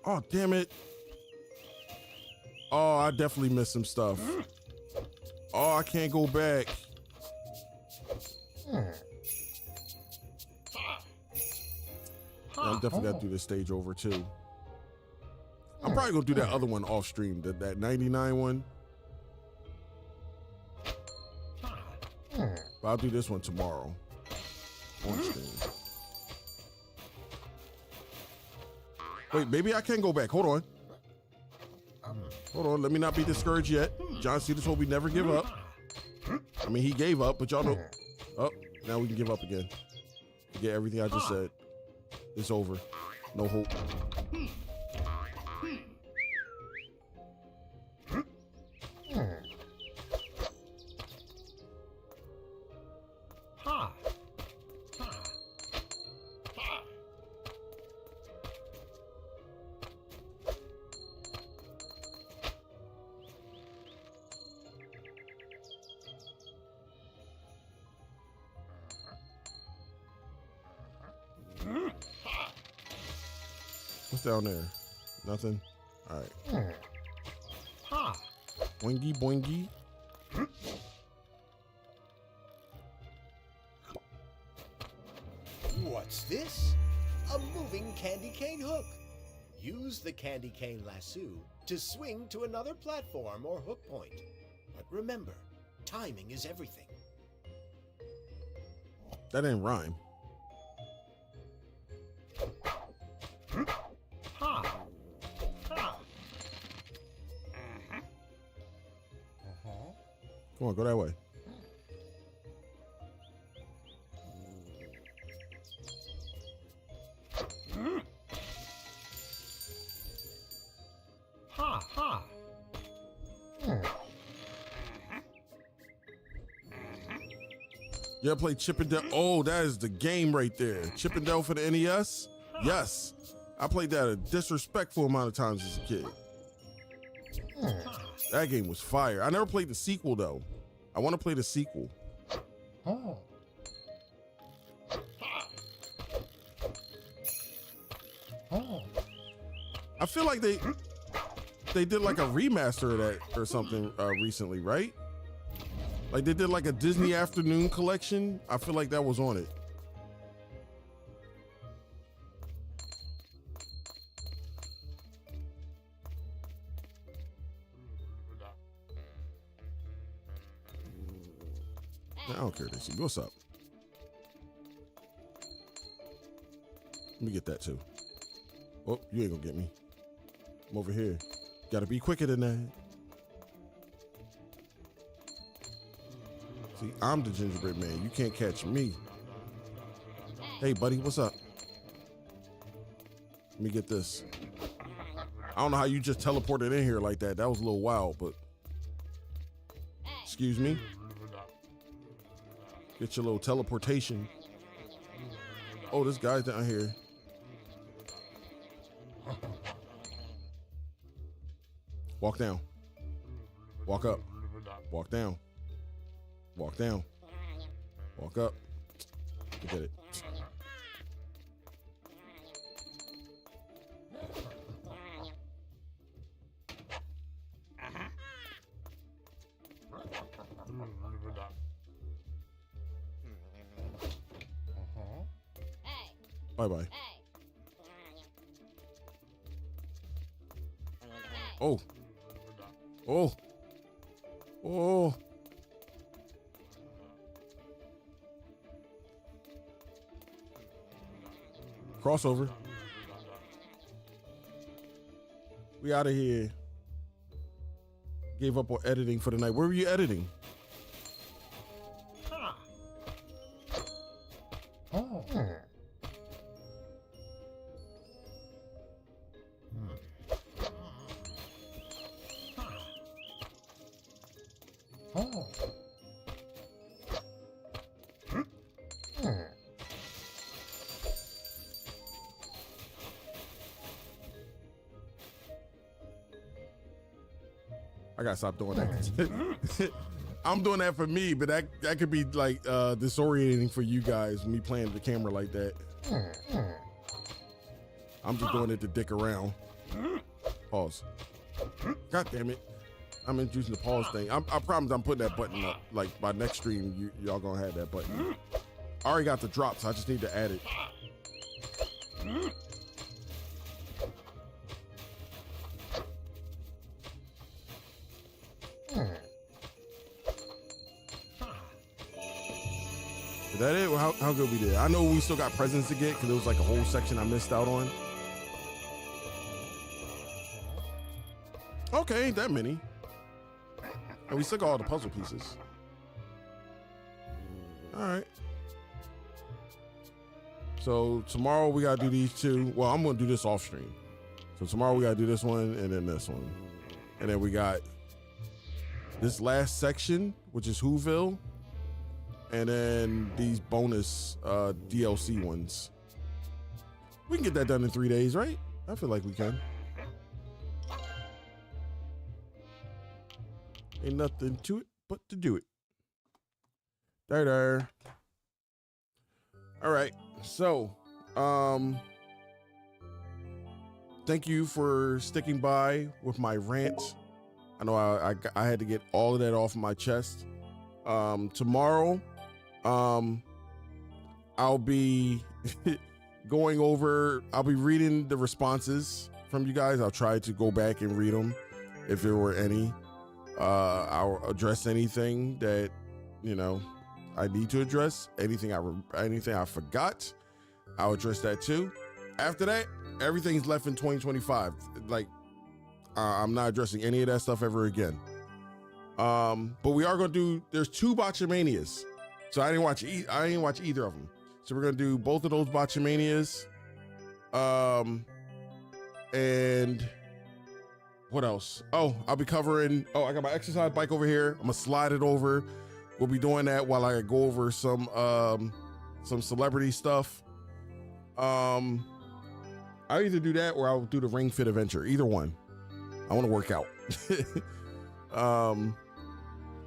Oh, damn it. Oh, I definitely missed some stuff. Oh, I can't go back. Yeah, I'm definitely got to do this stage over too. I'm probably gonna do that other one off stream, that 99 one. But I'll do this one tomorrow on stream. Wait, maybe I can go back. Hold on. Hold on. Let me not be discouraged yet. John Cena told me never give up. I mean, he gave up, but y'all know. Oh, now we can give up again. Forget everything I just said. It's over. No hope. What's down there? Nothing? All right. Boingy, boingy. this? A moving candy cane hook. Use the candy cane lasso to swing to another platform or hook point. But remember, timing is everything. That didn't rhyme. Ha! Ha! Come on, go that way. Ha! Ha! You ever play Chip and Dale? Oh, that is the game right there. Chip and Dale for the NES? Yes. I played that a disrespectful amount of times as a kid. That game was fire. I never played the sequel though. I want to play the sequel. I feel like they did like a remaster of that or something recently, right? Like they did like a Disney Afternoon collection. I feel like that was on it. I don't care, Daisy. What's up? Let me get that too. Oh, you ain't gonna get me. I'm over here. Gotta be quicker than that. See, I'm the gingerbread man. You can't catch me. Hey, buddy, what's up? Let me get this. I don't know how you just teleported in here like that. That was a little wild, but. Excuse me. Get your little teleportation. Oh, this guy's down here. Walk down. Walk up. Walk down. Walk down. Walk up. Look at it. Bye-bye. Oh. Oh. Oh. Crossover. We out of here. Gave up on editing for the night. Where were you editing? Oh. Oh. I gotta stop doing that. I'm doing that for me, but that could be like disorienting for you guys, me playing the camera like that. I'm just doing it to dick around. Pause. God damn it. I'm introducing the pause thing. I promise I'm putting that button up. Like by next stream, y'all gonna have that button. I already got the drop, so I just need to add it. Is that it? How good we did? I know we still got presents to get because there was like a whole section I missed out on. Okay, ain't that many. And we still got all the puzzle pieces. All right. So tomorrow we gotta do these two. Well, I'm gonna do this off stream. So tomorrow we gotta do this one and then this one. And then we got this last section, which is Whoville. And then these bonus DLC ones. We can get that done in 3 days, right? I feel like we can. Ain't nothing to it but to do it. There. All right. So, thank you for sticking by with my rant. I know I had to get all of that off my chest. Tomorrow, I'll be going over, I'll be reading the responses from you guys. I'll try to go back and read them if there were any. I'll address anything that, you know, I need to address. Anything I forgot, I'll address that too. After that, everything's left in 2025. Like, I'm not addressing any of that stuff ever again. But we are gonna do. There's 2 Botchamanias, so I didn't watch either of them. So we're gonna do both of those Botchamanias. And what else? Oh, I'll be covering. Oh, I got my exercise bike over here. I'm gonna slide it over. We'll be doing that while I go over some celebrity stuff. I either do that or I'll do the Ring Fit Adventure. Either one. I want to work out.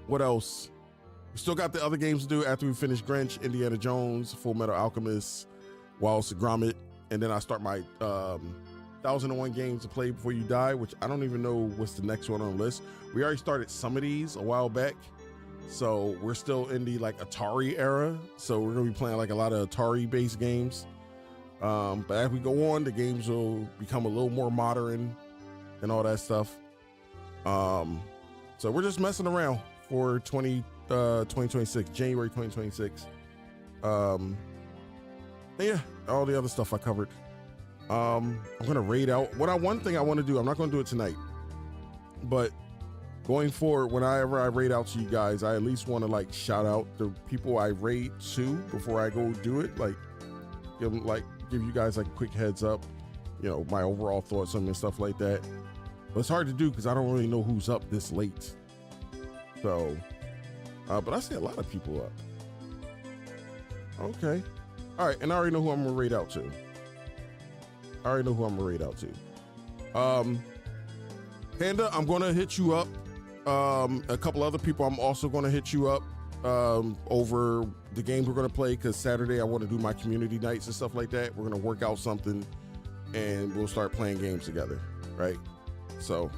What else? We still got the other games to do after we finish Grinch, Indiana Jones, Full Metal Alchemist, Wallace and Gromit, and then I start my 1001 games to play before you die, which I don't even know what's the next one on the list. We already started some of these a while back, so we're still in the like Atari era. So we're gonna be playing like a lot of Atari-based games. But as we go on, the games will become a little more modern and all that stuff. So we're just messing around for 2026, January 2026. Yeah, all the other stuff I covered. I'm gonna raid out. One thing I want to do, I'm not gonna do it tonight, but going forward, whenever I raid out to you guys, I at least want to like shout out the people I raid to before I go do it. Like give you guys like a quick heads up, you know, my overall thoughts on them and stuff like that. But it's hard to do because I don't really know who's up this late. So, but I see a lot of people up. Okay. All right. And I already know who I'm going to raid out to. Panda, I'm going to hit you up. A couple other people, I'm also going to hit you up over the games we're going to play, because Saturday I want to do my community nights and stuff like that. We're going to work out something and we'll start playing games together, right? So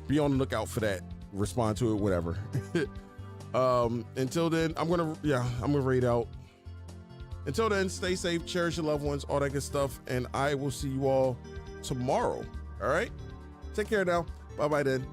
be on the lookout for that. Respond to it, whatever. Until then, I'm gonna raid out. Until then, stay safe, cherish your loved ones, all that good stuff, and I will see you all tomorrow. All right, take care now. Bye bye then.